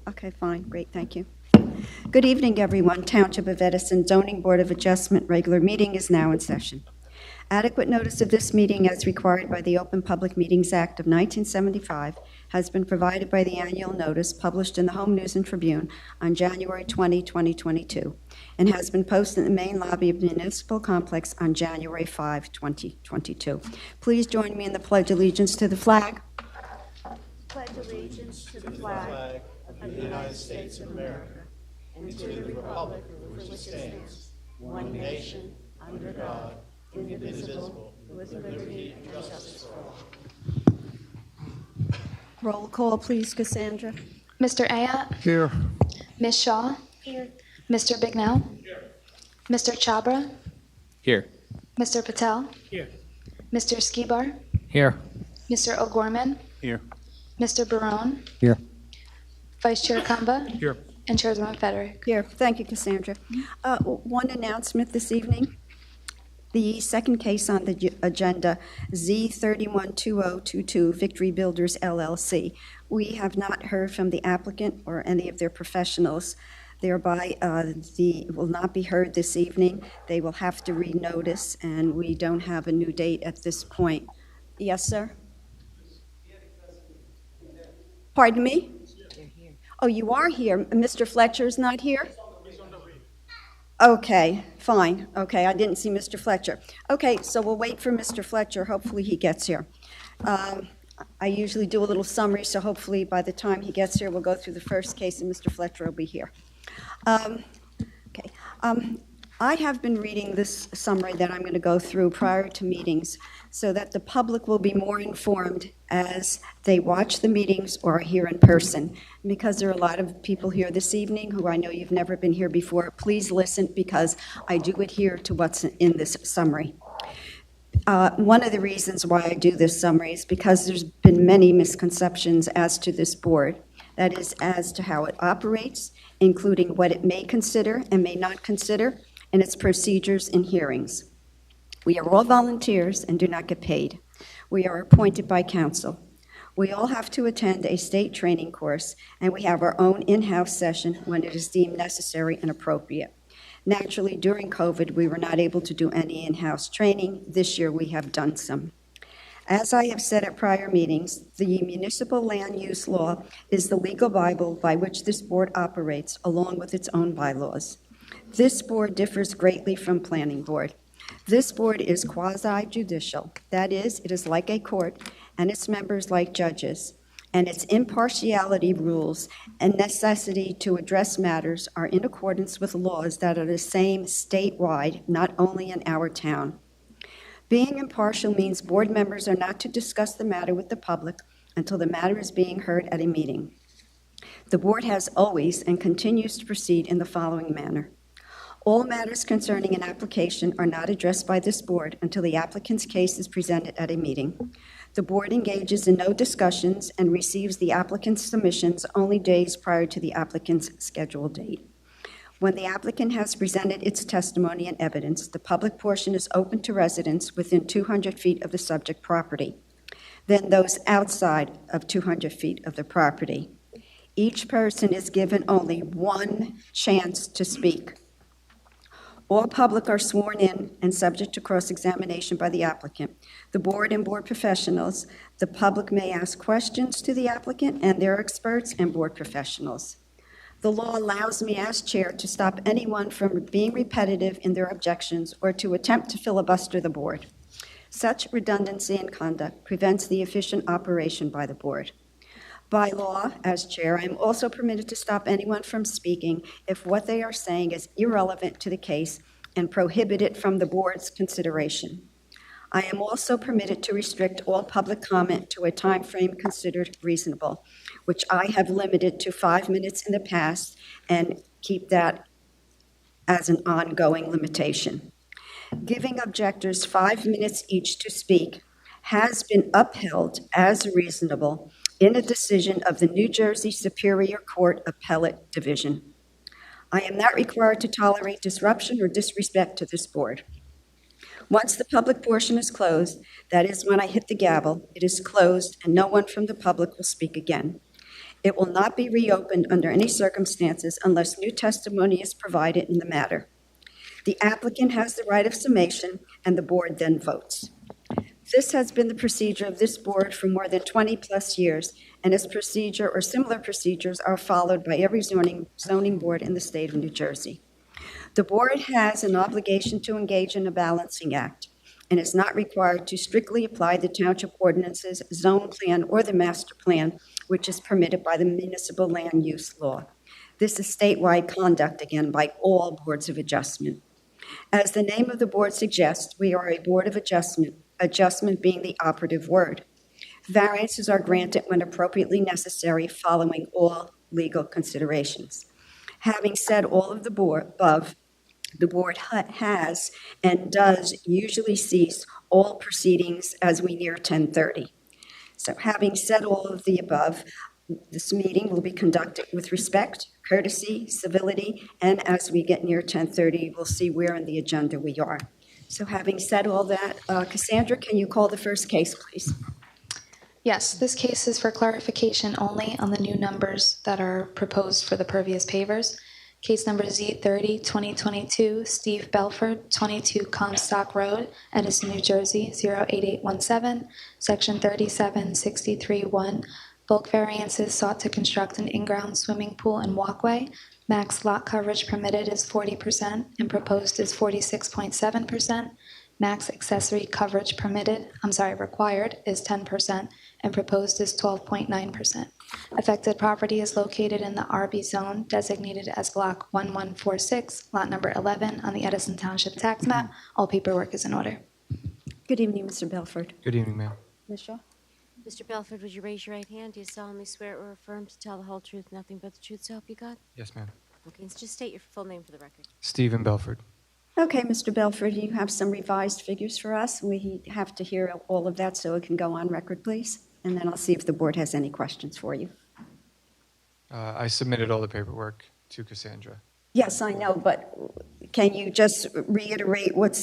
Okay, fine, great, thank you. Good evening, everyone. Township of Edison Zoning Board of Adjustment regular meeting is now in session. Adequate notice of this meeting as required by the Open Public Meetings Act of 1975 has been provided by the annual notice published in the Home News and Tribune on January 20, 2022, and has been posted in the main lobby of the municipal complex on January 5, 2022. Please join me in the Pledge of Allegiance to the flag. Pledge allegiance to the flag of the United States of America and to the republic for which it stands, one nation, under God, indivisible, with liberty and justice for all. Roll call, please, Cassandra. Mr. Ayat? Here. Ms. Shaw? Here. Mr. Bignell? Here. Mr. Chabra? Here. Mr. Patel? Here. Mr. Skibar? Here. Mr. O'Gorman? Here. Mr. Barone? Here. Vice Chair Kamba? Here. And Chairwoman Federick. Here. Thank you, Cassandra. One announcement this evening. The second case on the agenda, Z312022 Victory Builders LLC. We have not heard from the applicant or any of their professionals. Thereby, will not be heard this evening. They will have to renotice, and we don't have a new date at this point. Yes, sir? Pardon me? Oh, you are here. Mr. Fletcher's not here? Okay, fine. Okay, I didn't see Mr. Fletcher. Okay, so we'll wait for Mr. Fletcher. Hopefully he gets here. I usually do a little summary, so hopefully by the time he gets here, we'll go through the first case and Mr. Fletcher will be here. I have been reading this summary that I'm going to go through prior to meetings so that the public will be more informed as they watch the meetings or are here in person. And because there are a lot of people here this evening who I know you've never been here before, please listen because I do adhere to what's in this summary. One of the reasons why I do this summary is because there's been many misconceptions as to this board. That is, as to how it operates, including what it may consider and may not consider, and its procedures in hearings. We are all volunteers and do not get paid. We are appointed by council. We all have to attend a state training course, and we have our own in-house session when it is deemed necessary and appropriate. Naturally, during COVID, we were not able to do any in-house training. This year, we have done some. As I have said at prior meetings, the municipal land use law is the legal Bible by which this board operates, along with its own bylaws. This board differs greatly from planning board. This board is quasi-judicial. That is, it is like a court, and its members like judges, and its impartiality rules and necessity to address matters are in accordance with laws that are the same statewide, not only in our town. Being impartial means board members are not to discuss the matter with the public until the matter is being heard at a meeting. The board has always and continues to proceed in the following manner. All matters concerning an application are not addressed by this board until the applicant's case is presented at a meeting. The board engages in no discussions and receives the applicant's submissions only days prior to the applicant's scheduled date. When the applicant has presented its testimony and evidence, the public portion is open to residents within 200 feet of the subject property, then those outside of 200 feet of the property. Each person is given only one chance to speak. All public are sworn in and subject to cross-examination by the applicant. The board and board professionals, the public may ask questions to the applicant and their experts and board professionals. The law allows me as chair to stop anyone from being repetitive in their objections or to attempt to filibuster the board. Such redundancy in conduct prevents the efficient operation by the board. By law, as chair, I am also permitted to stop anyone from speaking if what they are saying is irrelevant to the case and prohibit it from the board's consideration. I am also permitted to restrict all public comment to a time frame considered reasonable, which I have limited to 5 minutes in the past and keep that as an ongoing limitation. Giving objectors 5 minutes each to speak has been upheld as reasonable in a decision of the New Jersey Superior Court Appellate Division. I am not required to tolerate disruption or disrespect to this board. Once the public portion is closed, that is when I hit the gavel, it is closed and no one from the public will speak again. It will not be reopened under any circumstances unless new testimony is provided in the matter. The applicant has the right of summation, and the board then votes. This has been the procedure of this board for more than 20-plus years, and this procedure or similar procedures are followed by every zoning board in the state of New Jersey. The board has an obligation to engage in a balancing act and is not required to strictly apply the township ordinances, zone plan, or the master plan, which is permitted by the municipal land use law. This is statewide conduct, again, by all boards of adjustment. As the name of the board suggests, we are a board of adjustment, adjustment being the operative word. Variances are granted when appropriately necessary, following all legal considerations. Having said all of the above, the board has and does usually cease all proceedings as we near 10:30. So having said all of the above, this meeting will be conducted with respect, courtesy, civility, and as we get near 10:30, we'll see where in the agenda we are. So having said all that, Cassandra, can you call the first case, please? Yes, this case is for clarification only on the new numbers that are proposed for the pervious pavers. Case number Z30, 2022, Steve Belford, 22 Comstock Road, Edison, New Jersey, 08817, Section 3763-1. Bulk variances sought to construct an in-ground swimming pool and walkway. Max lot coverage permitted is 40% and proposed is 46.7%. Max accessory coverage required is 10% and proposed is 12.9%. Affected property is located in the RB zone designated as Block 1146, Lot number 11 on the Edison Township Tax Map. All paperwork is in order. Good evening, Mr. Belford. Good evening, ma'am. Ms. Shaw? Mr. Belford, would you raise your right hand? Do you solemnly swear or affirm to tell the whole truth, nothing but the truth, so help you God? Yes, ma'am. Okay, so just state your full name for the record. Stephen Belford. Okay, Mr. Belford, you have some revised figures for us. We have to hear all of that so it can go on record, please. And then I'll see if the board has any questions for you. I submitted all the paperwork to Cassandra. Yes, I know, but can you just reiterate what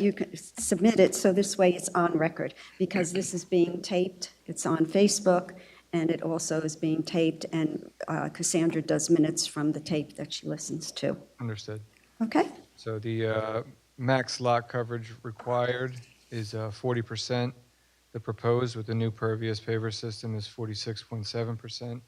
you submitted so this way it's on record? Because this is being taped, it's on Facebook, and it also is being taped, and Cassandra does minutes from the tape that she listens to. Understood. Okay? So the max lot coverage required is 40%. The proposed with the new pervious paver system is 46.7%.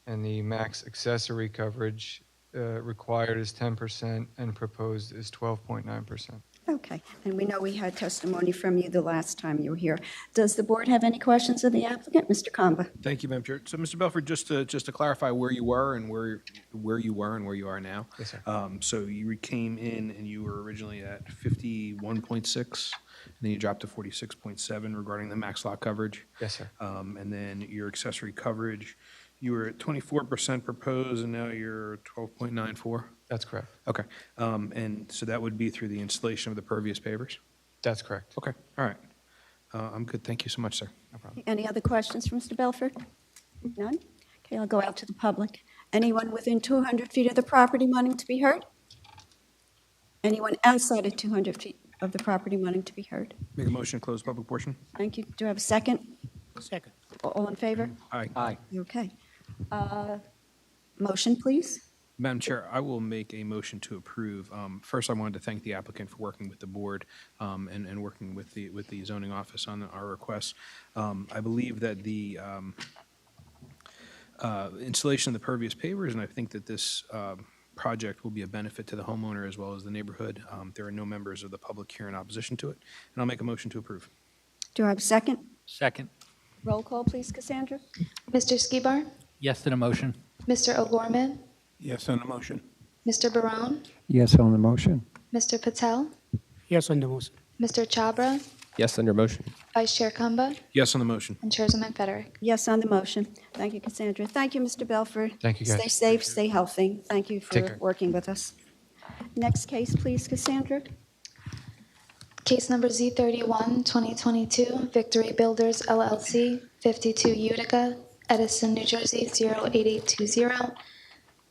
And the max accessory coverage required is 10% and proposed is 12.9%. Okay, and we know we had testimony from you the last time you were here. Does the board have any questions of the applicant? Mr. Kamba? Thank you, Madam Chair. So, Mr. Belford, just to clarify where you were and where you are now. Yes, sir. So you came in and you were originally at 51.6, and then you dropped to 46.7 regarding the max lot coverage. Yes, sir. And then your accessory coverage, you were at 24% proposed, and now you're 12.94. That's correct. Okay. And so that would be through the installation of the pervious pavers? That's correct. Okay. All right. I'm good. Thank you so much, sir. No problem. Any other questions for Mr. Belford? None? Okay, I'll go out to the public. Anyone within 200 feet of the property wanting to be heard? Anyone outside of 200 feet of the property wanting to be heard? Make a motion to close public portion? Thank you. Do I have a second? Second. All in favor? Aye. Aye. Okay. Motion, please. Madam Chair, I will make a motion to approve. First, I wanted to thank the applicant for working with the board and working with the zoning office on our requests. I believe that the installation of the pervious pavers, and I think that this project will be a benefit to the homeowner as well as the neighborhood. There are no members of the public here in opposition to it, and I'll make a motion to approve. Do I have a second? Second. Roll call, please, Cassandra. Mr. Skibar? Yes to the motion. Mr. O'Gorman? Yes on the motion. Mr. Barone? Yes on the motion. Mr. Patel? Yes on the motion. Mr. Chabra? Yes, under motion. Vice Chair Kamba? Yes on the motion. And Chairman Federick. Yes on the motion. Thank you, Cassandra. Thank you, Mr. Belford. Thank you, guys. Stay safe, stay healthy. Thank you Take for care. working with us. Next case, please, Cassandra. Case number Z31, 2022, Victory Builders LLC, 52 Utica, Edison, New Jersey, 08820.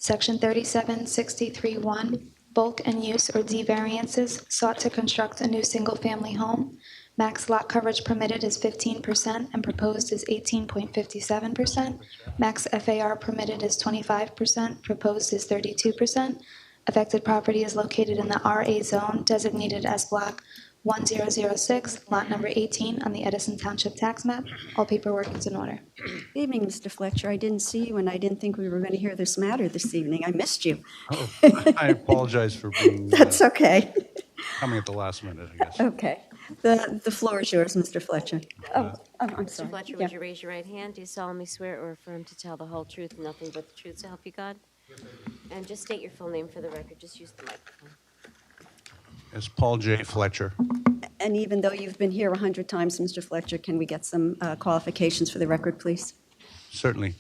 Section 3763-1, bulk and use or D variances sought to construct a new single-family home. Max lot coverage permitted is 15% and proposed is 18.57%. Max FAR permitted is 25%, proposed is 32%. Affected property is located in the RA zone designated as block 1006, lot number 18 on the Edison Township tax map. All paperwork is in order. Good evening, Mr. Fletcher. I didn't see you, and I didn't think we were going to hear this matter this evening. I missed you. Oh, I apologize for being That's okay. coming at the last minute, I guess. Okay. The floor is yours, Mr. Fletcher. I'm Mr. sorry. Fletcher, Yeah. would you raise your right hand? Do you solemnly swear or affirm to tell the whole truth and nothing but the truth, so help you God? And just state your full name for the record. Just use the microphone. It's Paul J. Fletcher. And even though you've been here 100 times, Mr. Fletcher, can we get some qualifications for the record, please? Certainly.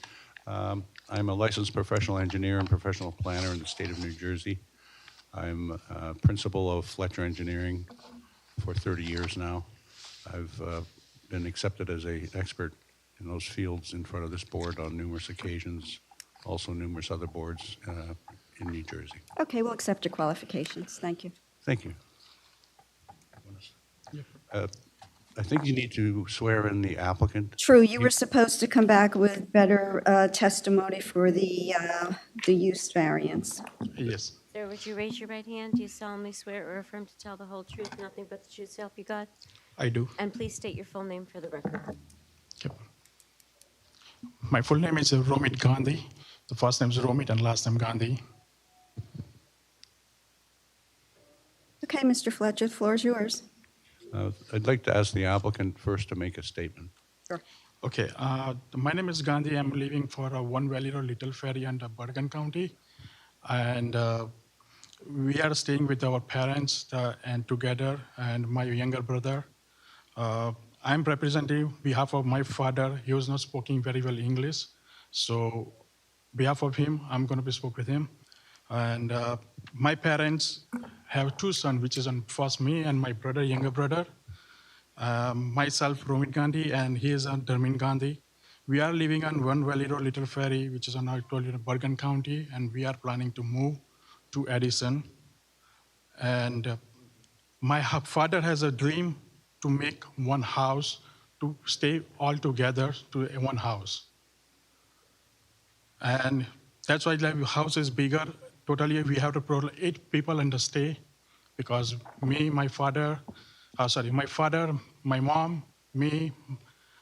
I'm a licensed professional engineer and professional planner in the state of New Jersey. I'm principal of Fletcher Engineering for 30 years now. I've been accepted as an expert in those fields in front of this board on numerous occasions, also numerous other boards in New Jersey. Okay, we'll accept your qualifications. Thank you. Thank you. I think you need to swear in the applicant. True, you were supposed to come back with better testimony for the use variance. Yes, Sir, would you raise your right hand? Do you solemnly swear or affirm to tell the whole truth, nothing but the truth, so help you God? I do. And please state your full name for the record. Yep. My full name is Romit Gandhi. The first name is Romit and last name Gandhi. Okay, Mr. Fletcher, the floor is yours. I'd like to ask the applicant first to make a statement. Sure. Okay, my name is Gandhi. I'm living for One Valley Road, Little Ferry, and Bergen County. And we are staying with our parents and together, and my younger brother. I'm representing behalf of my father. He was not speaking very well English. So behalf of him, I'm going to be spoke with him. And my parents have two sons, which is first me and my brother, younger brother. Myself, Romit Gandhi, and he is Dharmin Gandhi. We are living on One Valley Road, Little Ferry, which is on Bergen County, and we are planning to move to Edison. And my father has a dream to make one house, to stay all together to one house. And that's why the house is bigger. Totally, we have to put 8 people in the stay, because me, my father, my mom, me,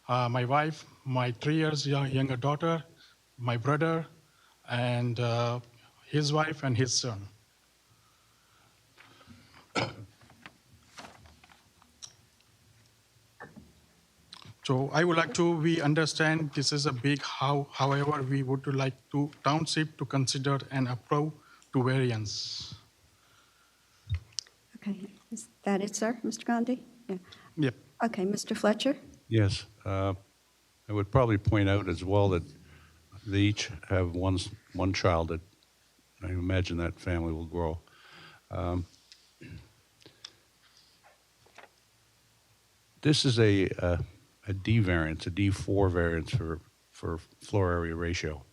my wife, my 3 years younger daughter, my brother, and his wife and his son. So I would like to, we understand this is a big how, however, we would like to township to consider and approve to variance. Okay, is that it, sir, Mr. Gandhi? Yeah. Yep. Okay, Mr. Fletcher? Yes. I would probably point out as well that they each have one child that I imagine that family will grow. This is a D variance, a D4 variance for floor area ratio.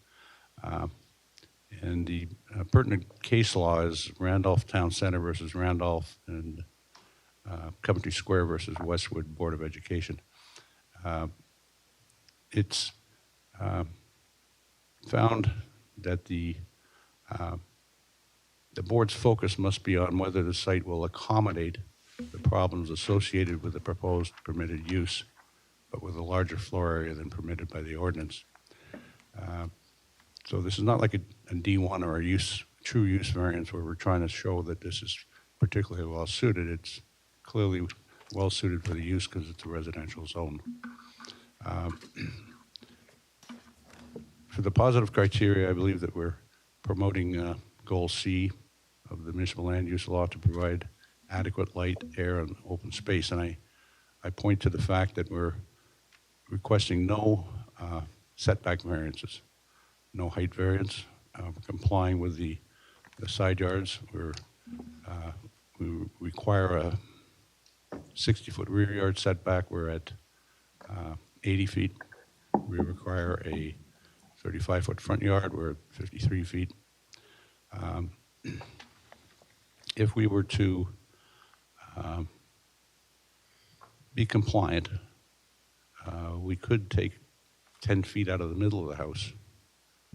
And the pertinent case law is Randolph Town Center versus Randolph and Coventry Square versus Westwood Board of Education. It's found that the board's focus must be on whether the site will accommodate the problems associated with the proposed permitted use, but with a larger floor area than permitted by the ordinance. So this is not like a D1 or a true use variance where we're trying to show that this is particularly well suited. It's clearly well suited for the use because it's a residential zone. For the positive criteria, I believe that we're promoting goal C of the municipal land use law to provide adequate light, air, and open space. And I point to the fact that we're requesting no setback variances, no height variance, complying with the side yards. We require a 60-foot rear yard setback. We're at 80 feet. We require a 35-foot front yard. We're at 53 feet. If we were to be compliant, we could take 10 feet out of the middle of the house.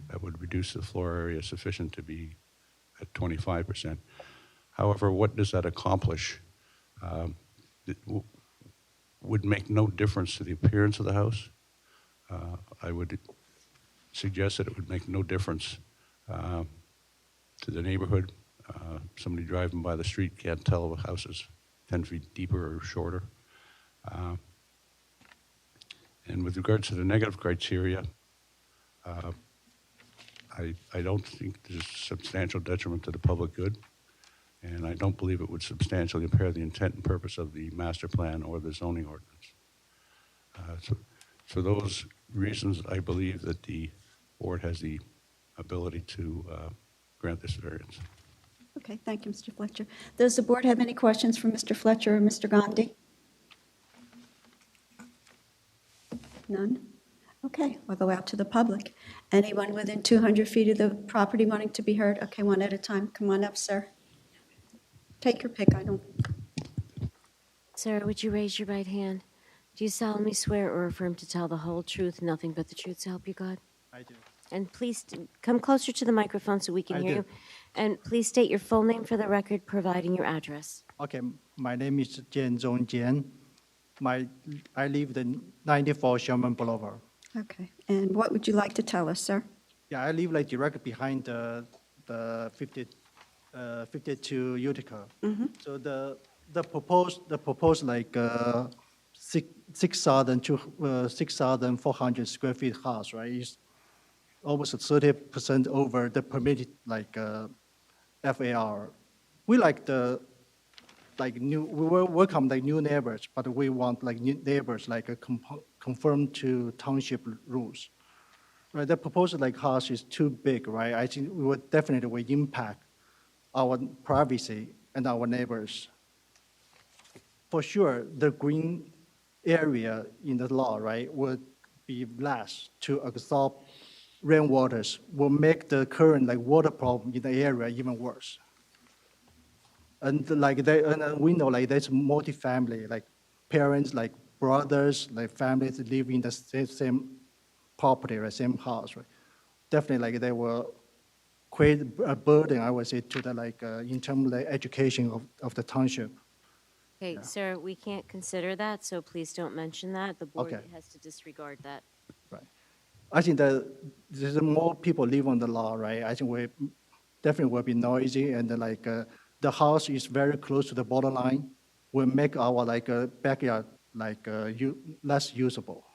That would reduce the floor area sufficient to be at 25%. However, what does that accomplish? It would make no difference to the appearance of the house. I would suggest that it would make no difference to the neighborhood. Somebody driving by the street can't tell if a house is 10 feet deeper or shorter. And with regards to the negative criteria, I don't think there's substantial detriment to the public good, and I don't believe it would substantially impair the intent and purpose of the master plan or the zoning ordinance. So for those reasons, I believe that the board has the ability to grant this variance. Okay, thank you, Mr. Fletcher. Does the board have any questions for Mr. Fletcher or Mr. Gandhi? None? Okay, we'll go out to the public. Anyone within 200 feet of the property wanting to be heard? Okay, one at a time. Come on up, sir. Take your pick. I don't. Sir, would you raise your right hand? Do you solemnly swear or affirm to tell the whole truth, nothing but the truth, so help you God? I do. And please come closer to the microphone so we can I hear do. you. And please state your full name for the record, providing your address. Okay, my name is Jian Zhong Jian. I live in 94 Sherman Boulevard. Okay, and what would you like to tell us, sir? Yeah, I live like directly behind the 52 Utica. So the proposed like 6,400 square feet house, right, is almost 30% over the permitted like FAR. We like the we will welcome like new neighbors, but we want like new neighbors like conform to township rules. Right, the proposed like house is too big, right? I think we would definitely impact our privacy and our neighbors. For sure, the green area in the law, right, would be less to absorb rainwaters, will make the current like water problem in the area even worse. And like and we know like there's multi-family, like parents, like brothers, like families live in the same property, right, same house, right? Definitely like they will create a burden, I would say, to the like in terms of the education of the township. Okay, sir, we can't consider that, so please don't mention that. The board Okay. has to disregard that. Right. I think that there's more people live on the lot, right? I think we definitely will be noisy, and like the house is very close to the borderline, will make our like backyard like less usable.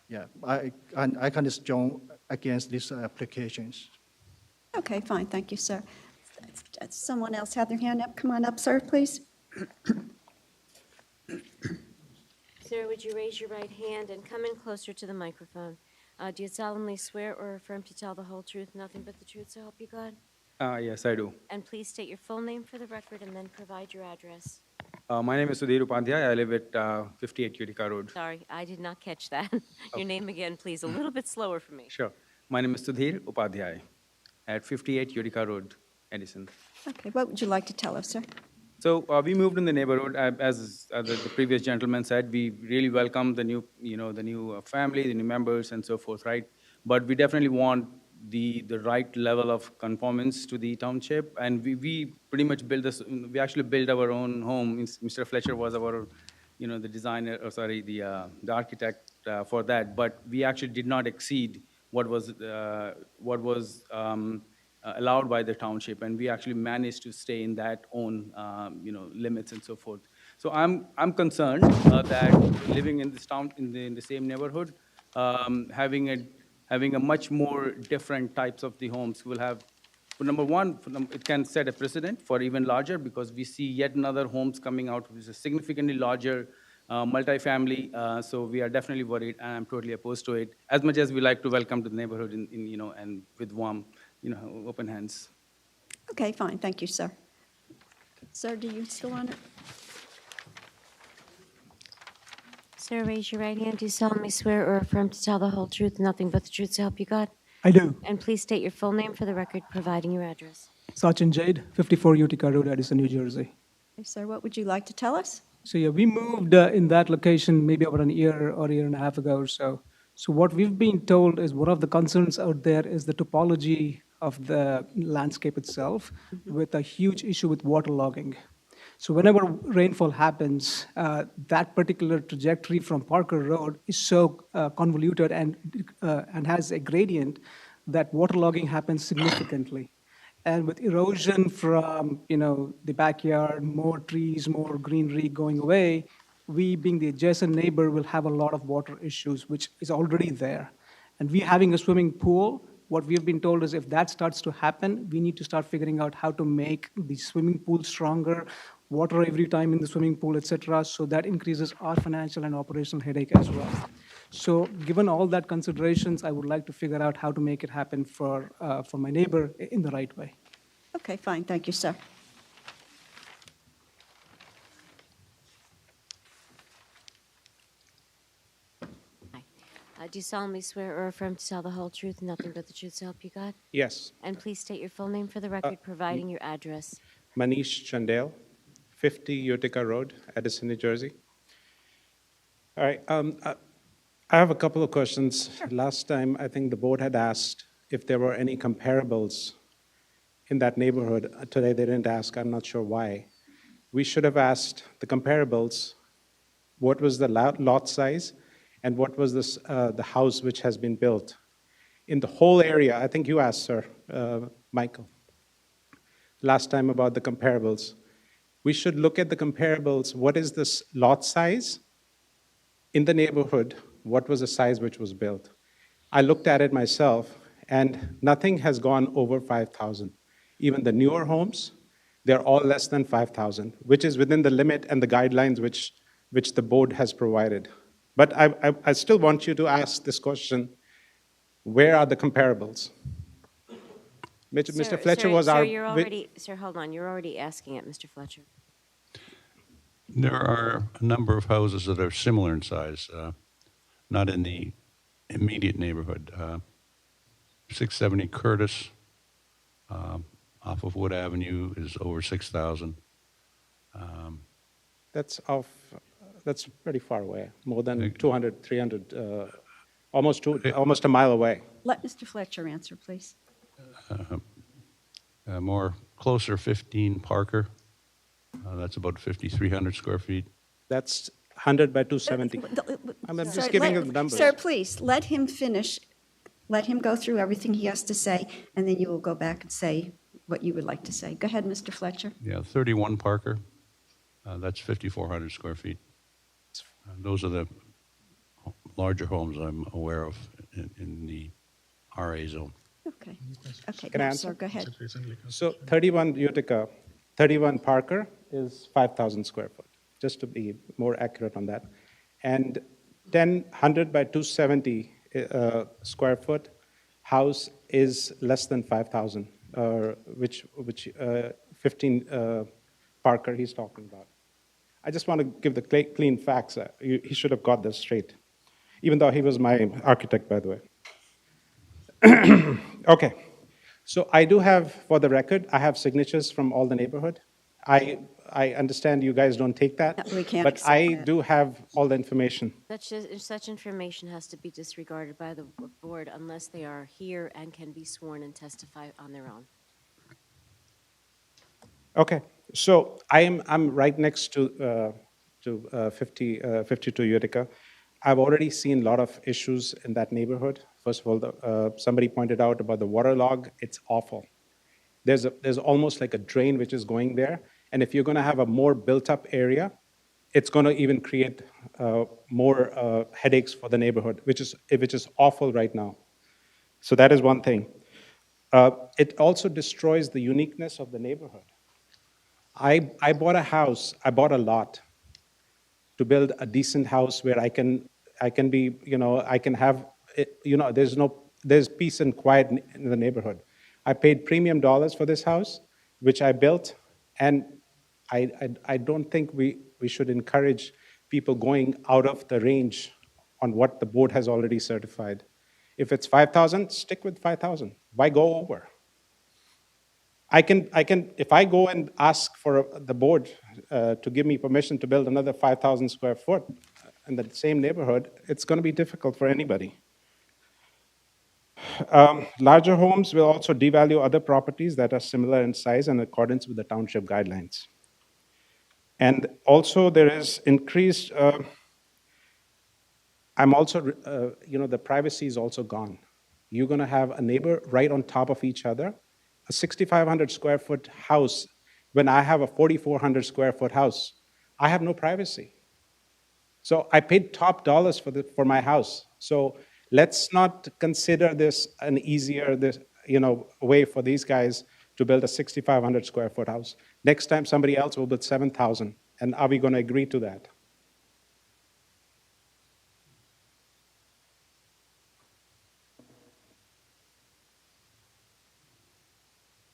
Yeah, I kind of strong against these applications. Okay, fine, thank you, sir. Someone else had their hand up. Come on up, sir, please. Sir, would you raise your right hand and come in closer to the microphone? Do you solemnly swear or affirm to tell the whole truth, nothing but the truth, so help you God? Yes, I do. And please state your full name for the record and then provide your address. My name is Sudhir Upadhyay. I live at 58 Utica Road. Sorry, I did not catch that. Your name again, please, a little bit slower for me. Sure. My name is Sudhir Upadhyay at 58 Utica Road, Edison. Okay, what would you like to tell us, sir? So we moved in the neighborhood. As the previous gentleman said, we really welcome the new, the new family, the new members, and so forth, right? But we definitely want the right level of conformance to the township, and we pretty much built this. We actually built our own home. Mr. Fletcher was our, the designer, or sorry, the architect for that. But we actually did not exceed what was allowed by the township, and we actually managed to stay in that own, limits and so forth. So I'm concerned that living in this town, in the same neighborhood, having a much more different types of the homes will have, number one, it can set a precedent for even larger, because we see yet another homes coming out which is significantly larger, multifamily. So we are definitely worried, and I'm totally opposed to it. As much as we like to welcome to the neighborhood and with warm, open hands. Okay, fine, thank you, sir. Sir, do you still want it? Sir, raise your right hand. Do you solemnly swear or affirm to tell the whole truth, nothing but the truth, so help you God? I do. And please state your full name for the record, providing your address. Sachin Jade, 54 Utica Road, Edison, New Jersey. Okay, sir, what would you like to tell us? So yeah, we moved in that location maybe about a year or a year and a half ago or so. So what we've been told is one of the concerns out there is the topology of the landscape itself, with a huge issue with waterlogging. So whenever rainfall happens, that particular trajectory from Parker Road is so convoluted and has a gradient that waterlogging happens significantly. And with erosion from, the backyard, more trees, more greenery going away, we, being the adjacent neighbor, will have a lot of water issues, which is already there. And we having a swimming pool, what we have been told is if that starts to happen, we need to start figuring out how to make the swimming pool stronger, water every time in the swimming pool, et cetera. So that increases our financial and operational headache as well. So given all that considerations, I would like to figure out how to make it happen for my neighbor in the right way. Okay, fine, thank you, sir. Do you solemnly swear or affirm to tell the whole truth and nothing but the truth to help you God? Yes. And please state your full name for the record, providing your address. Manish Chandel, 50 Utica Road, Edison, New Jersey. All right. I have a couple of questions. Sure. Last time, I think the board had asked if there were any comparables in that neighborhood. Today, they didn't ask. I'm not sure why. We should have asked the comparables, what was the lot size and what was this, the house which has been built. In the whole area, I think you asked, sir, Michael, last time about the comparables. We should look at the comparables. What is this lot size in the neighborhood? What was the size which was built? I looked at it myself, and nothing has gone over 5,000. Even the newer homes, they're all less than 5,000, which is within the limit and the guidelines which the board has provided. But I still want you to ask this question, where are the comparables? Mr. Fletcher was our... Sir, hold on, you're already asking it, Mr. Fletcher. There are a number of houses that are similar in size, not in the immediate neighborhood. 670 Curtis off of Wood Avenue is over 6,000. That's pretty far away, more than 200, 300, almost a mile away. Let Mr. Fletcher answer, please. More closer, 15 Parker. That's about 5,300 square feet. That's 100 by 270. I'm just giving you the numbers. Sir, please, let him finish. Let him go through everything he has to say, and then you will go back and say what you would like to say. Go ahead, Mr. Fletcher. Yeah, 31 Parker. That's 5,400 square feet. Those are the larger homes I'm aware of in the RA zone. Okay. Okay, Can I sir, answer? go ahead. So 31 Utica, 31 Parker is 5,000 square foot, just to be more accurate on that. And 100 by 270 square foot house is less than 5,000, which 15 Parker he's talking about. I just want to give the clean facts. He should have got this straight, even though he was my architect, by the way. Okay, so I do have, for the record, I have signatures from all the neighborhood. I understand you guys don't take that, No, we can't but accept I that. do have all the information. Such information has to be disregarded by the board unless they are here and can be sworn and testify on their own. Okay, so I'm right next to 52 Utica. I've already seen a lot of issues in that neighborhood. First of all, somebody pointed out about the water log. It's awful. There's almost like a drain which is going there, and if you're going to have a more built-up area, it's going to even create more headaches for the neighborhood, which is awful right now. So that is one thing. It also destroys the uniqueness of the neighborhood. I bought a house, I bought a lot to build a decent house where I can be, I can have, there's peace and quiet in the neighborhood. I paid premium dollars for this house, which I built, and I don't think we should encourage people going out of the range on what the board has already certified. If it's 5,000, stick with 5,000. Why go over? if I go and ask for the board to give me permission to build another 5,000 square foot in the same neighborhood, it's going to be difficult for anybody. Larger homes will also devalue other properties that are similar in size in accordance with the township guidelines. And also there is increased, the privacy is also gone. You're going to have a neighbor right on top of each other. A 6,500 square foot house, when I have a 4,400 square foot house, I have no privacy. So I paid top dollars for my house. So let's not consider this an easier way for these guys to build a 6,500 square foot house. Next time somebody else will build 7,000, and are we going to agree to that?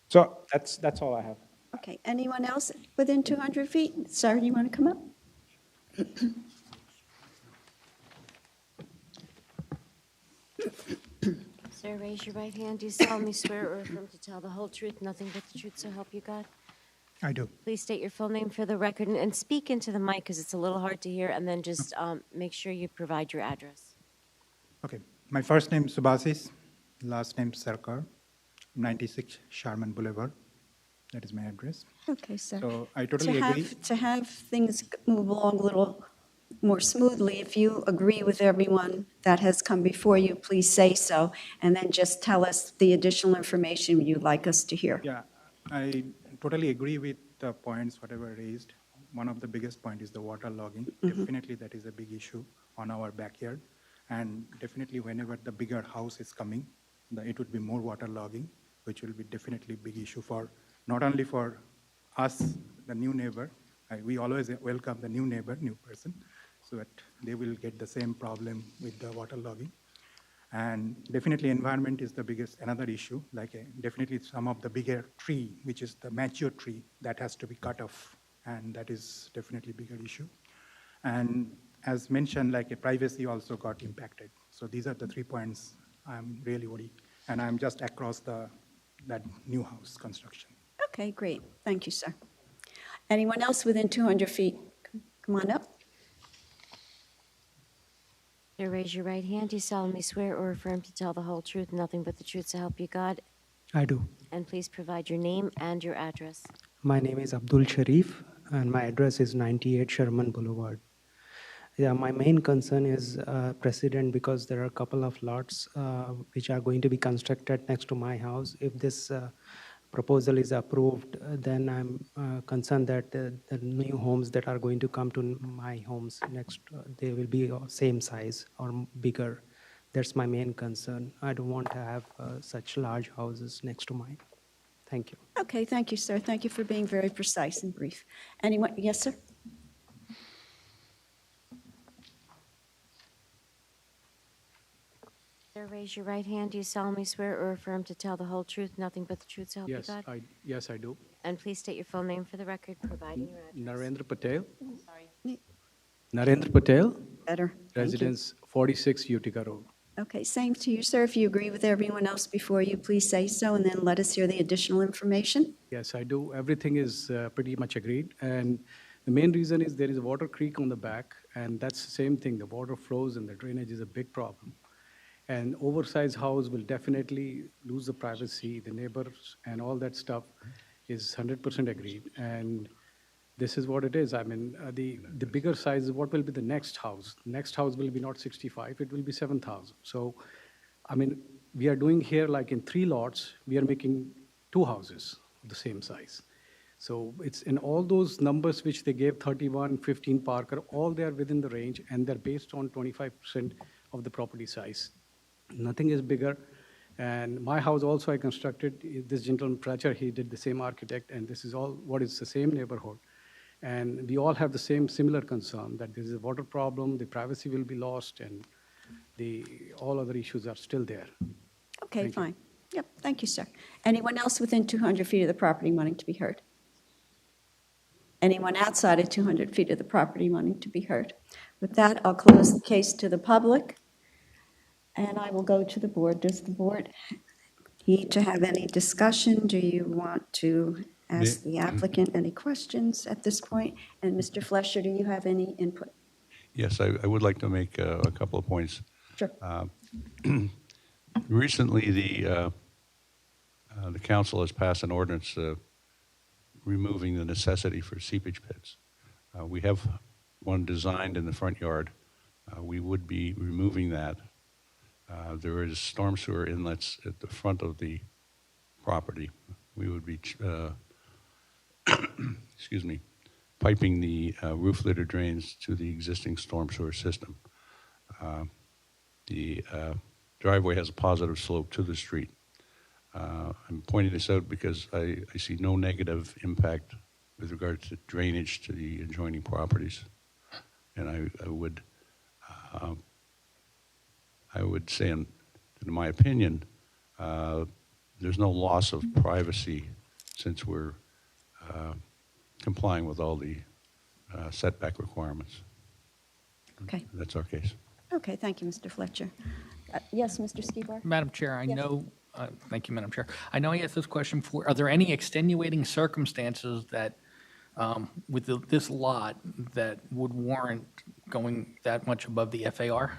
So that's all I have. Okay, anyone else within 200 feet? Sir, you want to come up? Sir, raise your right hand. Do you solemnly swear or affirm to tell the whole truth, nothing but the truth, so help you God? I do. Please state your full name for the record and speak into the mic because it's a little hard to hear, and then just make sure you provide your address. Okay. My first name is Subhasis, last name Sarkar, 96 Sharman Boulevard. That is my address. Okay, sir. So I totally agree. To have things move along a little more smoothly, if you agree with everyone that has come before you, please say so, and then just tell us the additional information you'd like us to hear. Yeah, I totally agree with the points, whatever raised. One of the biggest point is the water logging. Definitely that is a big issue on our backyard. And definitely whenever the bigger house is coming, it would be more water logging, which will be definitely big issue for, not only for us, the new neighbor. We always welcome the new neighbor, new person, so that they will get the same problem with the water logging. And definitely environment is the biggest, another issue, definitely some of the bigger tree, which is the mature tree, that has to be cut off, and that is definitely bigger issue. And as mentioned, privacy also got impacted. So these are the 3 points I'm really worried, and I'm just across that new house construction. Okay, great. Thank you, sir. Anyone else within 200 feet? Come on up. Sir, raise your right hand. Do you solemnly swear or affirm to tell the whole truth, nothing but the truth, so help you God? I do. And please provide your name and your address. My name is Abdul Sharif, and my address is 98 Sherman Boulevard. Yeah, my main concern is, President, because there are a couple of lots which are going to be constructed next to my house. If this proposal is approved, then I'm concerned that the new homes that are going to come to my homes next, they will be same size or bigger. That's my main concern. I don't want to have such large houses next to mine. Thank you. Okay, thank you, sir. Thank you for being very precise and brief. Anyone? Yes, sir? Sir, raise your right hand. Do you solemnly swear or affirm to tell the whole truth, nothing but the truth, so help you God? Yes, I do. And please state your full name for the record, providing your address. Narendra Patel. Sorry. Narendra Patel, Better. Thank you. residence 46 Utica Road. Okay, same to you, sir. If you agree with everyone else before you, please say so, and then let us hear the additional information. Yes, I do. Everything is pretty much agreed. And the main reason is there is a water creek on the back, and that's the same thing. The water flows and the drainage is a big problem. And oversized house will definitely lose the privacy, the neighbors, and all that stuff is 100% agreed. And this is what it is. I mean, the bigger size is what will be the next house. Next house will be not 65, it will be 7,000. So, I mean, we are doing here like in 3 lots, we are making 2 houses of the same size. So it's in all those numbers which they gave, 31, 15 Parker, all they are within the range, and they're based on 25% of the property size. Nothing is bigger. And my house also I constructed, this gentleman Pratcher, he did the same architect, and this is all what is the same neighborhood. And we all have the same similar concern that there is a water problem, the privacy will be lost, and all other issues are still there. Okay, fine. Yep, thank you, sir. Anyone else within 200 feet of the property wanting to be heard? Anyone outside of 200 feet of the property wanting to be heard? With that, I'll close the case to the public, and I will go to the board. Does the board need to have any discussion? Do you want to ask the applicant any questions at this point? And Mr. Flesher, do you have any input? Yes, I would like to make a couple of points. Sure. Recently, the council has passed an ordinance removing the necessity for seepage pits. We have one designed in the front yard. We would be removing that. There is storm sewer inlets at the front of the property. We would be, excuse me, piping the roof litter drains to the existing storm sewer system. The driveway has a positive slope to the street. I'm pointing this out because I see no negative impact with regard to drainage to the adjoining properties. And I would say, in my opinion, there's no loss of privacy since we're complying with all the setback requirements. Okay. That's our case. Okay, thank you, Mr. Fletcher. Yes, Mr. Skibar? Madam Chair, I Yes. know, thank you, Madam Chair. I know I asked this question before. Are there any extenuating circumstances that, with this lot, that would warrant going that much above the FAR?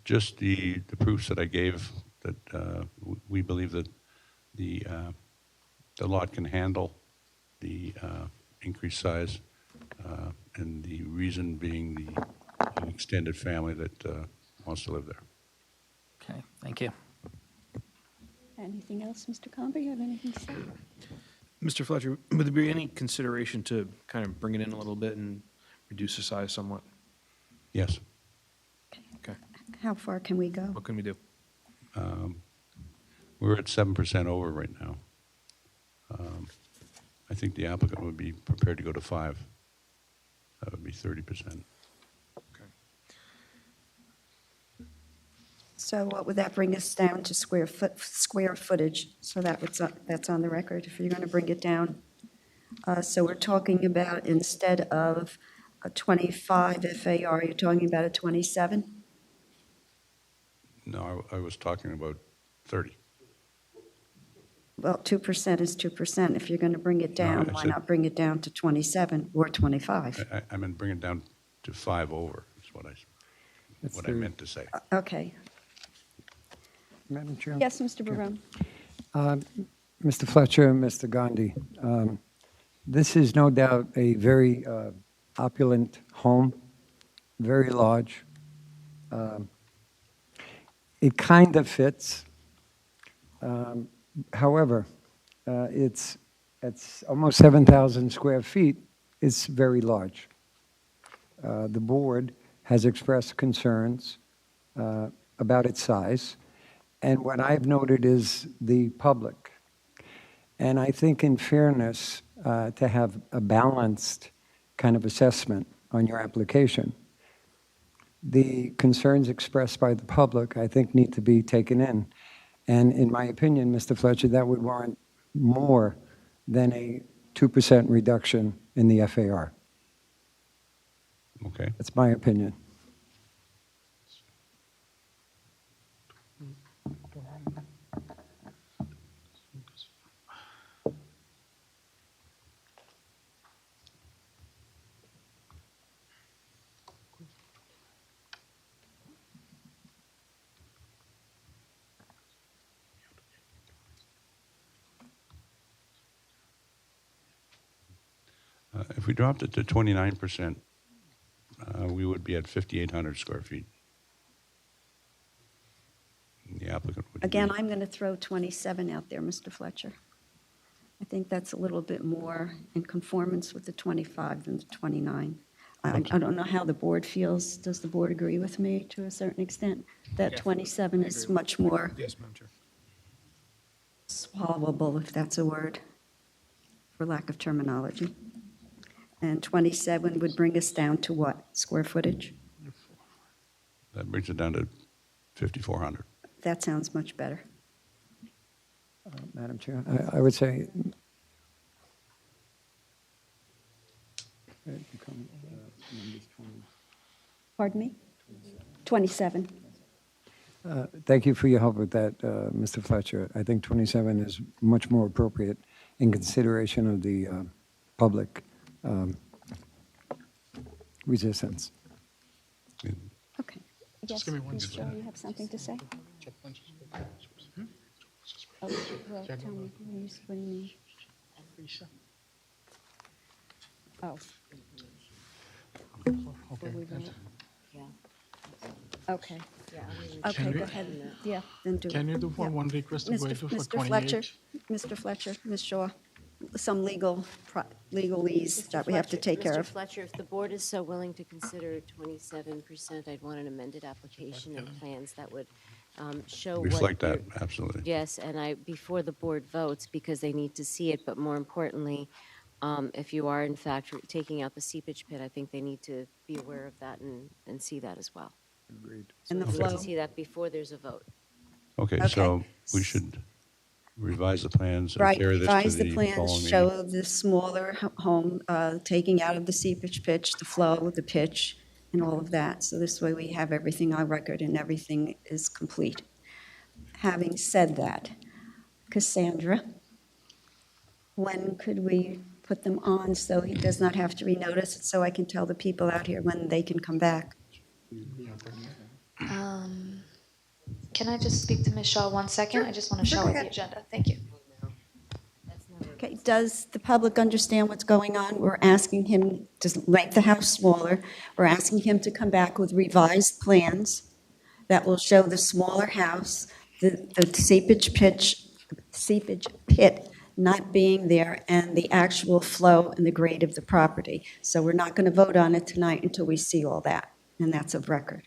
Just the proofs that I gave that we believe that the lot can handle the increased size, and the reason being the extended family that wants to live there. Okay, thank you. Anything else, Mr. Comber? You have anything to say? Mr. Fletcher, would there be any consideration to kind of bring it in a little bit and reduce the size somewhat? Yes. Okay. How far can we go? What can we do? We're at 7% over right now. I think the applicant would be prepared to go to 5. That would be 30%. So what would that bring us down to square footage? So that's on the record, if you're going to bring it down. So we're talking about, instead of a 25 FAR, you're talking about a 27? No, I was talking about 30. Well, 2% is 2%. If you're going to bring it down, I why said- not bring it down to 27 or 25? I meant bring it down to 5 over, is what I meant to say. Okay. Madam Chair? Yes, Mr. Barone? Mr. Fletcher, Mr. Gandhi, this is no doubt a very opulent home, very large. It kind of fits. However, it's almost 7,000 square feet. It's very large. The board has expressed concerns about its size. And what I've noted is the public. And I think in fairness, to have a balanced kind of assessment on your application, the concerns expressed by the public, I think, need to be taken in. And in my opinion, Mr. Fletcher, that would warrant more than a 2% reduction in the FAR. Okay. That's my opinion. If we dropped it to 29%, we would be at 5,800 square feet. The applicant would Again, agree. I'm going to throw 27 out there, Mr. Fletcher. I think that's a little bit more in conformance with the 25 than the 29. I don't know how the board feels. Does the board agree with me to a certain extent? That Yeah, 27 I is agree. much more Yes, Madam Chair. swallowable, if that's a word, for lack of terminology. And 27 would bring us down to what, square footage? That brings it down to 5,400. That sounds much better. Madam Chair, I would say, Pardon me? 27. Thank you for your help with that, Mr. Fletcher. I think 27 is much more appropriate in consideration of the public resistance. Okay. Yes, give me one Ms. second. Shaw, you have something to say? Oh, well, tell me, what do you mean? Oh. Okay. Okay. Yeah. Okay, go ahead. Yeah, then do it. Can you do for Yeah. one request to go into for Mr. Fletcher, 28? Mr. Fletcher, Ms. Shaw, some legalese that we have to take care Mr. of. Fletcher, if the board is so willing to consider 27%, I'd want an amended application and plans that would show what. Reflect that, you're- absolutely. Yes, and before the board votes, because they need to see it, but more importantly, if you are in fact taking out the seepage pit, I think they need to be aware of that and see that as well. Agreed. And the I'd like flow. to see that before there's a vote. Okay, Okay. so we should revise the plans and Right, carry this to revise the the plans, following meeting. show the smaller home, taking out of the seepage pitch, the flow, the pitch, and all of that. So this way we have everything on record and everything is complete. Having said that, Cassandra, when could we put them on so he does not have to renotice it, so I can tell the people out here when they can come back? Can I just speak to Ms. Shaw 1 second? I just want to Sure, show go her the ahead. agenda. Thank you. Okay, does the public understand what's going on? We're asking him to make the house smaller. We're asking him to come back with revised plans that will show the smaller house, the seepage pit not being there, and the actual flow and the grade of the property. So we're not going to vote on it tonight until we see all that, and that's of record.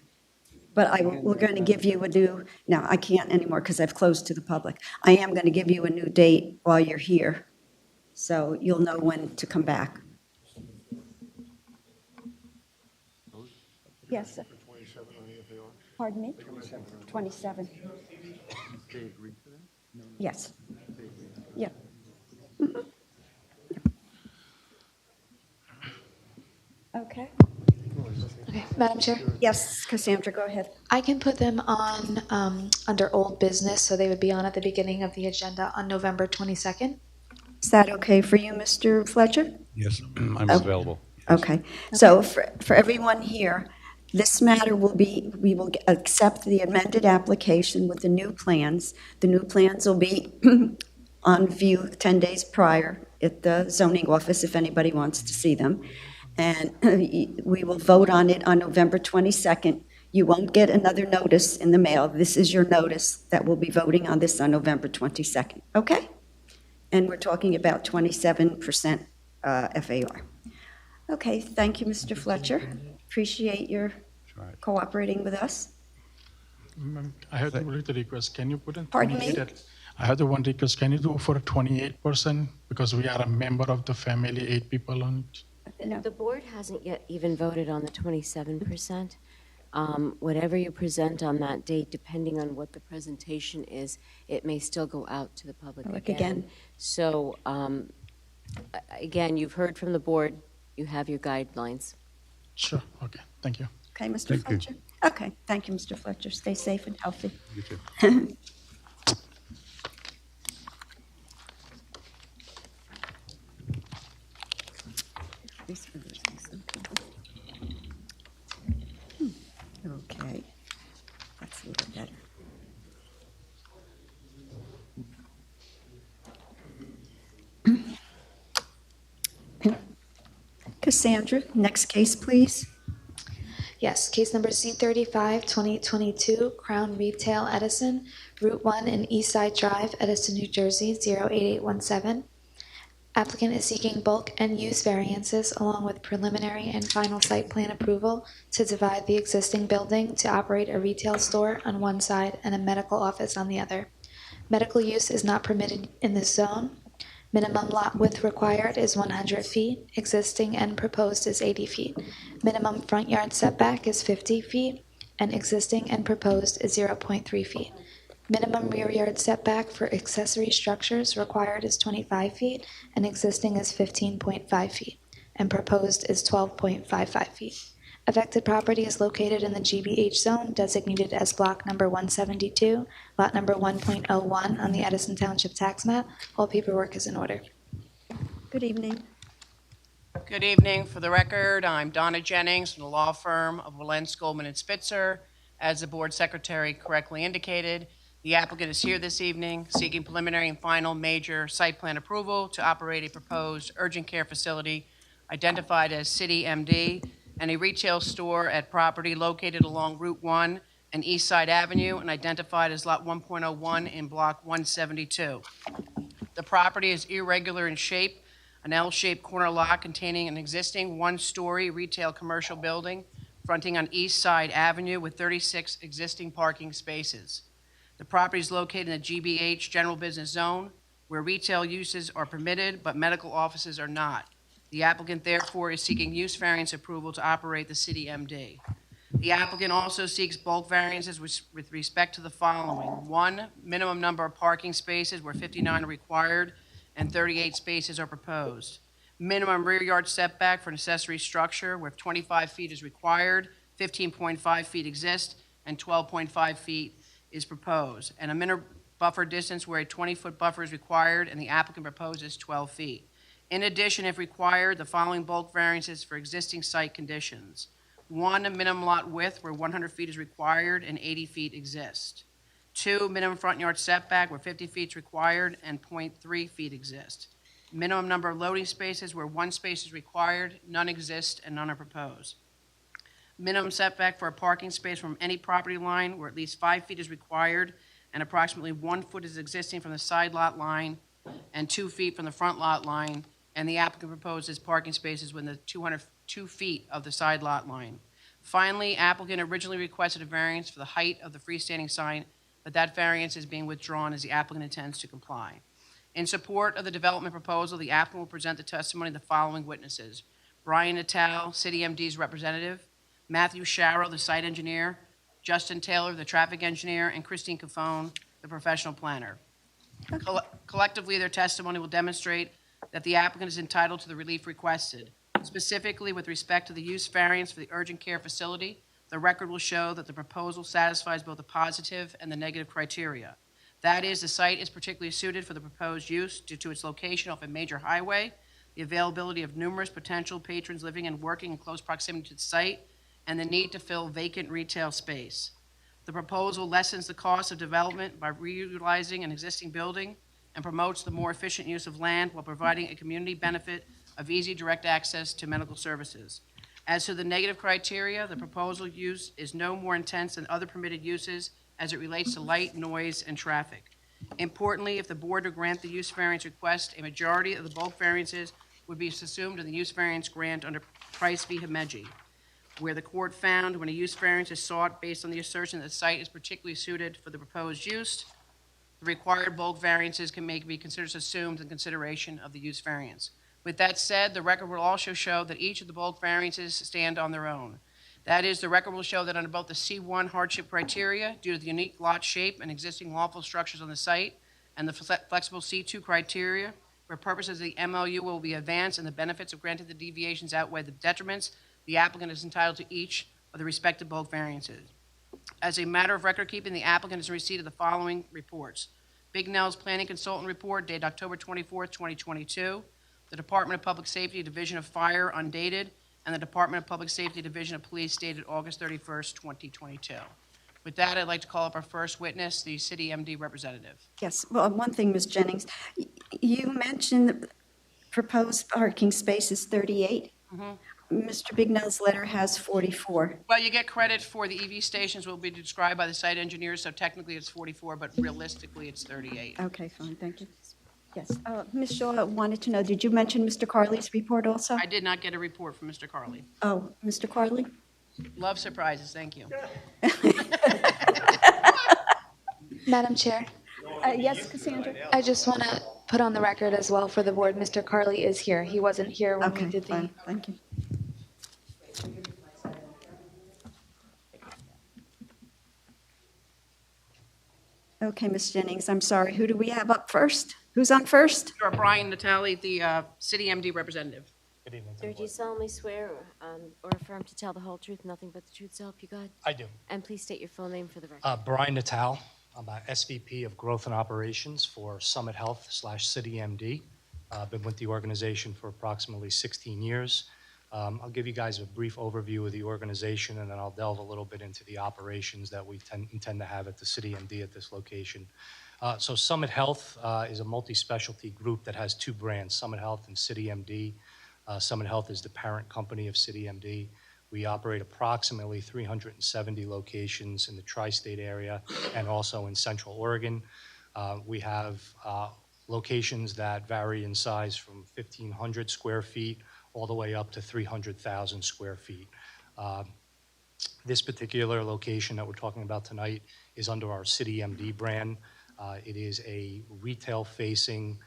But we're going to give you a new, no, I can't anymore because I've closed to the public. I am going to give you a new date while you're here, so you'll know when to come back. Yes, sir. Pardon me? 27. Yes. Yeah. Mhm. Okay. Okay, Madam Chair? Yes, Cassandra, go ahead. I can put them on under old business, so they would be on at the beginning of the agenda on November 22nd. Is that okay for you, Mr. Fletcher? Yes, I'm Oh. available. Okay, so for everyone here, this matter will be, we will accept the amended application with the new plans. The new plans will be on view 10 days prior at the zoning office if anybody wants to see them. And we will vote on it on November 22nd. You won't get another notice in the mail. This is your notice that we'll be voting on this on November 22nd, okay? And we're talking about 27% FAR. Okay, thank you, Mr. Fletcher. Appreciate your cooperating with us. I have to read the request. Can you put in Pardon 28? me? I have the one request. Can you do for 28%? Because we are a member of the family, 8 people on it. The board hasn't yet even voted on the 27%. Whatever you present on that date, depending on what the presentation is, it may still go out to the public again. So, again, you've heard from the board, you have your guidelines. Sure, okay, thank you. Okay, Mr. Thank you. Fletcher? Okay, thank you, Mr. Fletcher. Stay safe and healthy. You too. Okay, that's a little better. Cassandra, next case, please. Yes, case number C35, 2022, Crown Retail Edison, Route 1 and Eastside Drive, Edison, New Jersey, 08817. Applicant is seeking bulk and use variances along with preliminary and final site plan approval to divide the existing building to operate a retail store on one side and a medical office on the other. Medical use is not permitted in this zone. Minimum lot width required is 100 feet. Existing and proposed is 80 feet. Minimum front yard setback is 50 feet, and existing and proposed is 0.3 feet. Minimum rear yard setback for accessory structures required is 25 feet, and existing is 15.5 feet, and proposed is 12.55 feet. Affected property is located in the GBH zone designated as block number 172, lot number 1.01 on the Edison Township tax map. All paperwork is in order. Good evening. Good evening. For the record, I'm Donna Jennings from the law firm of Walens, Goldman, and Spitzer. As the board secretary correctly indicated, the applicant is here this evening seeking preliminary and final major site plan approval to operate a proposed urgent care facility identified as City MD and a retail store at property located along Route 1 and East Side Avenue and identified as Lot 1.01 in Block 172. The property is irregular in shape, an L-shaped corner lot containing an existing one-story retail commercial building fronting on East Side Avenue with 36 existing parking spaces. The property is located in the GBH General Business Zone, where retail uses are permitted but medical offices are not. The applicant therefore is seeking use variance approval to operate the City MD. The applicant also seeks bulk variances with respect to the following. 1, minimum number of parking spaces where 59 are required and 38 spaces are proposed. Minimum rear yard setback for an accessory structure where 25 feet is required, 15.5 feet exist, and 12.5 feet is proposed. And a minimum buffer distance where a 20-foot buffer is required and the applicant proposes 12 feet. In addition, if required, the following bulk variances for existing site conditions. 1, a minimum lot width where 100 feet is required and 80 feet exist. 2, minimum front yard setback where 50 feet is required and 0.3 feet exist. Minimum number of loading spaces where 1 space is required, none exist, and none are proposed. Minimum setback for a parking space from any property line where at least 5 feet is required and approximately 1 foot is existing from the side lot line and 2 feet from the front lot line, and the applicant proposes parking spaces within the 202 feet of the side lot line. Finally, applicant originally requested a variance for the height of the freestanding sign, but that variance is being withdrawn as the applicant intends to comply. In support of the development proposal, the applicant will present the testimony of the following witnesses: Brian Natal, City MD's representative; Matthew Sharrow, the site engineer; Justin Taylor, the traffic engineer; and Christine Cafone, the professional planner. Collectively, their testimony will demonstrate that the applicant is entitled to the relief requested. Specifically, with respect to the use variance for the urgent care facility, the record will show that the proposal satisfies both the positive and the negative criteria. That is, the site is particularly suited for the proposed use due to its location off a major highway, the availability of numerous potential patrons living and working in close proximity to the site, and the need to fill vacant retail space. The proposal lessens the cost of development by reutilizing an existing building and promotes the more efficient use of land while providing a community benefit of easy direct access to medical services. As to the negative criteria, the proposal use is no more intense than other permitted uses as it relates to light, noise, and traffic. Importantly, if the board to grant the use variance request, a majority of the bulk variances would be assumed in the use variance grant under Price v. Himeji, where the court found when a use variance is sought based on the assertion that the site is particularly suited for the proposed use, the required bulk variances can be considered assumed in consideration of the use variance. With that said, the record will also show that each of the bulk variances stand on their own. That is, the record will show that under both the C1 hardship criteria, due to the unique lot shape and existing lawful structures on the site, and the flexible C2 criteria, where purposes of the MLU will be advanced and the benefits of granting the deviations outweigh the detriments, the applicant is entitled to each of the respective bulk variances. As a matter of record keeping, the applicant is in receipt of the following reports: Big Nell's Planning Consultant Report dated October 24th, 2022, the Department of Public Safety Division of Fire undated, and the Department of Public Safety Division of Police dated August 31st, 2022. With that, I'd like to call up our first witness, the City MD representative. Yes, well, one thing, Ms. Jennings, you mentioned proposed parking spaces 38. Mm-hmm. Mr. Bignell's letter has 44. Well, you get credit for the EV stations will be described by the site engineers, so technically it's 44, but realistically it's 38. Okay, fine, thank you. Yes, Ms. Shaw wanted to know, did you mention Mr. Carley's report also? I did not get a report from Mr. Carley. Oh, Mr. Carley? Love surprises, thank you. Madam Chair. Yes, Cassandra? I just want to put on the record as well for the board, Mr. Carley is here. He wasn't here when we did the... Fine. Thank you. Okay, Ms. Jennings, I'm sorry. Who do we have up first? Who's on first? Sure, Brian Natale, the City MD representative. Sir, do you solemnly swear or affirm to tell the whole truth, nothing but the truth, so help you God? I do. And please state your full name for the record. Brian Natal. I'm a SVP of Growth and Operations for Summit Health/City MD. I've been with the organization for approximately 16 years. I'll give you guys a brief overview of the organization, and then I'll delve a little bit into the operations that we intend to have at the City MD at this location. So Summit Health is a multi-specialty group that has two brands, Summit Health and City MD. Summit Health is the parent company of City MD. We operate approximately 370 locations in the tri-state area and also in Central Oregon. We have locations that vary in size from 1,500 square feet all the way up to 300,000 square feet. This particular location that we're talking about tonight is under our City MD brand. It is a retail-facing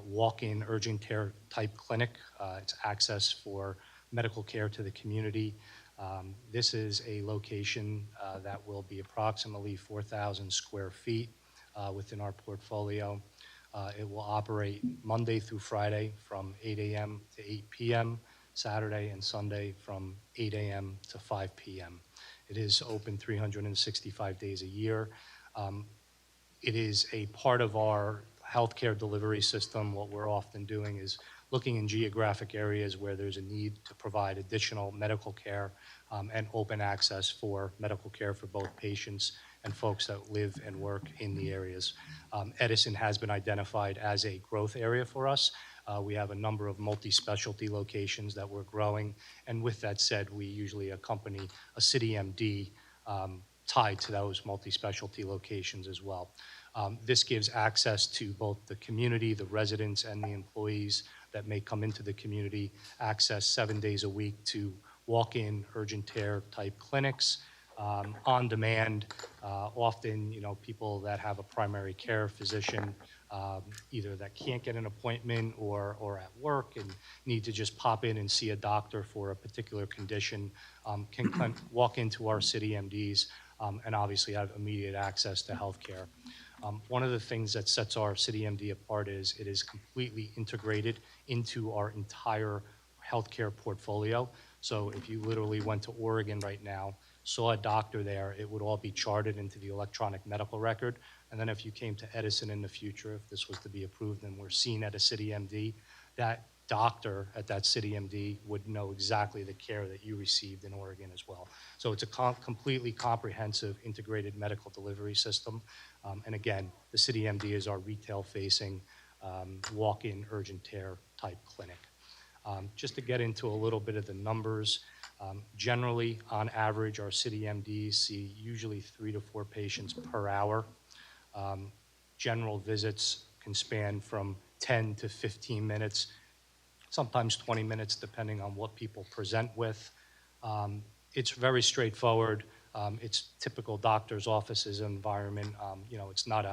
walk-in urgent care type clinic. It's access for medical care to the community. This is a location that will be approximately 4,000 square feet within our portfolio. It will operate Monday through Friday from 8 a.m. to 8 p.m., Saturday and Sunday from 8 a.m. to 5 p.m. It is open 365 days a year. It is a part of our healthcare delivery system. What we're often doing is looking in geographic areas where there's a need to provide additional medical care and open access for medical care for both patients and folks that live and work in the areas. Edison has been identified as a growth area for us. We have a number of multi-specialty locations that we're growing, and with that said, we usually accompany a City MD tied to those multi-specialty locations as well. This gives access to both the community, the residents, and the employees that may come into the community, access 7 days a week to walk-in urgent care type clinics, on demand, often, people that have a primary care physician, either that can't get an appointment or at work and need to just pop in and see a doctor for a particular condition, can walk into our City MDs and obviously have immediate access to healthcare. One of the things that sets our City MD apart is it is completely integrated into our entire healthcare portfolio. So if you literally went to Oregon right now, saw a doctor there, it would all be charted into the electronic medical record. And then if you came to Edison in the future, if this was to be approved and we're seen at a City MD, that doctor at that City MD would know exactly the care that you received in Oregon as well. So it's a completely comprehensive integrated medical delivery system. And again, the City MD is our retail-facing walk-in urgent care type clinic. Just to get into a little bit of the numbers, generally, on average, our City MDs see usually 3 to 4 patients per hour. General visits can span from 10 to 15 minutes, sometimes 20 minutes, depending on what people present with. It's very straightforward. It's typical doctor's offices environment. It's not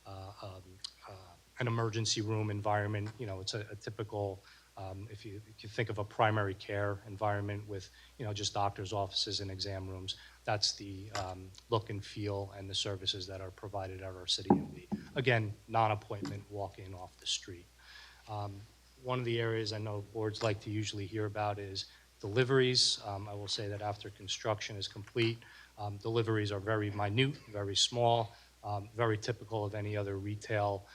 an emergency room environment. It's a typical, if you think of a primary care environment with, just doctor's offices and exam rooms, that's the look and feel and the services that are provided at our City MD. Again, non-appointment, walk-in off the street. One of the areas I know boards like to usually hear about is deliveries. I will say that after construction is complete, deliveries are very minute, very small, very typical of any other retail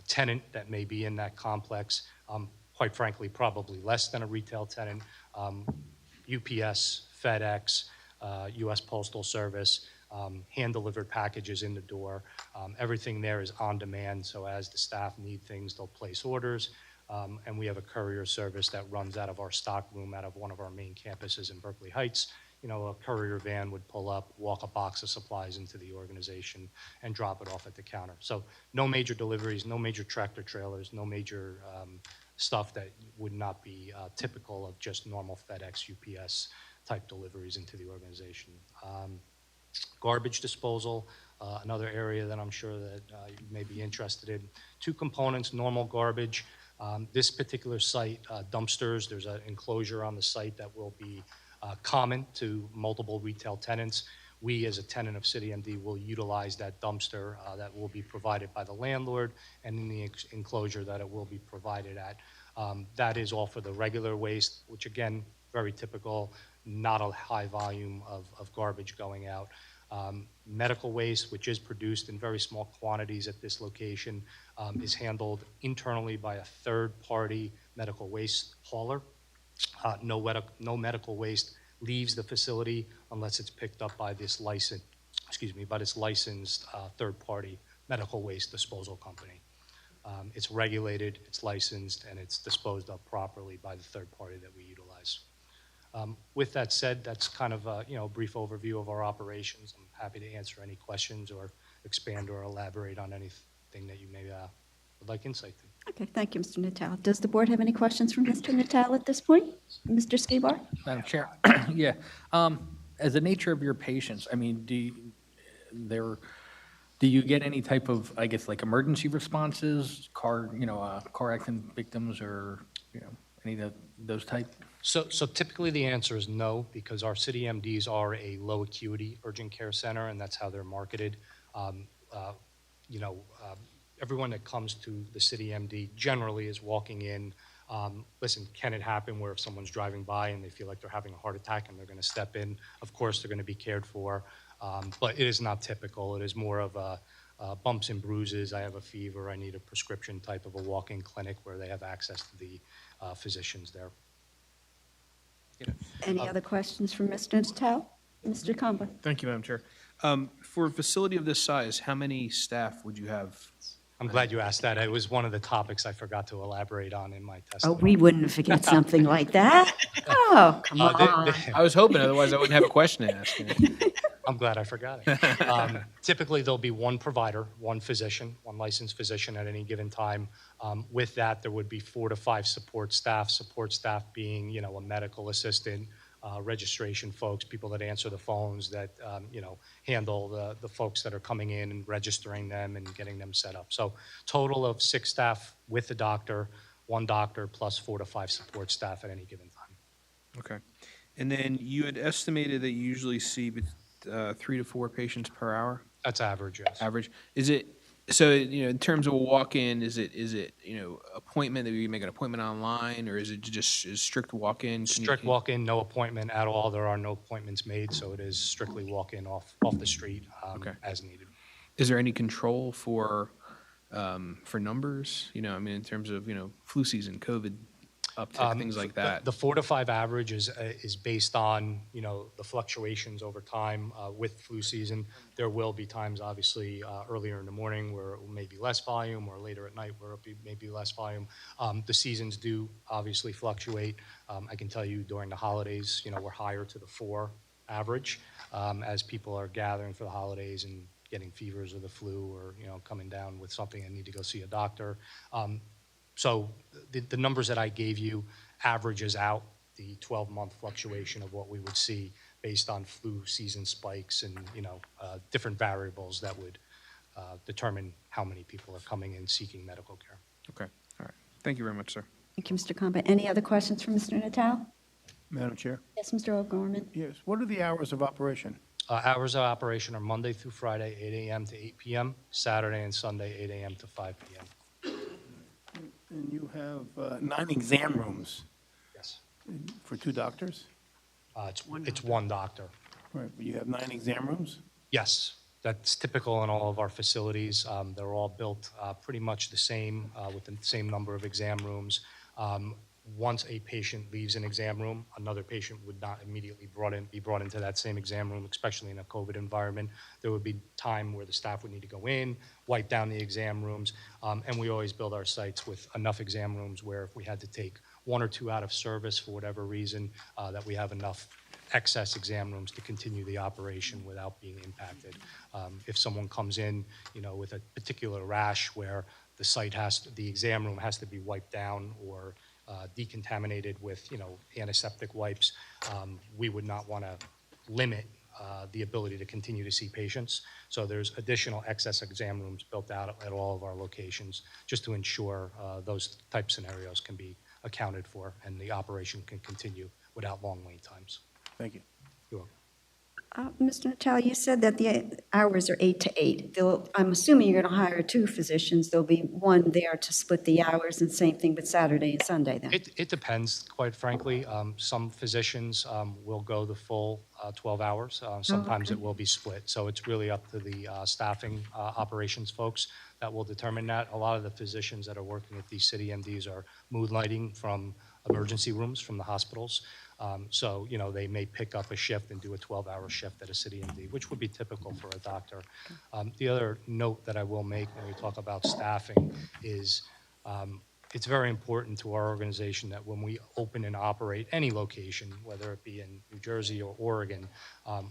tenant that may be in that complex. Quite frankly, probably less than a retail tenant. UPS, FedEx, US Postal Service, hand-delivered packages in the door. Everything there is on demand, so as the staff need things, they'll place orders. And we have a courier service that runs out of our stock room, out of one of our main campuses in Berkeley Heights. A courier van would pull up, walk a box of supplies into the organization, and drop it off at the counter. So no major deliveries, no major tractor trailers, no major stuff that would not be typical of just normal FedEx, UPS type deliveries into the organization. Garbage disposal, another area that I'm sure that you may be interested in. 2 components, normal garbage. This particular site, dumpsters, there's an enclosure on the site that will be common to multiple retail tenants. We, as a tenant of City MD, will utilize that dumpster that will be provided by the landlord, and in the enclosure that it will be provided at, That is all for the regular waste, which again, very typical, not a high volume of garbage going out. Medical waste, which is produced in very small quantities at this location, is handled internally by a third-party medical waste hauler. No medical waste leaves the facility unless it's picked up by this licensed third-party medical waste disposal company. It's regulated, it's licensed, and it's disposed of properly by the third party that we utilize. With that said, that's kind of a brief overview of our operations. I'm happy to answer any questions or expand or elaborate on anything that you may would like insight to. Okay, thank you, Mr. Natal. Does the board have any questions for Mr. Natal at this point? Mr. Skibar? Madam Chair, yeah. As the nature of your patients, I mean, do you get any type of, I guess, like emergency responses, car accident victims, or any of those type? So typically the answer is no, because our city MDs are a low acuity urgent care center, and that's how they're marketed. Everyone that comes to the city MD generally is walking in. Listen, can it happen where if someone's driving by and they feel like they're having a heart attack and they're going to step in? Of course, they're going to be cared for, but it is not typical. It is more of a bumps and bruises. I have a fever. I need a prescription type of a walk-in clinic where they have access to the physicians there. Any other questions for Mr. Natal? Mr. Kamba? Thank you, Madam Chair. For a facility of this size, how many staff would you have? I'm glad you asked that. It was one of the topics I forgot to elaborate on in my Oh, testimony. we wouldn't forget something like that. Oh, come on. I was hoping, otherwise I wouldn't have a question to ask. I'm glad I forgot it. Typically, there'll be one provider, one physician, one licensed physician at any given time. With that, there would be 4 to 5 support staff being, a medical assistant, registration folks, people that answer the phones, that handle the folks that are coming in and registering them and getting them set up. So total of 6 staff with the doctor, 1 doctor plus 4 to 5 support staff at any given time. Okay. And then you had estimated that you usually see 3 to 4 patients per hour? That's average, yes. Average. Is it, so, in terms of a walk-in, is it, appointment that you make an appointment online, or is it just strict walk-in? Strict walk-in, no appointment at all. There are no appointments made, so it is strictly walk-in off the street as needed. Is there any control for numbers? In terms of, flu season, COVID uptick, things like that? The 4 to 5 average is based on, the fluctuations over time with flu season. There will be times, obviously, earlier in the morning where it may be less volume, or later at night where it may be less volume. The seasons do obviously fluctuate. I can tell you during the holidays, we're higher to the 4 average as people are gathering for the holidays and getting fevers or the flu, or, coming down with something and need to go see a doctor. So the numbers that I gave you averages out the 12-month fluctuation of what we would see based on flu season spikes and, different variables that would determine how many people are coming in seeking medical care. Okay. All right. Thank you very much, sir. Thank you, Mr. Kamba. Any other questions for Mr. Natal? Madam Chair? Yes, Mr. O'Gorman? Yes. What are the hours of operation? Hours of operation are Monday through Friday, 8 a.m. to 8 p.m., Saturday and Sunday, 8 a.m. to 5 p.m. And you have 9 exam rooms? Yes. For 2 doctors? It's 1 doctor. Right, but you have 9 exam rooms? Yes, that's typical in all of our facilities. They're all built pretty much the same, with the same number of exam rooms. Once a patient leaves an exam room, another patient would not immediately be brought into that same exam room, especially in a COVID environment. There would be time where the staff would need to go in, wipe down the exam rooms, and we always build our sites with enough exam rooms where if we had to take 1 or 2 out of service for whatever reason, that we have enough excess exam rooms to continue the operation without being impacted. If someone comes in, with a particular rash where the exam room has to be wiped down or decontaminated with, antiseptic wipes, we would not want to limit the ability to continue to see patients. So there's additional excess exam rooms built out at all of our locations just to ensure those type scenarios can be accounted for and the operation can continue without long wait times. Thank you. You're welcome. Mr. Natale, you said that the hours are 8 to 8. I'm assuming you're going to hire 2 physicians. There'll be one there to split the hours, and same thing with Saturday and Sunday then. It depends, quite frankly. Some physicians will go the full 12 hours. Sometimes okay. it will be split. So it's really up to the staffing operations folks that will determine that. A lot of the physicians that are working at these city MDs are moonlighting from emergency rooms from the hospitals. So, you know, they may pick up a shift and do a 12-hour shift at a city MD, which would be typical for a doctor. The other note that I will make when we talk about staffing is it's very important to our organization that when we open and operate any location, whether it be in New Jersey or Oregon,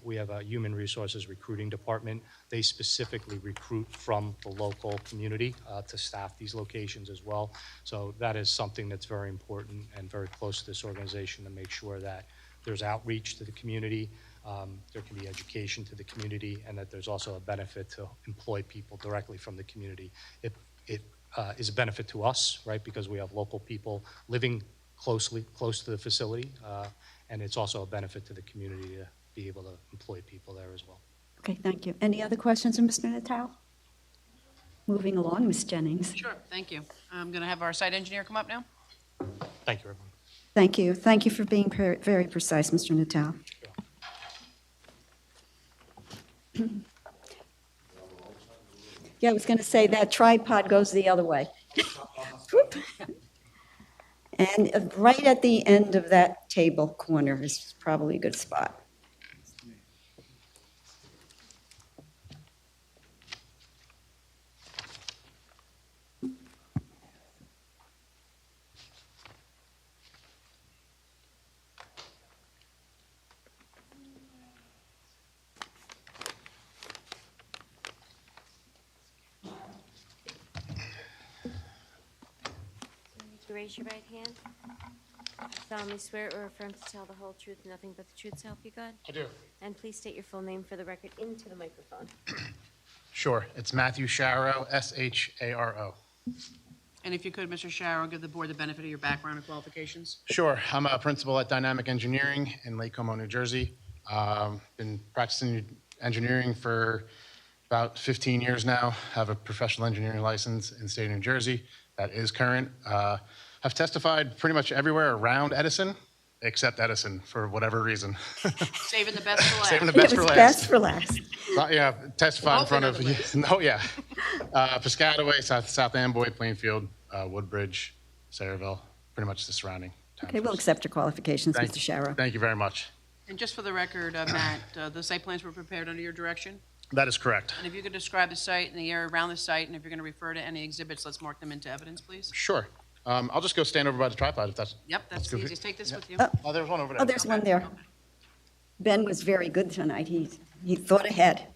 we have a human resources recruiting department. They specifically recruit from the local community to staff these locations as well. So that is something that's very important and very close to this organization to make sure that there's outreach to the community, there can be education to the community, and that there's also a benefit to employ people directly from the community. It is a benefit to us, right, because we have local people living close to the facility, and it's also a benefit to the community to be able to employ people there as well. Okay, thank you. Any other questions of Mr. Natale? Moving along, Ms. Jennings. Sure, thank you. I'm going to have our site engineer come up now. Thank you, everyone. Thank you. Thank you for being very precise, Mr. Natale. Yeah, I was going to say that tripod goes the other way. Whoop. And right at the end of that table corner is probably a good spot. Raise your right hand. Solemnly swear or affirm to tell the whole truth, nothing but the truth, so help you God? I do. And please state your full name for the record into the microphone. Sure. It's Matthew Sharo, S-H-A-R-O. And if you could, Mr. Sharrow, give the board the benefit of your background and qualifications. Sure. I'm a principal at Dynamic Engineering in Lake Como, New Jersey. Been practicing engineering for about 15 years now. Have a professional engineering license in the state of New Jersey. That is current. I've testified pretty much everywhere around Edison, except Edison for whatever reason. Saving the best for last. Saving the best It for was last. best for last. Yeah, testified in front of, Piscataway, South Amboy, Plainfield, Woodbridge, Sayreville, pretty much the surrounding towns. Okay, we'll accept your qualifications, Mr. Sharrow. Thank you very much. And just for the record, Matt, the site plans were prepared under your direction? That is correct. And if you could describe the site and the area around the site, and if you're going to refer to any exhibits, let's mark them into evidence, please. Sure. I'll just go stand over by the tripod if that's. Yep, that's the good. easiest. Take this with you. Oh, there's one over there. Oh, there's one there. Ben was very good tonight. He thought ahead.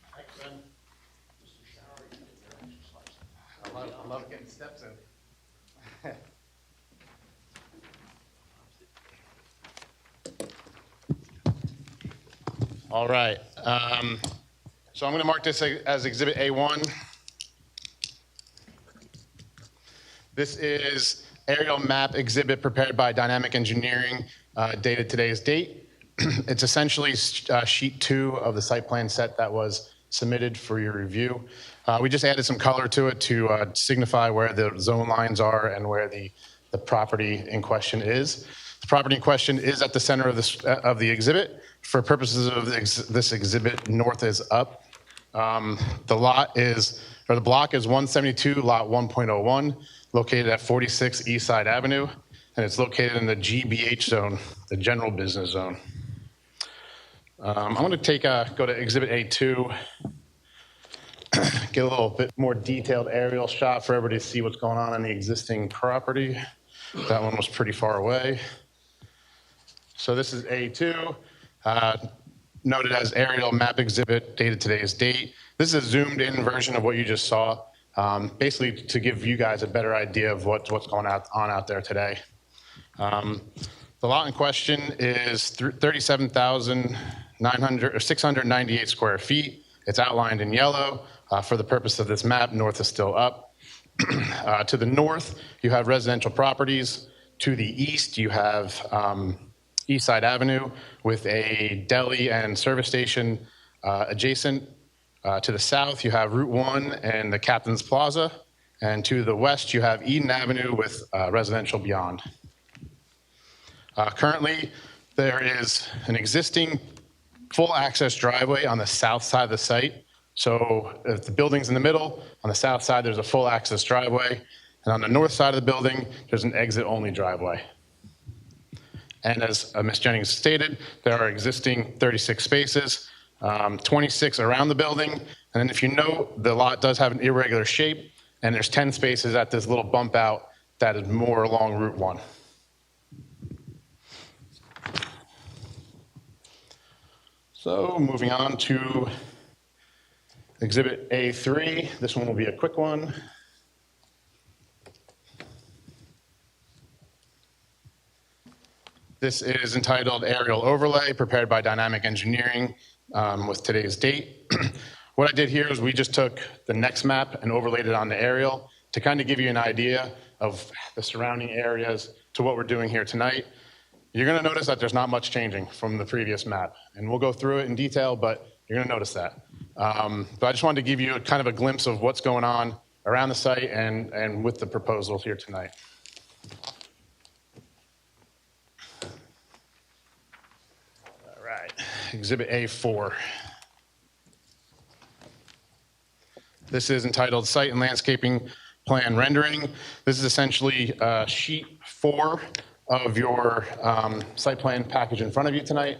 I love getting steps in. All right. So I'm going to mark this as Exhibit A1. This is aerial map exhibit prepared by Dynamic Engineering, dated today's date. It's essentially sheet 2 of the site plan set that was submitted for your review. We just added some color to it to signify where the zone lines are and where the property in question is. The property in question is at the center of the exhibit. For purposes of this exhibit, north is up. The block is 172, lot 1.01, located at 46 East Side Avenue, and it's located in the GBH zone, the general business zone. I'm going to go to Exhibit A2, get a little bit more detailed aerial shot for everybody to see what's going on in the existing property. That one was pretty far away. So this is A2, noted as aerial map exhibit, dated today's date. This is a zoomed in version of what you just saw, basically to give you guys a better idea of what's going on out there today. The lot in question is 37,698 square feet. It's outlined in yellow. For the purpose of this map, north is still up. To the north, you have residential properties. To the east, you have East Side Avenue with a deli and service station Adjacent to the south, you have Route 1 and the Captain's Plaza. And to the west, you have Eden Avenue with residential beyond. Currently, there is an existing full access driveway on the south side of the site. So if the building's in the middle, on the south side, there's a full access driveway. And on the north side of the building, there's an exit-only driveway. And as Ms. Jennings stated, there are existing 36 spaces, 26 around the building. And then if you note, the lot does have an irregular shape, and there's 10 spaces at this little bump out that is more along Route 1. So moving on to Exhibit A3. This one will be a quick one. This is entitled Aerial Overlay, prepared by Dynamic Engineering with today's date. What I did here is we just took the next map and overlaid it on the aerial to kind of give you an idea of the surrounding areas to what we're doing here tonight. You're going to notice that there's not much changing from the previous map, and we'll go through it in detail, but you're going to notice that. But I just wanted to give you kind of a glimpse of what's going on around the site and with the proposals here tonight. All right, Exhibit A4. This is entitled Site and Landscaping Plan Rendering. This is essentially sheet 4 of your site plan package in front of you tonight.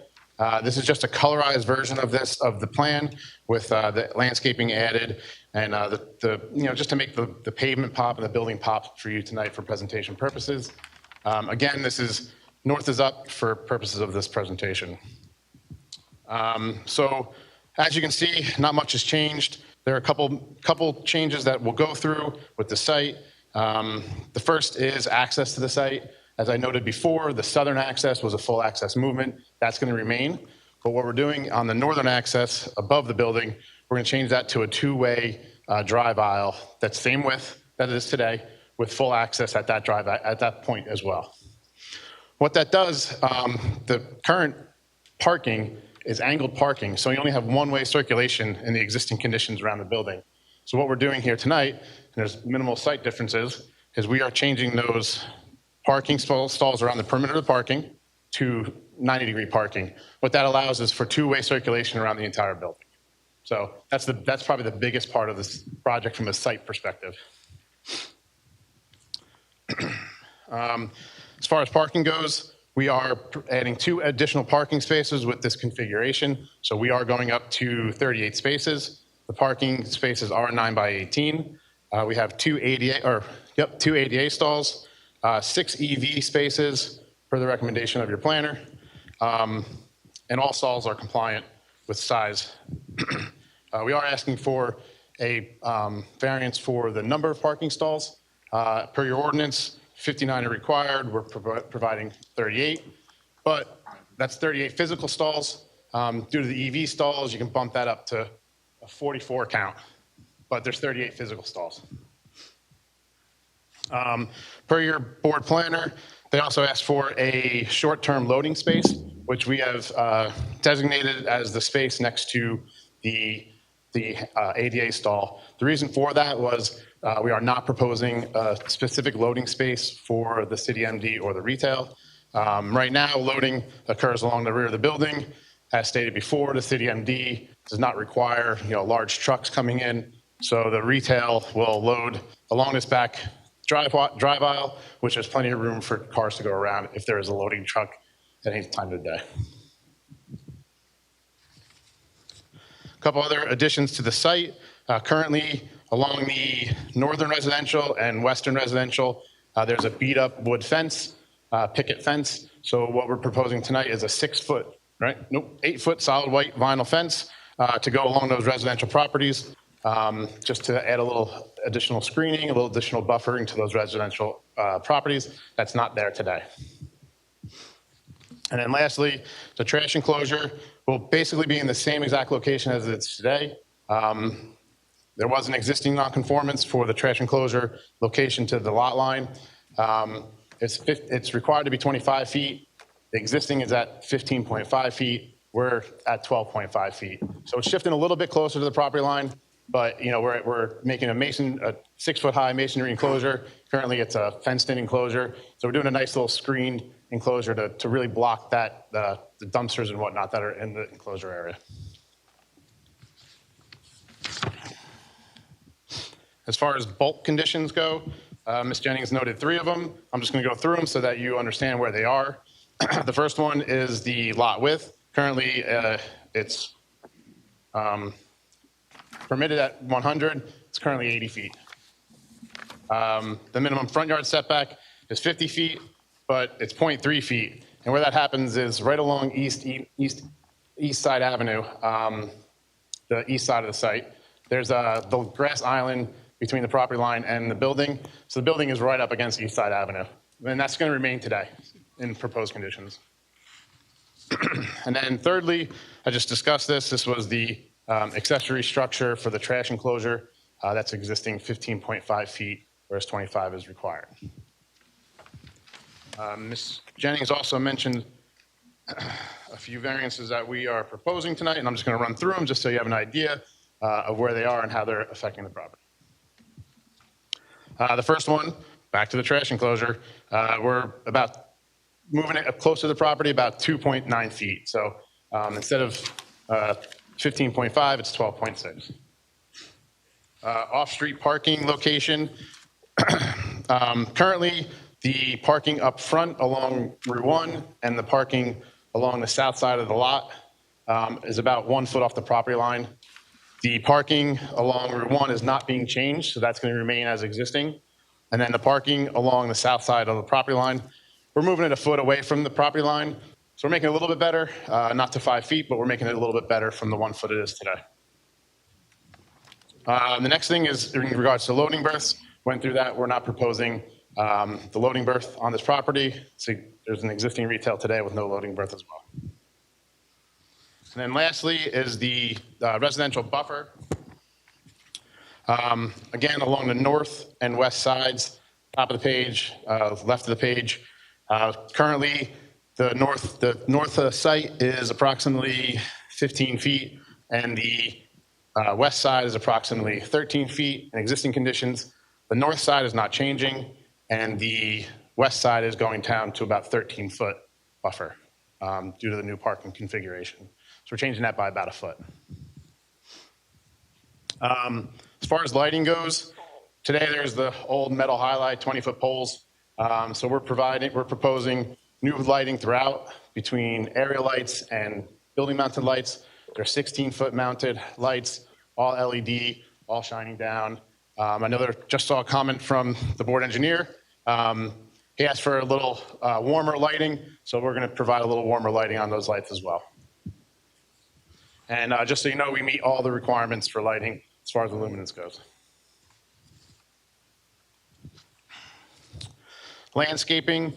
This is just a colorized version of the plan with the landscaping added and just to make the pavement pop and the building pop for you tonight for presentation purposes. Again, this is north is up for purposes of this presentation. So as you can see, not much has changed. There are a couple changes that we'll go through with the site. The first is access to the site. As I noted before, the southern access was a full access movement. That's going to remain. But what we're doing on the northern access above the building, we're going to change that to a two-way drive aisle that's same width that it is today with full access at that point as well. What that does, the current parking is angled parking, so you only have one-way circulation in the existing conditions around the building. So what we're doing here tonight, and there's minimal site differences, is we are changing those parking stalls around the perimeter of the parking to 90-degree parking. What that allows is for two-way circulation around the entire building. So that's probably the biggest part of this project from a site perspective. As far as parking goes, we are adding 2 additional parking spaces with this configuration. So we are going up to 38 spaces. The parking spaces are 9 by 18. We have 2 ADA stalls, 6 EV spaces per the recommendation of your planner. And all stalls are compliant with size. We are asking for a variance for the number of parking stalls. Per your ordinance, 59 are required. We're providing 38, but that's 38 physical stalls. Due to the EV stalls, you can bump that up to a 44 count, but there's 38 physical stalls. Per your board planner, they also asked for a short-term loading space, which we have designated as the space next to the ADA stall. The reason for that was we are not proposing a specific loading space for the city MD or the retail. Right now, loading occurs along the rear of the building. As stated before, the city MD does not require large trucks coming in, so the retail will load along this back drive aisle, which has plenty of room for cars to go around if there is a loading truck at any time of the day. A couple other additions to the site. Currently, along the northern residential and western residential, there's a beat-up wood fence, picket fence. So what we're proposing tonight is a 8-foot solid white vinyl fence to go along those residential properties, just to add a little additional screening, a little additional buffering to those residential properties that's not there today. And then lastly, the trash enclosure will basically be in the same exact location as it's today. There was an existing nonconformance for the trash enclosure location to the lot line. It's required to be 25 feet. The existing is at 15.5 feet. we're at 12.5 feet. So it's shifting a little bit closer to the property line, but we're making a 6-foot-high masonry enclosure. Currently, it's a fenced-in enclosure. So we're doing a nice little screened enclosure to really block the dumpsters and whatnot that are in the enclosure area. As far as bulk conditions go, Ms. Jennings noted 3 of them. I'm just going to go through them so that you understand where they are. The first one is the lot width. Currently, it's permitted at 100. It's currently 80 feet. The minimum front yard setback is 50 feet, but it's 0.3 feet. And where that happens is right along East Side Avenue, the east side of the site. There's the grass island between the property line and the building. So the building is right up against East Side Avenue. And that's going to remain today in proposed conditions. And then thirdly, I just discussed this. This was the accessory structure for the trash enclosure. That's existing 15.5 feet, whereas 25 is required. Ms. Jennings also mentioned a few variances that we are proposing tonight, and I'm just going to run through them just so you have an idea of where they are and how they're affecting the property. The first one, back to the trash enclosure, we're about moving it up close to the property, about 2.9 feet. So instead of 15.5, it's 12.6. Off-street parking location. Currently, the parking up front along Route 1 and the parking along the south side of the lot is about 1 foot off the property line. The parking along Route 1 is not being changed, so that's going to remain as existing. And then the parking along the south side of the property line, we're moving it 1 foot away from the property line. So we're making it a little bit better, not to 5 feet, but we're making it a little bit better from the 1 foot it is today. The next thing is in regards to loading berths. Went through that. We're not proposing the loading berth on this property. So there's an existing retail today with no loading berth as well. And then lastly is the residential buffer. Again, along the north and west sides, top of the page, left of the page. Currently, the north site is approximately 15 feet, and the west side is approximately 13 feet in existing conditions. The north side is not changing, and the west side is going down to about 13-foot buffer due to the new parking configuration. So we're changing that by about 1 foot. As far as lighting goes, today there's the old metal halide 20-foot poles. So we're proposing new lighting throughout between area lights and building mounted lights. They're 16-foot mounted lights, all LED, all shining down. I know just saw a comment from the board engineer. He asked for a little warmer lighting, so we're going to provide a little warmer lighting on those lights as well. And just so you know, we meet all the requirements for lighting as far as the luminance goes. Landscaping,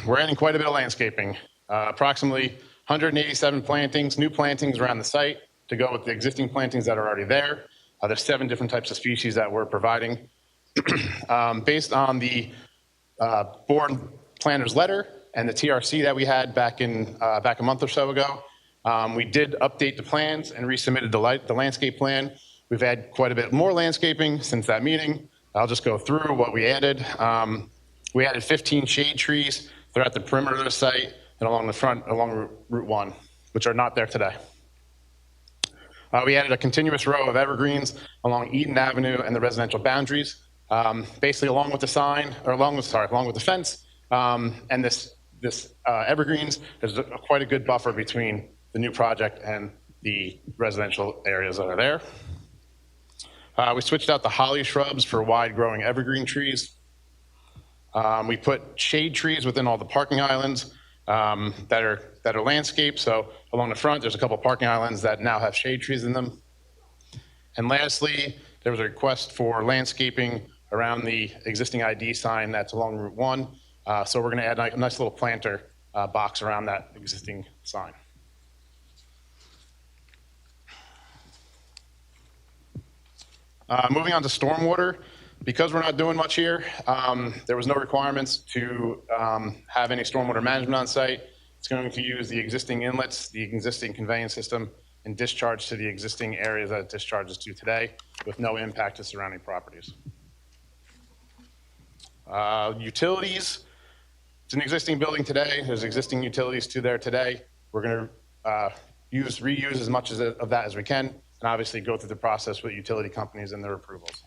we're adding quite a bit of landscaping. Approximately 187 plantings, new plantings around the site to go with the existing plantings that are already there. There's 7 different types of species that we're providing. Based on the board planner's letter and the TRC that we had back a month or so ago, we did update the plans and resubmitted the landscape plan. We've had quite a bit more landscaping since that meeting. I'll just go through what we added. We added 15 shade trees throughout the perimeter of the site and along the front, along Route 1, which are not there today. We added a continuous row of evergreens along Eden Avenue and the residential boundaries, basically along with the sign, or along with the fence, and this evergreens. There's quite a good buffer between the new project and the residential areas that are there. We switched out the holly shrubs for wide-growing evergreen trees. We put shade trees within all the parking islands that are landscaped. So along the front, there's a couple of parking islands that now have shade trees in them. And lastly, there was a request for landscaping around the existing ID sign that's along Route 1. So we're going to add a nice little planter box around that existing sign. Moving on to stormwater, because we're not doing much here, there was no requirements to have any stormwater management on site. It's going to use the existing inlets, the existing conveyance system, and discharge to the existing areas that it discharges to today with no impact to surrounding properties. Utilities, it's an existing building today. There's existing utilities to there today. We're going to reuse as much of that as we can, and obviously go through the process with utility companies and their approvals.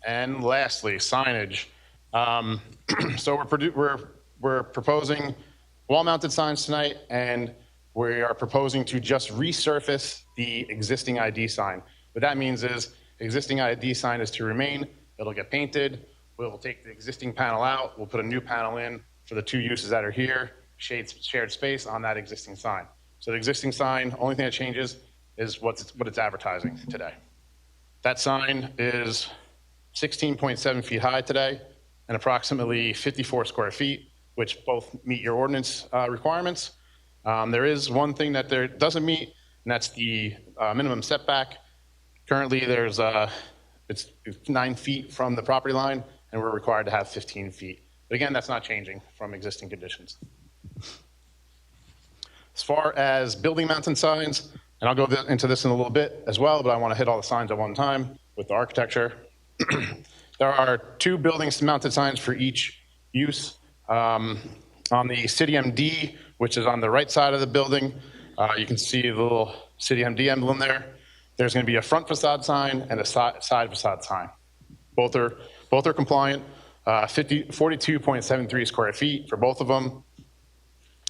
And lastly, signage. So we're proposing wall-mounted signs tonight, and we are proposing to just resurface the existing ID sign. What that means is existing ID sign is to remain. It'll get painted. We'll take the existing panel out. We'll put a new panel in for the two uses that are here, shared space on that existing sign. So the existing sign, only thing that changes is what it's advertising today. That sign is 16.7 feet high today and approximately 54 square feet, which both meet your ordinance requirements. There is one thing that there doesn't meet, and that's the minimum setback. Currently, it's 9 feet from the property line, and we're required to have 15 feet. But again, that's not changing from existing conditions. As far as building mounted signs, and I'll go into this in a little bit as well, but I want to hit all the signs at one time with the architecture. There are 2 building mounted signs for each use. On the City MD, which is on the right side of the building, you can see the little City MD emblem there. There's going to be a front facade sign and a side facade sign. Both are compliant. 42.73 square feet for both of them.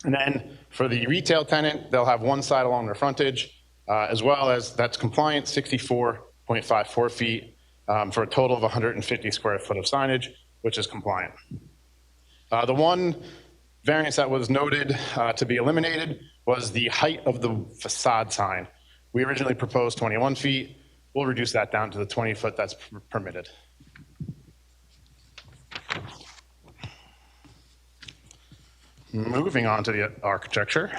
And then for the retail tenant, they'll have one side along their frontage, as well as that's compliant, 64.54 feet, for a total of 150 square foot of signage, which is compliant. The one variance that was noted to be eliminated was the height of the facade sign. We originally proposed 21 feet. We'll reduce that down to the 20 foot that's permitted. Moving on to the architecture.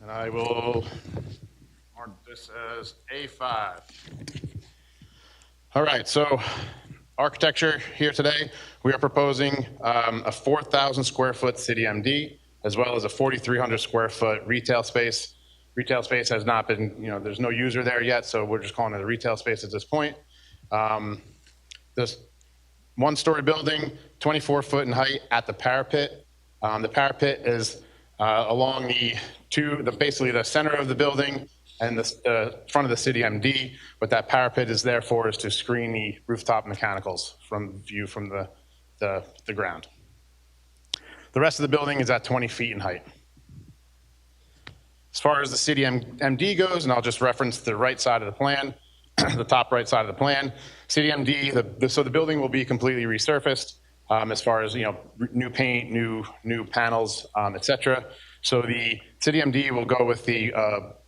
And I will mark this as A5. All right, so architecture here today, we are proposing a 4,000 square foot City MD, as well as a 4,300 square foot retail space. Retail space has not been, there's no user there yet, so we're just calling it a retail space at this point. This one-story building, 24 foot in height at the parapet. The parapet is along basically the center of the building and the front of the City MD. What that parapet is there for is to screen the rooftop mechanicals from view from the ground. The rest of the building is at 20 feet in height. As far as the City MD goes, and I'll just reference the right side of the plan, the top right side of the plan, City MD, so the building will be completely resurfaced as far as new paint, new panels, etc. So the City MD will go with the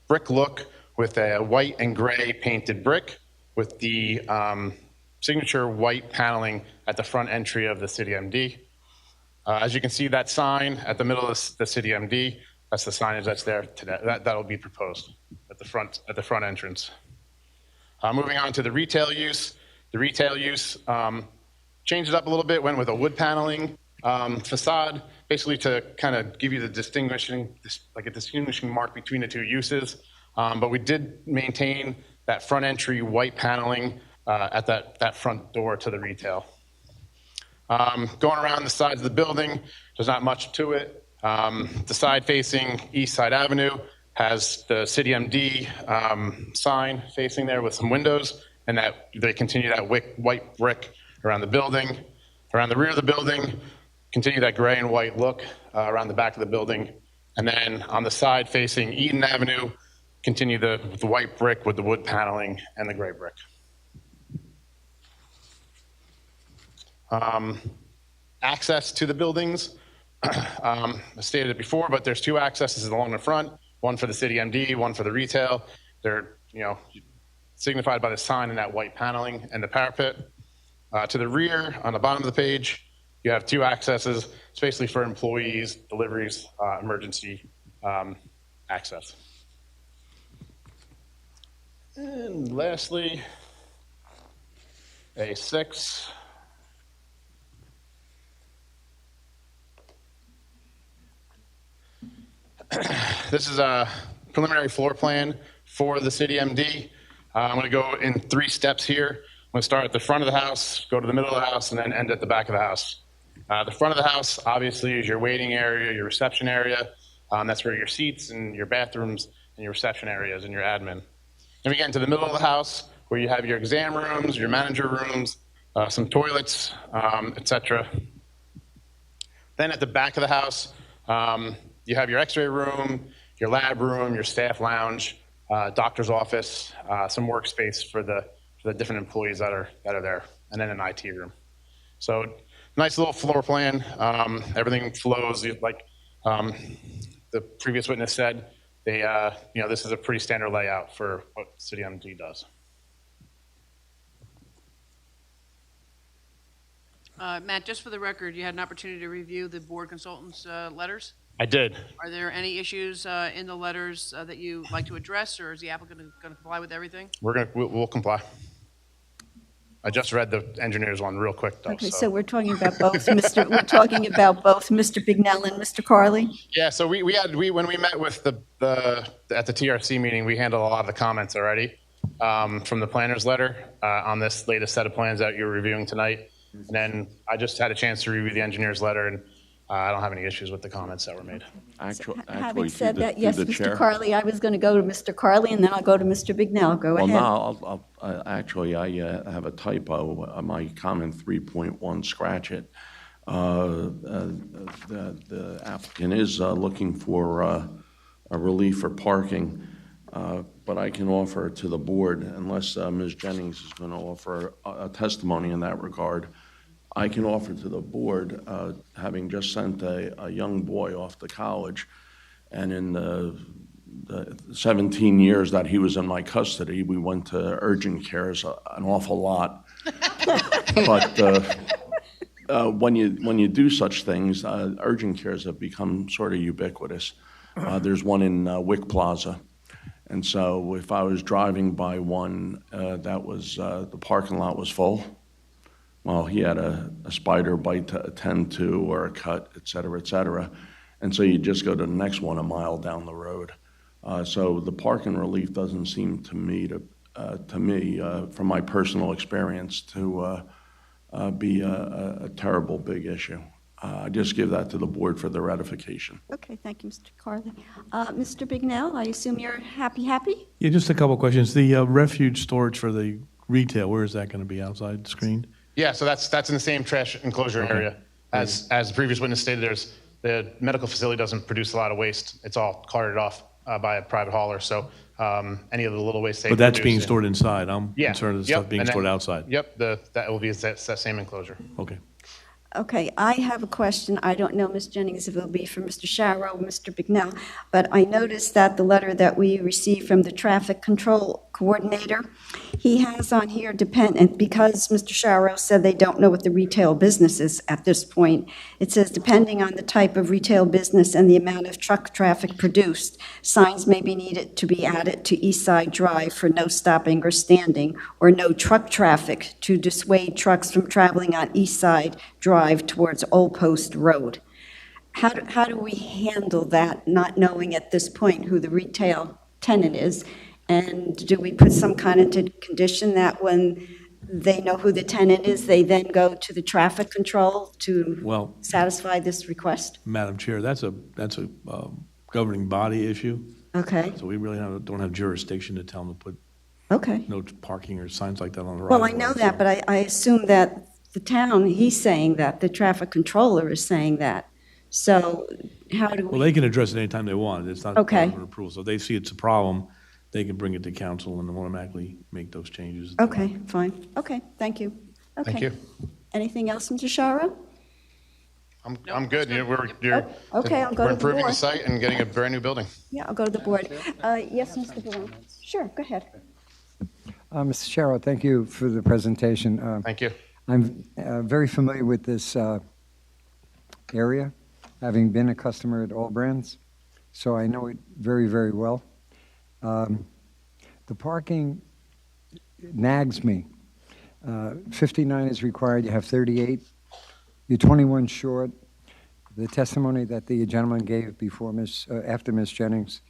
brick look with a white and gray painted brick with the signature white paneling at the front entry of the City MD. As you can see, that sign at the middle of the City MD, that's the signage that's there today. That'll be proposed at the front entrance. Moving on to the retail use. The retail use changed it up a little bit, went with a wood paneling facade, basically to kind of give you the distinguishing mark between the two uses. But we did maintain that front entry white paneling at that front door to the retail. Going around the sides of the building, there's not much to it. The side facing East Side Avenue has the City MD sign facing there with some windows, and that they continue that white brick around the building. Around the rear of the building, continue that gray and white look around the back of the building. And then on the side facing Eden Avenue, continue the white brick with the wood paneling and the gray brick. Access to the buildings, I stated it before, but there's 2 accesses along the front, one for the City MD, one for the retail. They're, signified by the sign and that white paneling and the parapet. To the rear, on the bottom of the page, you have 2 accesses. It's basically for employees, deliveries, emergency access. And lastly, A6. This is a preliminary floor plan for the city MD. I'm going to go in 3 steps here. I'm going to start at the front of the house, go to the middle of the house, and then end at the back of the house. The front of the house, obviously, is your waiting area, your reception area. That's where your seats and your bathrooms and your reception areas and your admin. Then we get into the middle of the house where you have your exam rooms, your manager rooms, some toilets, etc. Then at the back of the house, you have your x-ray room, your lab room, your staff lounge, doctor's office, some workspace for the different employees that are there, and then an IT room. So nice little floor plan. Everything flows like the previous witness said. This is a pretty standard layout for what City MD does. Matt, just for the record, you had an opportunity to review the board consultant's letters? I did. Are there any issues in the letters that you'd like to address, or is the applicant going to comply with everything? We'll comply. I just read the engineer's one real quick, though. Okay, so we're talking about both Mr. Bignell and Mr. Carley? Yeah, so when we met with at the TRC meeting, we handled a lot of the comments already from the planner's letter on this latest set of plans that you're reviewing tonight. And then I just had a chance to review the engineer's letter, and I don't have any issues with the comments that were made. Having said that, yes, Mr. Carley, I was going to go to Mr. Carley, and then I'll go to Mr. Bignell. Go ahead. Well, no, actually, I have a typo. My comment 3.1, scratch it. The applicant is looking for a relief for parking, but I can offer to the board, unless Ms. Jennings is going to offer a testimony in that regard, I can offer to the board, having just sent a young boy off to college, and in the 17 years that he was in my custody, we went to urgent cares an awful lot. But when you do such things, urgent cares have become sort of ubiquitous. There's one in Wick Plaza. And so if I was driving by one that was, the parking lot was full, well, he had a spider bite to attend to or a cut, et cetera, et cetera. And so you just go to the next one a mile down the road. So the parking relief doesn't seem to me, from my personal experience, to be a terrible big issue. I just give that to the board for the ratification. Okay, thank you, Mr. Carley. Mr. Bignell, I assume you're happy? Yeah, just a couple of questions. The refuge storage for the retail, where is that going to be, outside screened? Yeah, so that's in the same trash enclosure area. As the previous witness stated, the medical facility doesn't produce a lot of waste. It's all carted off by a private hauler. So any of the little waste they But that's produce, being stored inside. I'm concerned of the stuff being and then- stored outside. Yep, that will be that same enclosure. Okay. Okay, I have a question. I don't know, Ms. Jennings, if it'll be for Mr. Sharrow or Mr. Bignell, but I noticed that the letter that we received from the traffic control coordinator, he has on here dependent, because Mr. Sharrow said they don't know what the retail business is at this point. It says, depending on the type of retail business and the amount of truck traffic produced, signs may be needed to be added to East Side Drive for no stopping or standing, or no truck traffic to dissuade trucks from traveling on East Side Drive towards Old Post Road. How do we handle that, not knowing at this point who the retail tenant is? And do we put some kind of condition that when they know who the tenant is, they then go to the traffic control to satisfy this request? Madam Chair, that's a governing body issue. Okay. So we really don't have jurisdiction to tell them to put no parking or signs like that on the right. Well, I know that, but I assume that the town, he's saying that, the traffic controller is saying that. So how do we? Well, they can address it anytime they want. It's not Okay. government approval. So if they see it's a problem, they can bring it to council and automatically make those changes. Okay, fine. Okay, thank you. Okay. Thank you. Anything else, Mr. Sharrow? I'm good. Okay, I'll go we're to the improving the board. site and getting a brand new building. Yeah, I'll go to the board. Yes, Mr. Barone? Sure, go ahead. Mr. Sharrow, thank you for the presentation. Thank you. I'm very familiar with this area, having been a customer at All Brands, so I know it very, very well. The parking nags me. 59 is required, you have 38. You're 21 short. The testimony that the gentleman gave before after Ms. Jennings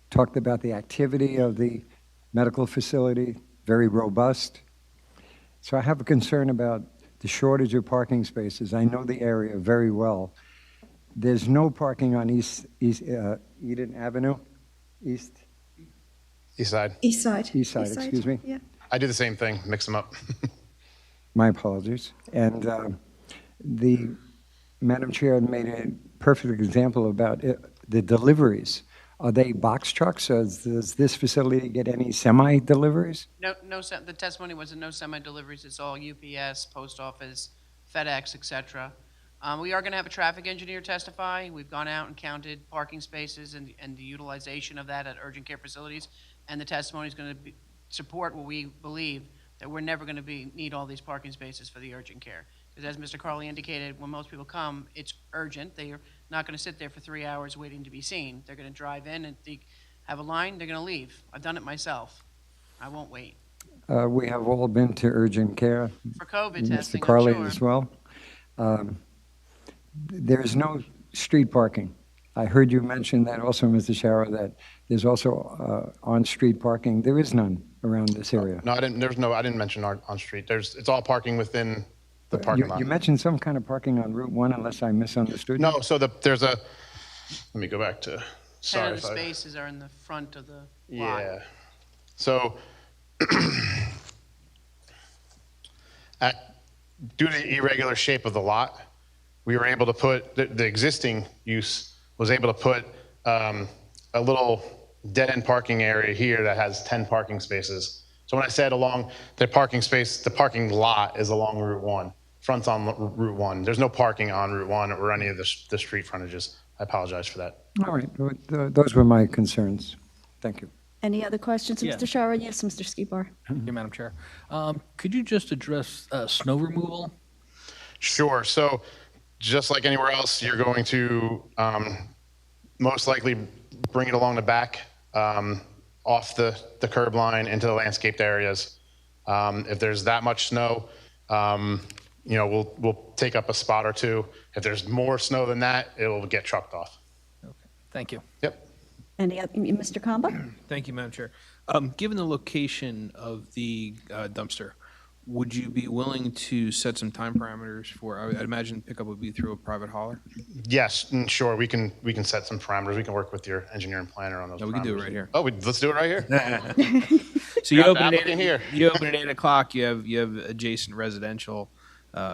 talked about the activity of the medical facility, very robust. So I have a concern about the shortage of parking spaces. I know the area very well. There's no parking on Eden Avenue, East Side. East side. East side, excuse me. Yeah. I do the same thing, mix them up. My apologies. And the Madam Chair made a perfect example about the deliveries. Are they box trucks, or does this facility get any semi-deliveries? No, the testimony was no semi-deliveries. It's all UPS, post office, FedEx, etc. We are going to have a traffic engineer testify. We've gone out and counted parking spaces and the utilization of that at urgent care facilities, and the testimony is going to support what we believe, that we're never going to need all these parking spaces for the urgent care. Because as Mr. Carley indicated, when most people come, it's urgent. They are not going to sit there for 3 hours waiting to be seen. They're going to drive in and have a line, they're going to leave. I've done it myself. I won't wait. We have all been to urgent care. For COVID Mr. testing, Carley I'm sure. as well. There's no street parking. I heard you mention that also, Mr. Shara, that there's also on-street parking. There is none around this area. No, I didn't mention on street. It's all parking within the parking lot. You mentioned some kind of parking on Route 1, unless I misunderstood you. No, so there's let me go back to, 10 of the spaces are in the front of the lot. Yeah. So, due to the irregular shape of the lot, we were able to put, the existing use was able to put a little dead-end parking area here that has 10 parking spaces. So when I said along the parking space, the parking lot is along Route 1, fronts on Route 1. There's no parking on Route 1 or any of the street frontages. I apologize for that. All right, those were my concerns. Thank you. Any other questions, Yeah. Mr. Shara? Yes, Mr. Skibar. Thank you, Madam Chair. Could you just address snow removal? Sure. So just like anywhere else, you're going to most likely bring it along the back, off the curb line into the landscaped areas. If there's that much snow, we'll take up a spot or two. If there's more snow than that, it'll get trucked off. Okay, thank you. Yep. Any other, Mr. Kamba? Thank you, Madam Chair. Given the location of the dumpster, would you be willing to set some time parameters for, I'd imagine pickup would be through a private hauler? Yes, sure. We can set some parameters. We can work with your engineer and planner on those. No, we can do it right here. Oh, let's do it right here. So you Got open the it applicant here. You open at 8 o'clock. You have adjacent residential.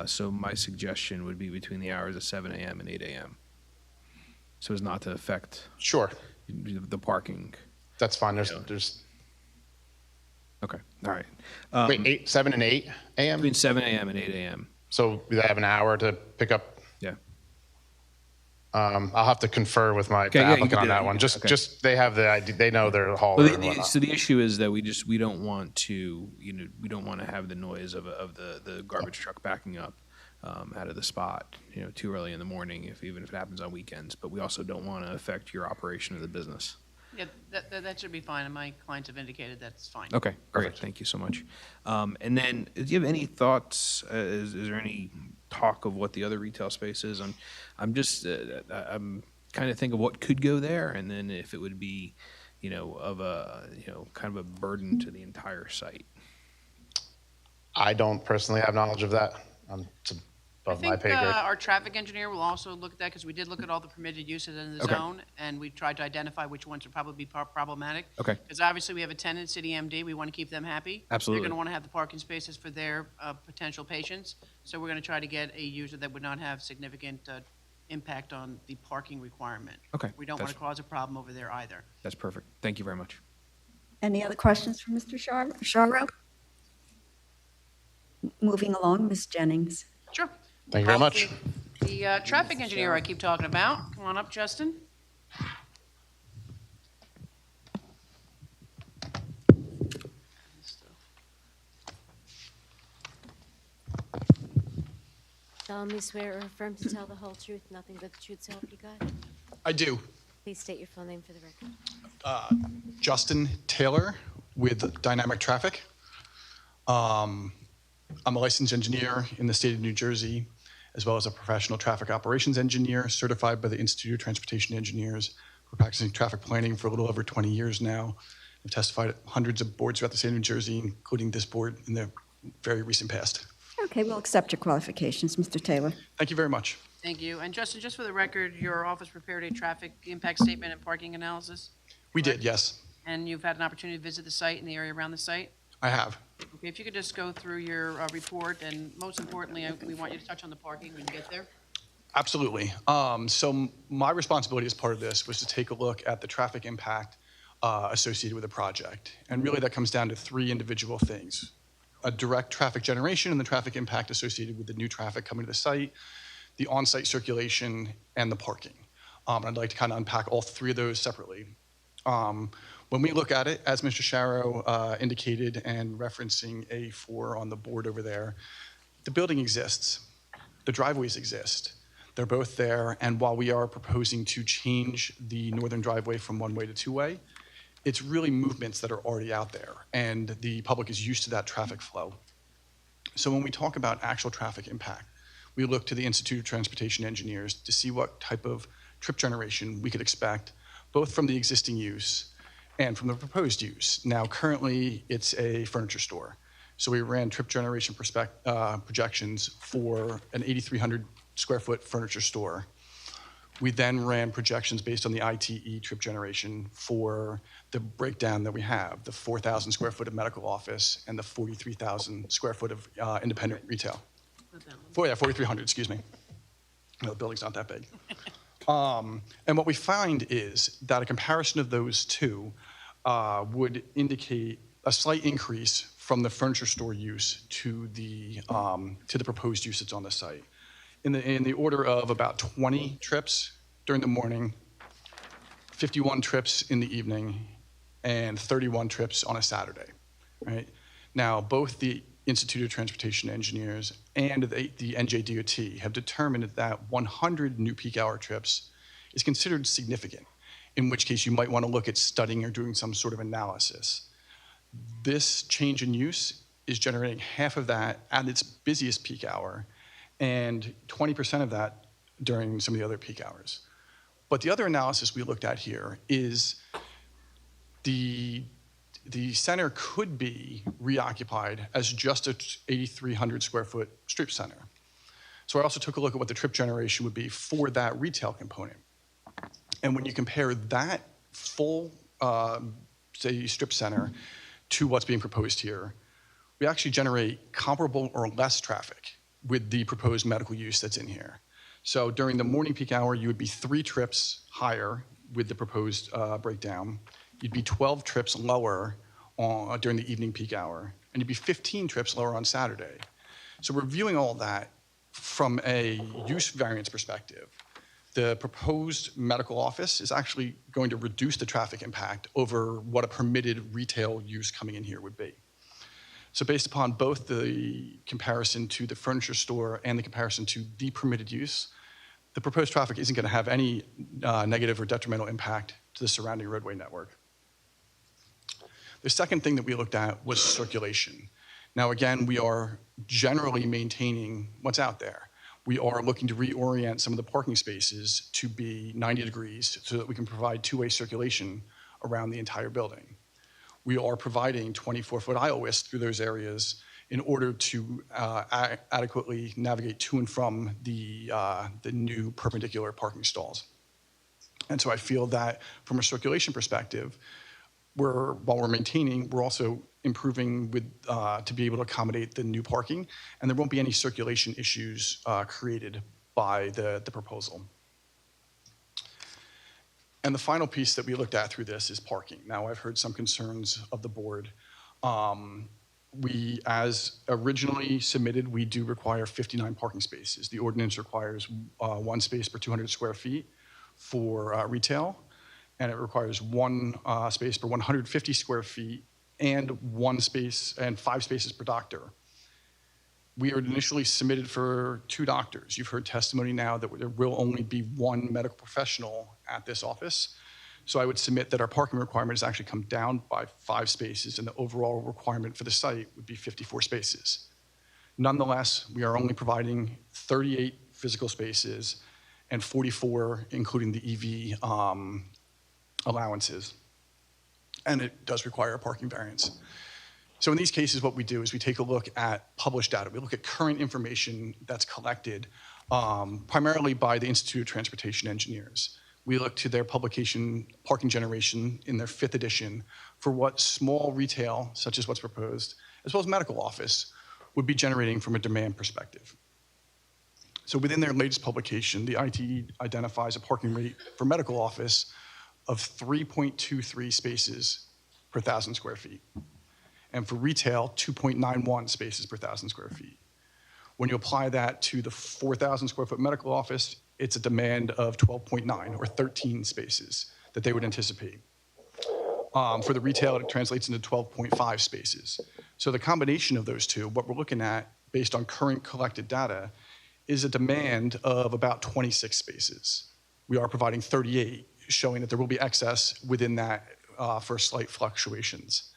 So my suggestion would be between the hours of 7 a.m. and 8 a.m. So as not to affect Sure the parking. That's fine. There's okay. All right. Wait, 7 and 8 a.m. Between 7 a.m. and 8 a.m. So they have an hour to pick up. Yeah. I'll have to confer with the you applicant can on do that that. one. Okay. Just they have the idea. They know their hauler. Well, and whatnot. so the issue is that we don't want to we don't want to have the noise of the garbage truck backing up out of the spot too early in the morning even if it happens on weekends. But we also don't want to affect your operation of the business. Yeah, that should be fine, and my clients have indicated that's fine. Okay, great. Thank you so much. And then, do you have any thoughts? Is there any talk of what the other retail space is? I'm just I'm kind of think of what could go there, and then if it would be, of a kind of a burden to the entire site. I don't personally have knowledge of that. It's I above my think pay grade. our traffic engineer will also look at that because we did look at all the permitted uses in the Okay. zone, and we tried to identify which ones would probably be problematic. Okay. Because obviously we have a tenant, City MD, we want to keep them happy. Absolutely. They're going to want to have the parking spaces for their potential patients, so we're going to try to get a user that would not have significant impact on the parking requirement. Okay, We don't want to that's- cause a problem over there either. That's perfect. Thank you very much. Any other questions for Mr. Shara? Moving along, Ms. Jennings. Sure. Thank you very much. The traffic engineer I keep talking about. Come on up, Justin. Solemnly swear or affirm to tell the whole truth, nothing but the truth, so help you God. I do. Please state your full name for the record. Justin Taylor with Dynamic Traffic. I'm a licensed engineer in the state of New Jersey, as well as a professional traffic operations engineer certified by the Institute of Transportation Engineers. We're practicing traffic planning for a little over 20 years now. I've testified at hundreds of boards throughout the state of New Jersey, including this board in the very recent past. Okay, we'll accept your qualifications, Mr. Taylor. Thank you very much. Thank you. And Justin, just for the record, your office prepared a traffic impact statement and parking analysis? We did, yes. And you've had an opportunity to visit the site and the area around the site? I have. Okay, if you could just go through your report, and most importantly, we want you to touch on the parking when you get there. Absolutely. So my responsibility as part of this was to take a look at the traffic impact associated with the project. And really that comes down to three individual things: a direct traffic generation and the traffic impact associated with the new traffic coming to the site, the on-site circulation, and the parking. I'd like to kind of unpack all three of those separately. When we look at it, as Mr. Sharrow indicated and referencing A4 on the board over there, the building exists, the driveways exist. They're both there, and while we are proposing to change the northern driveway from one-way to two-way, it's really movements that are already out there, and the public is used to that traffic flow. So when we talk about actual traffic impact, we look to the Institute of Transportation Engineers to see what type of trip generation we could expect, both from the existing use and from the proposed use. Now, currently, it's a furniture store. So we ran trip generation projections for an 8,300 square foot furniture store. We then ran projections based on the ITE trip generation for the breakdown that we have, the 4,000 square foot of medical office and the 43,000 square foot of independent retail. 4,300, excuse me. No, the building's not that big. And what we find is that a comparison of those two would indicate a slight increase from the furniture store use to the proposed use that's on the site, in the order of about 20 trips during the morning, 51 trips in the evening, and 31 trips on a Saturday. Right now, both the Institute of Transportation Engineers and the NJDOT have determined that 100 new peak hour trips is considered significant, in which case you might want to look at studying or doing some sort of analysis. This change in use is generating half of that at its busiest peak hour and 20% of that during some of the other peak hours. But the other analysis we looked at here is the center could be reoccupied as just a 8,300 square foot strip center. So I also took a look at what the trip generation would be for that retail component. And when you compare that full, say, strip center to what's being proposed here, we actually generate comparable or less traffic with the proposed medical use that's in here. So during the morning peak hour, you would be 3 trips higher with the proposed breakdown. You'd be 12 trips lower during the evening peak hour, and you'd be 15 trips lower on Saturday. So we're viewing all that from a use variance perspective. The proposed medical office is actually going to reduce the traffic impact over what a permitted retail use coming in here would be. So based upon both the comparison to the furniture store and the comparison to the permitted use, the proposed traffic isn't going to have any negative or detrimental impact to the surrounding roadway network. The second thing that we looked at was circulation. Now, again, we are generally maintaining what's out there. We are looking to reorient some of the parking spaces to be 90 degrees so that we can provide two-way circulation around the entire building. We are providing 24-foot aisle widths through those areas in order to adequately navigate to and from the new perpendicular parking stalls. And so I feel that from a circulation perspective, while we're maintaining, we're also improving with to be able to accommodate the new parking, and there won't be any circulation issues created by the proposal. And the final piece that we looked at through this is parking. Now, I've heard some concerns of the board. We, as originally submitted, we do require 59 parking spaces. The ordinance requires 1 space per 200 square feet for retail, and it requires 1 space per 150 square feet and 1 space and 5 spaces per doctor. We are initially submitted for 2 doctors. You've heard testimony now that there will only be 1 medical professional at this office. So I would submit that our parking requirement has actually come down by 5 spaces, and the overall requirement for the site would be 54 spaces. Nonetheless, we are only providing 38 physical spaces and 44, including the EV allowances. And it does require a parking variance. So in these cases, what we do is we take a look at published data. We look at current information that's collected primarily by the Institute of Transportation Engineers. We look to their publication, Parking Generation, in their 5th edition, for what small retail, such as what's proposed, as well as medical office, would be generating from a demand perspective. So within their latest publication, the ITE identifies a parking rate for medical office of 3.23 spaces per 1,000 square feet. And for retail, 2.91 spaces per 1,000 square feet. When you apply that to the 4,000 square foot medical office, it's a demand of 12.9 or 13 spaces that they would anticipate. For the retail, it translates into 12.5 spaces. So the combination of those two, what we're looking at based on current collected data, is a demand of about 26 spaces. We are providing 38, showing that there will be excess within that for slight fluctuations.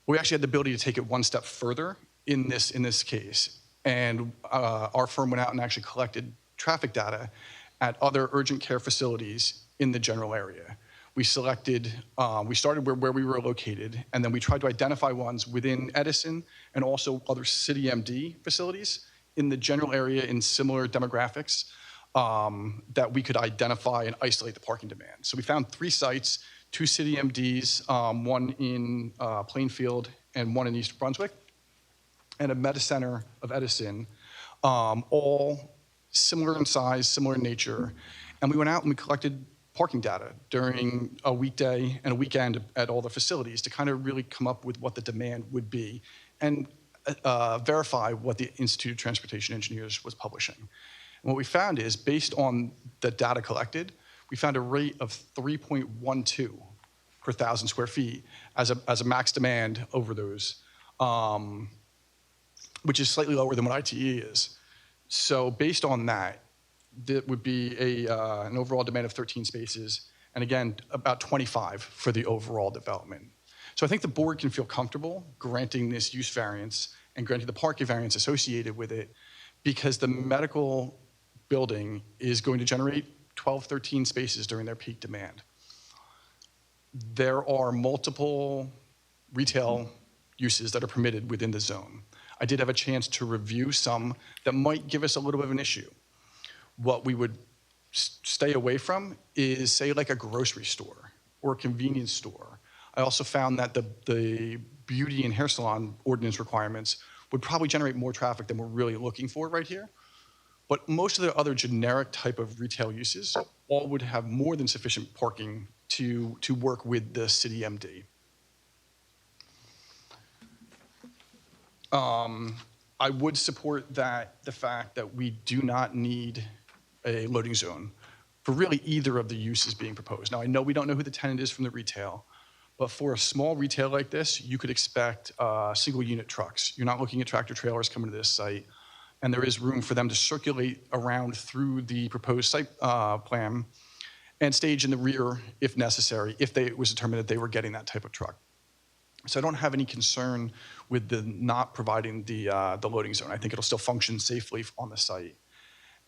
We actually had the ability to take it one step further in this case. And our firm went out and actually collected traffic data at other urgent care facilities in the general area. We started where we were located, and then we tried to identify ones within Edison and also other City MD facilities in the general area in similar demographics that we could identify and isolate the parking demand. So we found 3 sites, 2 City MDs, one in Plainfield and one in East Brunswick, and a Medi-Center of Edison, all similar in size, similar in nature. And we went out and we collected parking data during a weekday and a weekend at all the facilities to kind of really come up with what the demand would be and verify what the Institute of Transportation Engineers was publishing. And what we found is, based on the data collected, we found a rate of 3.12 per 1,000 square feet as a max demand over those, which is slightly lower than what ITE is. So based on that, that would be an overall demand of 13 spaces, and again, about 25 for the overall development. So I think the board can feel comfortable granting this use variance and granting the parking variance associated with it, because the medical building is going to generate 12, 13 spaces during their peak demand. There are multiple retail uses that are permitted within the zone. I did have a chance to review some that might give us a little bit of an issue. What we would stay away from is, say, like a grocery store or a convenience store. I also found that the beauty and hair salon ordinance requirements would probably generate more traffic than we're really looking for right here. But most of the other generic type of retail uses all would have more than sufficient parking to work with the City MD. I would support the fact that we do not need a loading zone for really either of the uses being proposed. Now, I know we don't know who the tenant is from the retail, but for a small retail like this, you could expect single unit trucks. You're not looking at tractor trailers coming to this site, and there is room for them to circulate around through the proposed site plan and stage in the rear if necessary, if it was determined that they were getting that type of truck. So I don't have any concern with the not providing the loading zone. I think it'll still function safely on the site.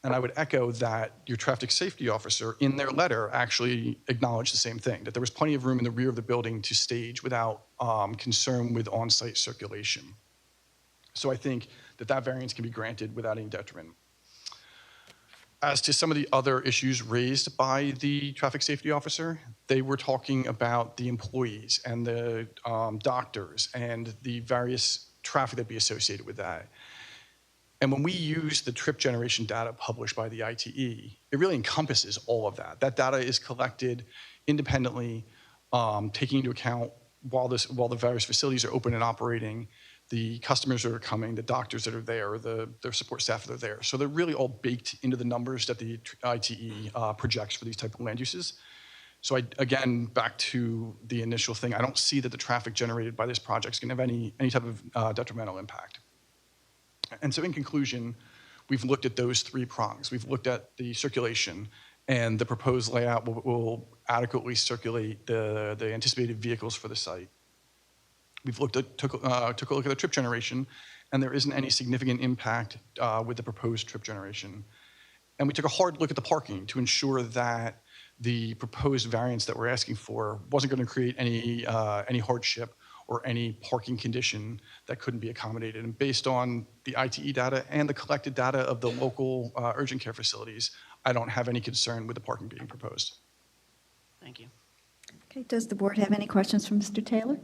And I would echo that your traffic safety officer in their letter actually acknowledged the same thing, that there was plenty of room in the rear of the building to stage without concern with on-site circulation. So I think that variance can be granted without any detriment. As to some of the other issues raised by the traffic safety officer, they were talking about the employees and the doctors and the various traffic that be associated with that. And when we use the trip generation data published by the ITE, it really encompasses all of that. That data is collected independently, taking into account while the various facilities are open and operating, the customers that are coming, the doctors that are there, their support staff that are there. So they're really all baked into the numbers that the ITE projects for these type of land uses. So again, back to the initial thing, I don't see that the traffic generated by this project is going to have any type of detrimental impact. And so in conclusion, we've looked at those 3 prongs. We've looked at the circulation, and the proposed layout will adequately circulate the anticipated vehicles for the site. We've took a look at the trip generation and there isn't any significant impact with the proposed trip generation. And we took a hard look at the parking to ensure that the proposed variance that we're asking for wasn't going to create any hardship or any parking condition that couldn't be accommodated. And based on the ITE data and the collected data of the local urgent care facilities, I don't have any concern with the parking being proposed. Thank you. Okay, does the board have any questions for Mr. Taylor?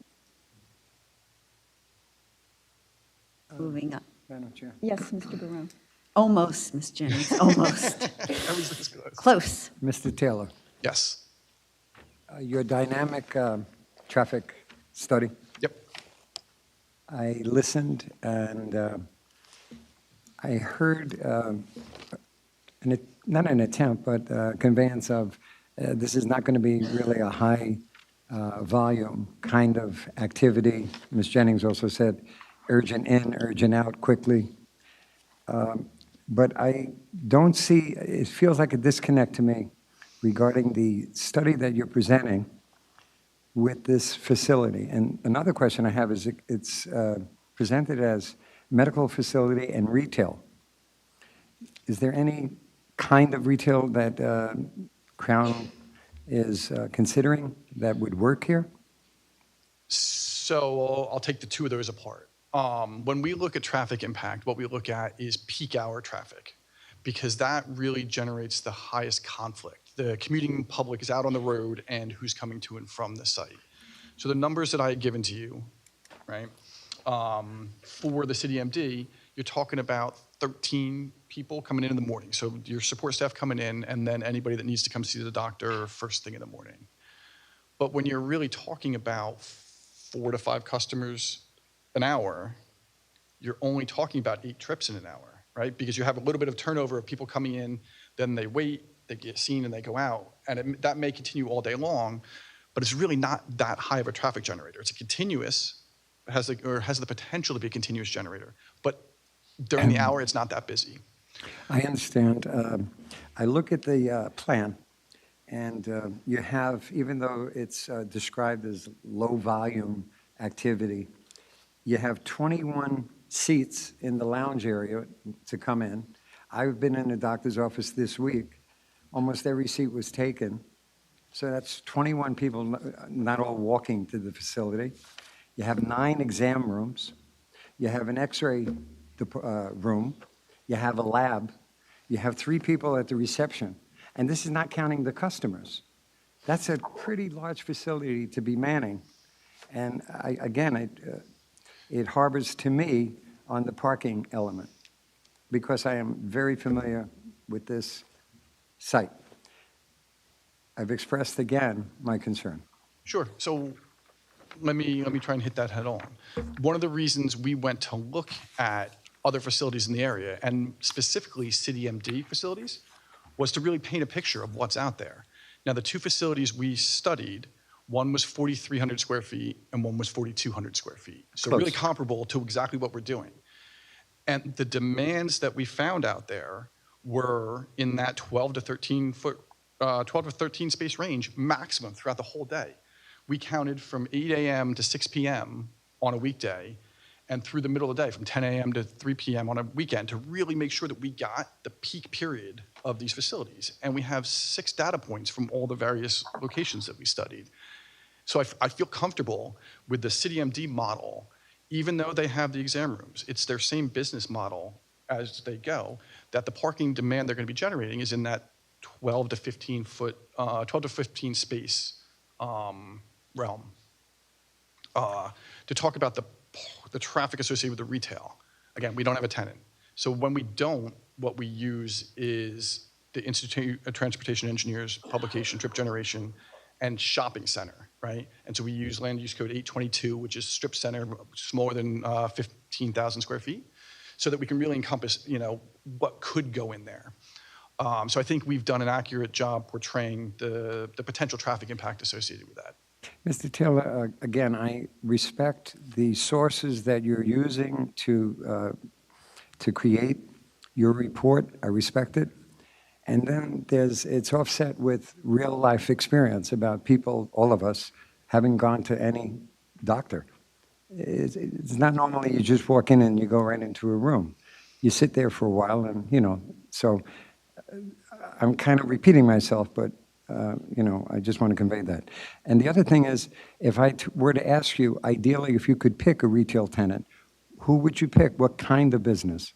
Moving up. Madam Chair. Yes, Mr. Barone. Almost, Ms. Jennings, almost. Everything's close. Close. Mr. Taylor, Yes. your dynamic traffic study. Yep. I listened and I heard, not an attempt, but conveyance of this is not going to be really a high volume kind of activity. Ms. Jennings also said urgent in, urgent out quickly. But I don't see, it feels like a disconnect to me regarding the study that you're presenting with this facility. And another question I have is it's presented as medical facility and retail. Is there any kind of retail that Crown is considering that would work here? So I'll take the two of those apart. When we look at traffic impact, what we look at is peak hour traffic, because that really generates the highest conflict. The commuting public is out on the road and who's coming to and from the site. So the numbers that I had given to you, right, for the city MD, you're talking about 13 people coming in the morning. So your support staff coming in, and then anybody that needs to come see the doctor first thing in the morning. But when you're really talking about 4 to 5 customers an hour, you're only talking about 8 trips in an hour, right? Because you have a little bit of turnover of people coming in, then they wait, they get seen, and they go out. And that may continue all day long, but it's really not that high of a traffic generator. It's a continuous, has the potential to be a continuous generator. But during the hour, it's not that busy. I understand. I look at the plan, and you have, even though it's described as low volume activity, you have 21 seats in the lounge area to come in. I've been in the doctor's office this week. Almost every seat was taken. So that's 21 people, not all walking to the facility. You have 9 exam rooms. You have an x-ray room. You have a lab. You have 3 people at the reception. And this is not counting the customers. That's a pretty large facility to be manning. And it harbors to me on the parking element, because I am very familiar with this site. I've expressed again my concern. Sure. So let me try and hit that head on. One of the reasons we went to look at other facilities in the area, and specifically City MD facilities, was to really paint a picture of what's out there. Now, the 2 facilities we studied, one was 4,300 square feet and one was 4,200 square feet. So really comparable to exactly what we're doing. And the demands that we found out there were in that 12 to 13 space range maximum throughout the whole day. We counted from 8 a.m. to 6 p.m. on a weekday, and through the middle of the day from 10 a.m. to 3 p.m. on a weekend, to really make sure that we got the peak period of these facilities. And we have 6 data points from all the various locations that we studied. So I feel comfortable with the City MD model, even though they have the exam rooms. It's their same business model as they go, that the parking demand they're going to be generating is in that 12 to 15 space realm. To talk about the traffic associated with the retail, again, we don't have a tenant. So when we don't, what we use is the Institute of Transportation Engineers publication, trip generation, and shopping center, right? And so we use land use code 822, which is strip center, smaller than 15,000 square feet, so that we can really encompass, what could go in there. So I think we've done an accurate job portraying the potential traffic impact associated with that. Mr. Taylor, again, I respect the sources that you're using to create your report. I respect it. And then it's offset with real life experience about people, all of us, having gone to any doctor. It's not normally you just walk in and you go right into a room. You sit there for a while and, so I'm kind of repeating myself, but, I just want to convey that. And the other thing is, if I were to ask you, ideally, if you could pick a retail tenant, who would you pick? What kind of business?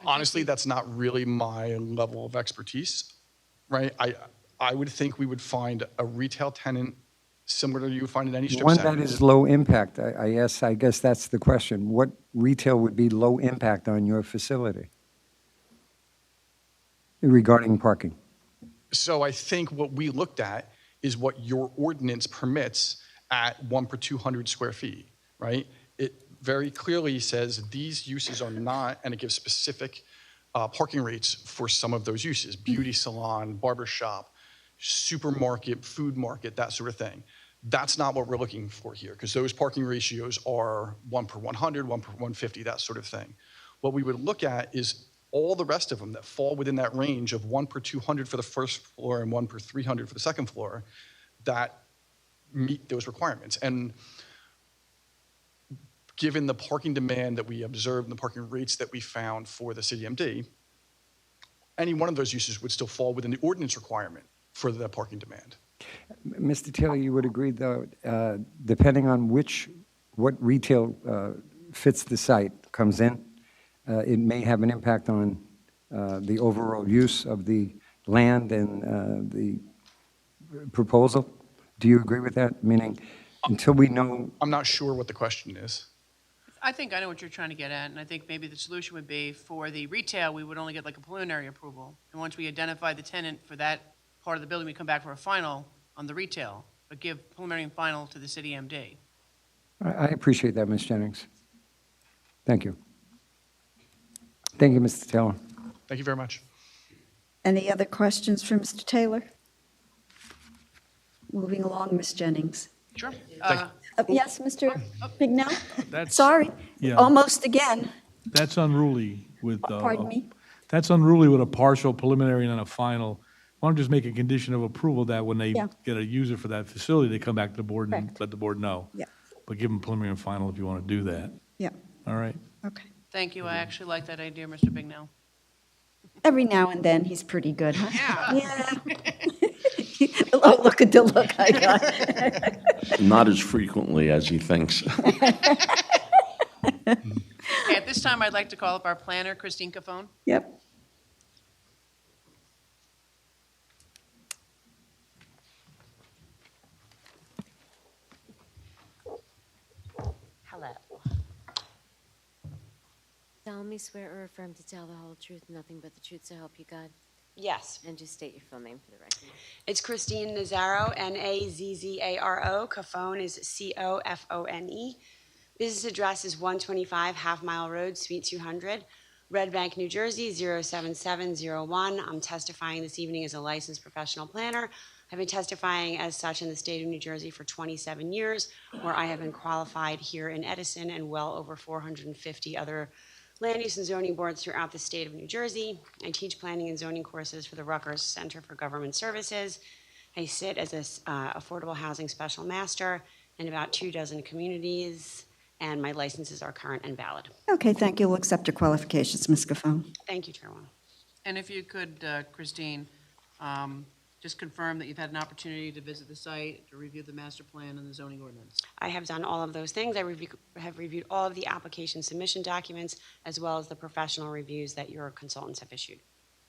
Honestly, that's not really my level of expertise, right? I would think we would find a retail tenant similar to you would find in any strip One center. that is low impact. I guess that's the question. What retail would be low impact on your facility regarding parking? So I think what we looked at is what your ordinance permits at 1 per 200 square feet, right? It very clearly says these uses are not, and it gives specific parking rates for some of those uses: beauty salon, barber shop, supermarket, food market, that sort of thing. That's not what we're looking for here, because those parking ratios are 1 per 100, 1 per 150, that sort of thing. What we would look at is all the rest of them that fall within that range of 1 per 200 for the first floor and 1 per 300 for the second floor that meet those requirements. And given the parking demand that we observed and the parking rates that we found for the city MD, any one of those uses would still fall within the ordinance requirement for the parking demand. Mr. Taylor, you would agree, though, depending on what retail fits the site, comes in, it may have an impact on the overall use of the land and the proposal. Do you agree with that? Meaning, until we know... I'm not sure what the question is. I think I know what you're trying to get at, and I think maybe the solution would be for the retail, we would only get like a preliminary approval. And once we identify the tenant for that part of the building, we come back for a final on the retail, but give preliminary and final to the city MD. I appreciate that, Ms. Jennings. Thank you. Thank you, Mr. Taylor. Thank you very much. Any other questions for Mr. Taylor? Moving along, Ms. Jennings. Sure. Yes, Mr. Bignell? That's- Sorry, Yeah. almost again. That's unruly with. Pardon me? That's unruly with a partial, preliminary, and then a final. Why don't you just make a condition of approval that when they Yeah. get a user for that facility, they come back to the board and Correct. let the board know. Yeah. But give them preliminary and final if you want to do that. Yeah. All right? Okay. Thank you. I actually like that idea, Mr. Bignell. Every now and then, he's pretty good, huh? Yeah. Oh, look at the look I got. Not as frequently as he thinks. Okay, at this time, I'd like to call up our planner, Christine Cafone. Yep. Hello. Solemnly swear or affirm to tell the whole truth, nothing but the truth, so help you God? Yes. And just state your full name for the record. It's Christine Nazzaro, Nazzaro. Cafone is Cofone. Business address is 125 Half Mile Road, Suite 200, Red Bank, New Jersey, 07701. I'm testifying this evening as a licensed professional planner. I've been testifying as such in the state of New Jersey for 27 years, where I have been qualified here in Edison and well over 450 other land use and zoning boards throughout the state of New Jersey. I teach planning and zoning courses for the Rutgers Center for Government Services. I sit as an affordable housing special master in about 24 communities, and my licenses are current and valid. Okay, thank you. We'll accept your qualifications, Ms. Cafone. Thank you, Chairwoman. And if you could, Christine, just confirm that you've had an opportunity to visit the site, to review the master plan and the zoning ordinance. I have done all of those things. I have reviewed all of the application submission documents, as well as the professional reviews that your consultants have issued.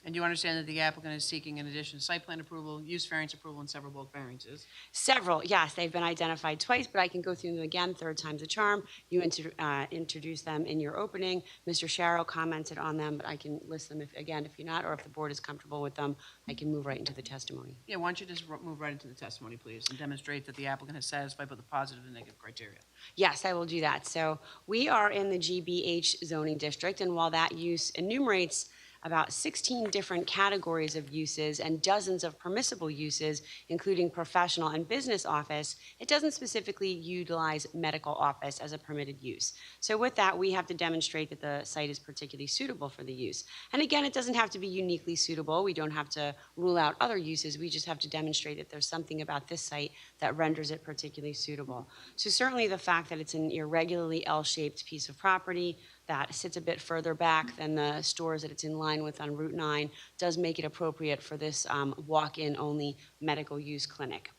And you understand that the applicant is seeking in addition to site plan approval, use variance approval, and several bulk variances? Several, yes. They've been identified twice, but I can go through them again. Third time's a charm. You introduced them in your opening. Mr. Sharrow commented on them, but I can list them if you're not, or if the board is comfortable with them, I can move right into the testimony. Yeah, why don't you just move right into the testimony, please, and demonstrate that the applicant has satisfied both the positive and negative criteria. Yes, I will do that. So we are in the GBH zoning district, and while that use enumerates about 16 different categories of uses and dozens of permissible uses, including professional and business office, it doesn't specifically utilize medical office as a permitted use. So with that, we have to demonstrate that the site is particularly suitable for the use. And again, it doesn't have to be uniquely suitable. We don't have to rule out other uses. We just have to demonstrate that there's something about this site that renders it particularly suitable. So certainly the fact that it's an irregularly L-shaped piece of property that sits a bit further back than the stores that it's in line with on Route 9 does make it appropriate for this walk-in only medical use clinic.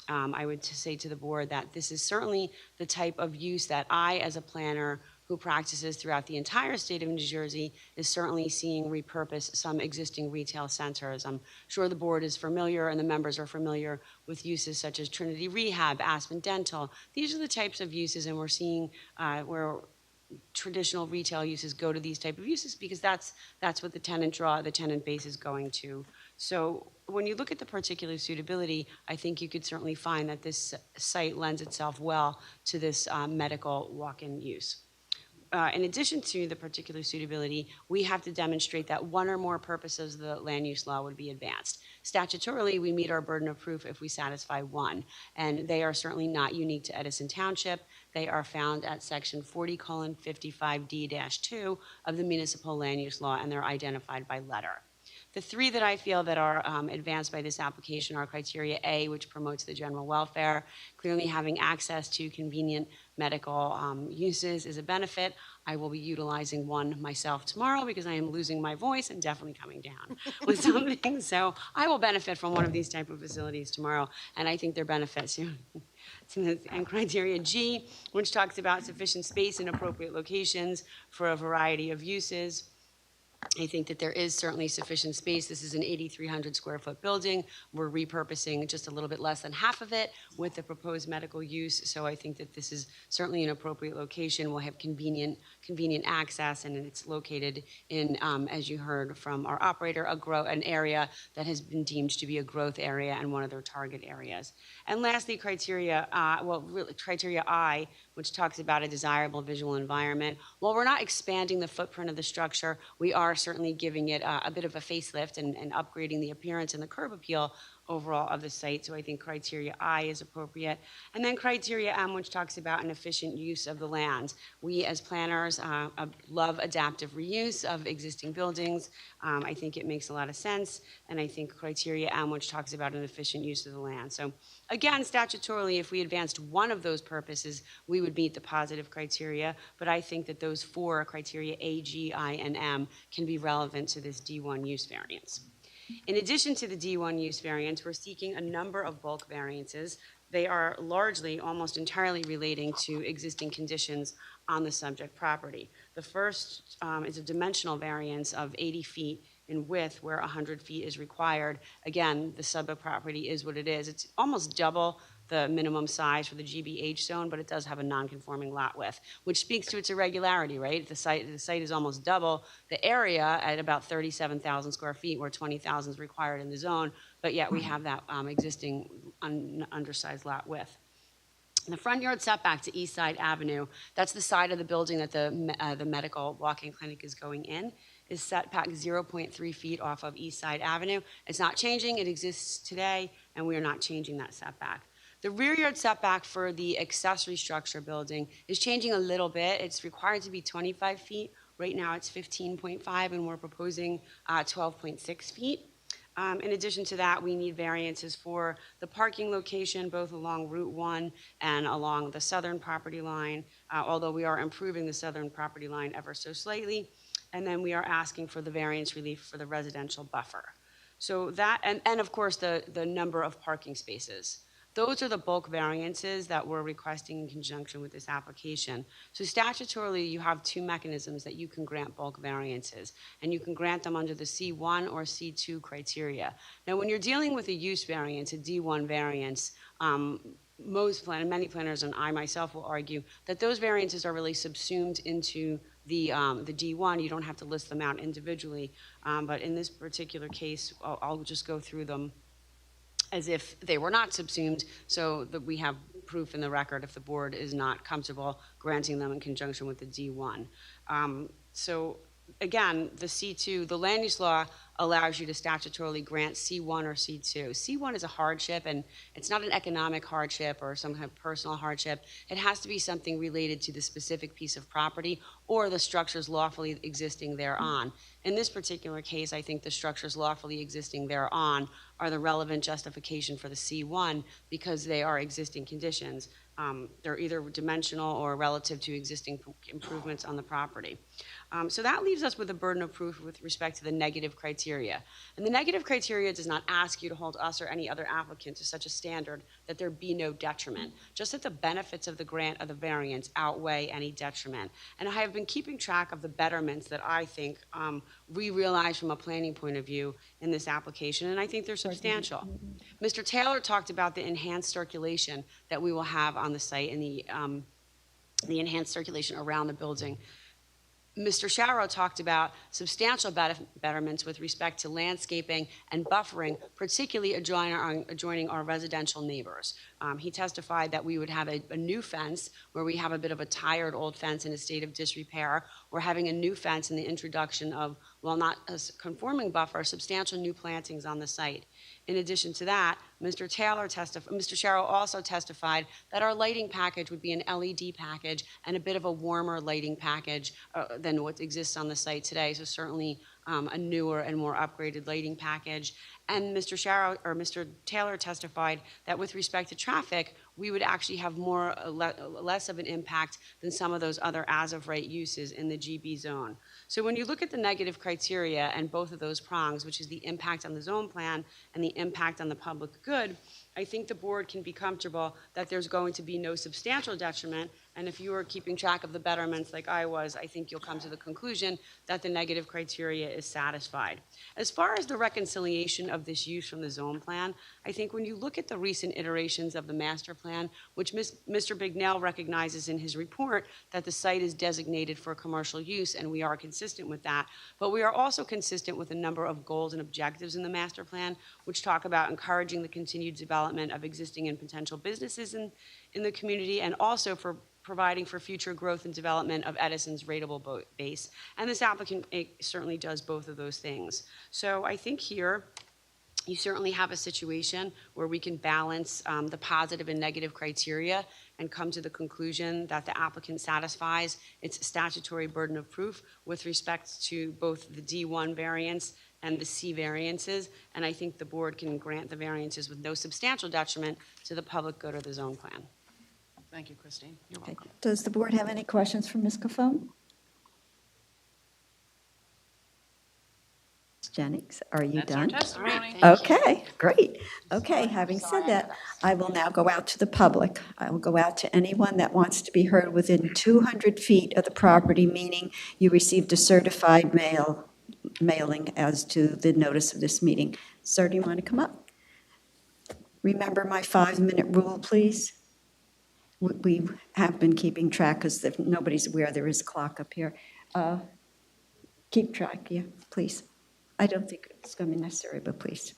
I would say to the board that this is certainly the type of use that I, as a planner who practices throughout the entire state of New Jersey, is certainly seeing repurpose some existing retail centers. I'm sure the board is familiar and the members are familiar with uses such as Trinity Rehab, Aspen Dental. These are the types of uses, and we're seeing where traditional retail uses go to these type of uses because that's what the tenant base is going to. So when you look at the particular suitability, I think you could certainly find that this site lends itself well to this medical walk-in use. In addition to the particular suitability, we have to demonstrate that one or more purposes of the land use law would be advanced. Statutorily, we meet our burden of proof if we satisfy one, and they are certainly not unique to Edison Township. They are found at section 40:55D-2 of the municipal land use law, and they're identified by letter. The three that I feel that are advanced by this application are criteria A, which promotes the general welfare. Clearly having access to convenient medical uses is a benefit. I will be utilizing one myself tomorrow because I am losing my voice and definitely coming down with something. So I will benefit from one of these type of facilities tomorrow, and I think they're benefits. And criteria G, which talks about sufficient space in appropriate locations for a variety of uses. I think that there is certainly sufficient space. This is an 8,300 square foot building. We're repurposing just a little bit less than half of it with the proposed medical use. So I think that this is certainly an appropriate location. We'll have convenient access, and it's located in, as you heard from our operator, an area that has been deemed to be a growth area and one of their target areas. And lastly, criteria I, which talks about a desirable visual environment. While we're not expanding the footprint of the structure, we are certainly giving it a bit of a facelift and upgrading the appearance and the curb appeal overall of the site. So I think criteria I is appropriate. And then criteria M, which talks about an efficient use of the land. We as planners love adaptive reuse of existing buildings. I think it makes a lot of sense. And I think criteria M, which talks about an efficient use of the land. So again, statutorily, if we advanced one of those purposes, we would meet the positive criteria. But I think that those four criteria A, G, I, and M can be relevant to this D1 use variance. In addition to the D1 use variance, we're seeking a number of bulk variances. They are largely, almost entirely relating to existing conditions on the subject property. The first is a dimensional variance of 80 feet in width where 100 feet is required. Again, the subject property is what it is. It's almost double the minimum size for the GBH zone, but it does have a non-conforming lot width, which speaks to its irregularity, right? The site is almost double the area at about 37,000 square feet, where 20,000 is required in the zone, but yet we have that existing undersized lot width. The front yard setback to East Side Avenue, that's the side of the building that the medical walk-in clinic is going in, is set back 0.3 feet off of East Side Avenue. It's not changing, it exists today, and we are not changing that setback. The rear yard setback for the accessory structure building is changing a little bit. It's required to be 25 feet. Right now it's 15.5, and we're proposing 12.6 feet. In addition to that, we need variances for the parking location, both along Route 1 and along the southern property line, although we are improving the southern property line ever so slightly. And then we are asking for the variance relief for the residential buffer. So that, and of course, the number of parking spaces. Those are the bulk variances that we're requesting in conjunction with this application. So statutorily, you have two mechanisms that you can grant bulk variances, and you can grant them under the C1 or C2 criteria. Now, when you're dealing with a use variance, a D1 variance, many planners and I myself will argue that those variances are really subsumed into the D1. You don't have to list them out individually, but in this particular case, I'll just go through them as if they were not subsumed, so that we have proof in the record if the board is not comfortable granting them in conjunction with the D1. So again, the C2, the land use law allows you to statutorily grant C1 or C2. C1 is a hardship, and it's not an economic hardship or some kind of personal hardship. It has to be something related to the specific piece of property or the structures lawfully existing thereon. In this particular case, I think the structures lawfully existing thereon are the relevant justification for the C1 because they are existing conditions. They're either dimensional or relative to existing improvements on the property. So that leaves us with a burden of proof with respect to the negative criteria. And the negative criteria does not ask you to hold us or any other applicant to such a standard that there be no detriment, just that the benefits of the grant of the variance outweigh any detriment. And I have been keeping track of the betterments that I think we realize from a planning point of view in this application, and I think they're substantial. Mr. Taylor talked about the enhanced circulation that we will have on the site and the enhanced circulation around the building. Mr. Sharrow talked about substantial betterments with respect to landscaping and buffering, particularly adjoining our residential neighbors. He testified that we would have a new fence where we have a bit of a tired old fence in a state of disrepair. We're having a new fence in the introduction of, while not a conforming buffer, substantial new plantings on the site. In addition to that, Mr. Sharrow also testified that our lighting package would be an LED package and a bit of a warmer lighting package than what exists on the site today. So certainly a newer and more upgraded lighting package. And Mr. Taylor testified that with respect to traffic, we would actually have less of an impact than some of those other as-of-right uses in the GB zone. So when you look at the negative criteria and both of those prongs, which is the impact on the zone plan and the impact on the public good, I think the board can be comfortable that there's going to be no substantial detriment. And if you are keeping track of the betterments like I was, I think you'll come to the conclusion that the negative criteria is satisfied. As far as the reconciliation of this use from the zone plan, I think when you look at the recent iterations of the master plan, which Mr. Bignell recognizes in his report that the site is designated for commercial use, and we are consistent with that, but we are also consistent with a number of goals and objectives in the master plan, which talk about encouraging the continued development of existing and potential businesses in the community, and also for providing for future growth and development of Edison's rateable base. And this applicant certainly does both of those things. So I think here, you certainly have a situation where we can balance the positive and negative criteria and come to the conclusion that the applicant satisfies its statutory burden of proof with respect to both the D1 variance and the C variances. And I think the board can grant the variances with no substantial detriment to the public good or the zone plan. Thank you, Christine. You're welcome. Does the board have any questions for Ms. Cofone? Jennings, are you done? That's our testimony. Okay, great. Okay, having said that, I will now go out to the public. I will go out to anyone that wants to be heard within 200 feet of the property, meaning you received a certified mailing as to the notice of this meeting. Sir, do you want to come up? Remember my 5-minute rule, please. We have been keeping track because if nobody's aware, there is a clock up here. Keep track, yeah, please. I don't think it's going to be necessary, but please.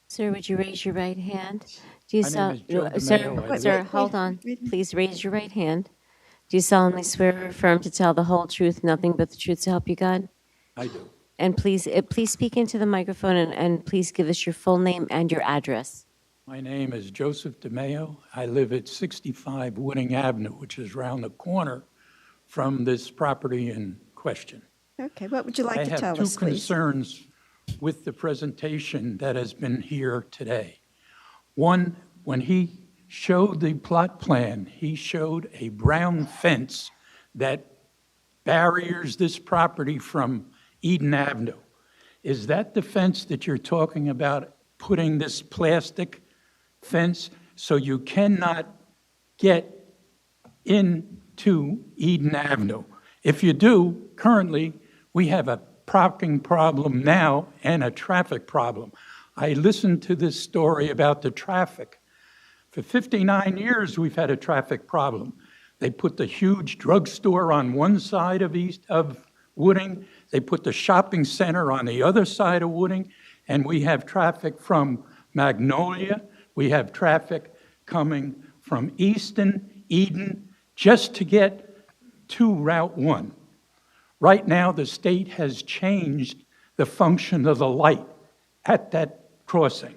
Sir, would you raise your right hand? Do you My name is Joe DeMaio. Sir, hold on. Please raise your right hand. Do you solemnly swear or affirm to tell the whole truth, nothing but the truth, so help you God? I do. And please speak into the microphone and please give us your full name and your address. My name is Joseph DeMaio. I live at 65 Wooding Avenue, which is around the corner from this property in question. Okay, what would you like to tell us, I have two please? concerns with the presentation that has been here today. One, when he showed the plot plan, he showed a brown fence that barriers this property from Eden Avenue. Is that the fence that you're talking about, putting this plastic fence so you cannot get into Eden Avenue? If you do, currently, we have a parking problem now and a traffic problem. I listened to this story about the traffic. For 59 years, we've had a traffic problem. They put the huge drugstore on one side of Wooding. They put the shopping center on the other side of Wooding. And we have traffic from Magnolia. We have traffic coming from Easton, Eden, just to get to Route 1. Right now, the state has changed the function of the light at that crossing.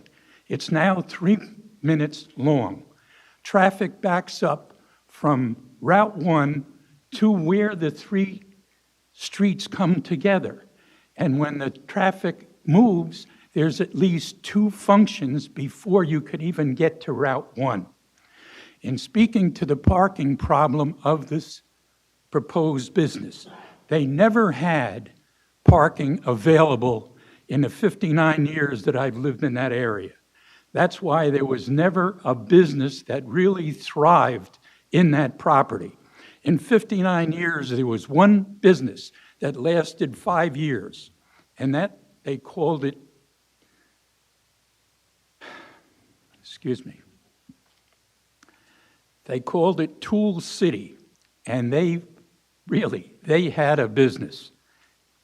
It's now 3 minutes long. Traffic backs up from Route 1 to where the 3 streets come together. And when the traffic moves, there's at least 2 functions before you could even get to Route 1. In speaking to the parking problem of this proposed business, they never had parking available in the 59 years that I've lived in that area. That's why there was never a business that really thrived in that property. In 59 years, there was one business that lasted 5 years, and that they called it, they called it Tool City, and they had a business.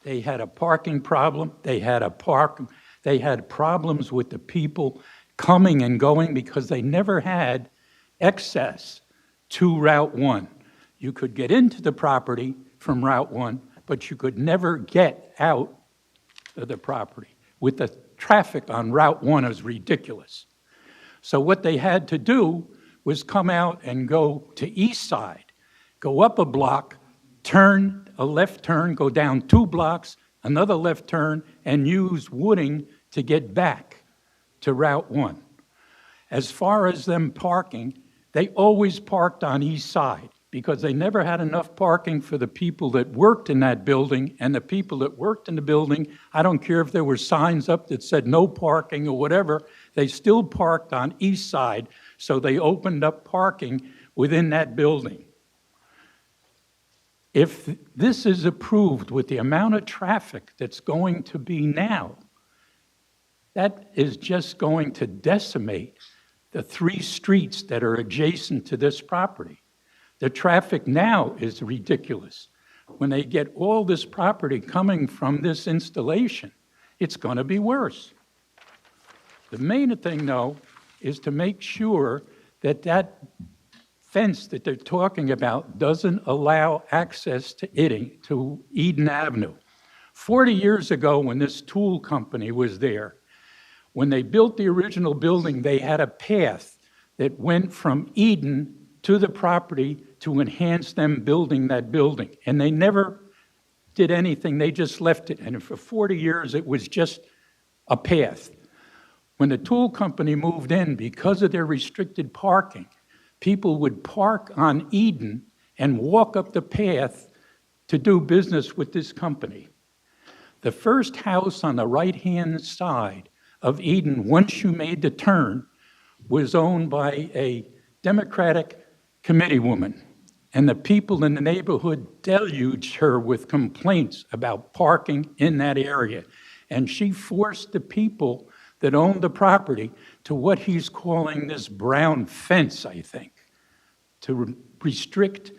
They had a parking problem. They had problems with the people coming and going because they never had access to Route 1. You could get into the property from Route 1, but you could never get out of the property. With the traffic on Route 1 is ridiculous. So what they had to do was come out and go to East Side, go up a block, turn, a left turn, go down 2 blocks, another left turn, and use Wooding to get back to Route 1. As far as them parking, they always parked on East Side because they never had enough parking for the people that worked in that building, and the people that worked in the building, I don't care if there were signs up that said no parking or whatever, they still parked on East Side, so they opened up parking within that building. If this is approved with the amount of traffic that's going to be now, that is just going to decimate the 3 streets that are adjacent to this property. The traffic now is ridiculous. When they get all this property coming from this installation, it's going to be worse. The main thing, though, is to make sure that that fence that they're talking about doesn't allow access to Eden Avenue. 40 years ago, when this tool company was there, when they built the original building, they had a path that went from Eden to the property to enhance them building that building. And they never did anything, they just left it. And for 40 years, it was just a path. When the tool company moved in, because of their restricted parking, people would park on Eden and walk up the path to do business with this company. The first house on the right-hand side of Eden, once you made the turn, was owned by a Democratic committee woman. And the people in the neighborhood deluged her with complaints about parking in that area. And she forced the people that owned the property to what he's calling this brown fence, I think, to restrict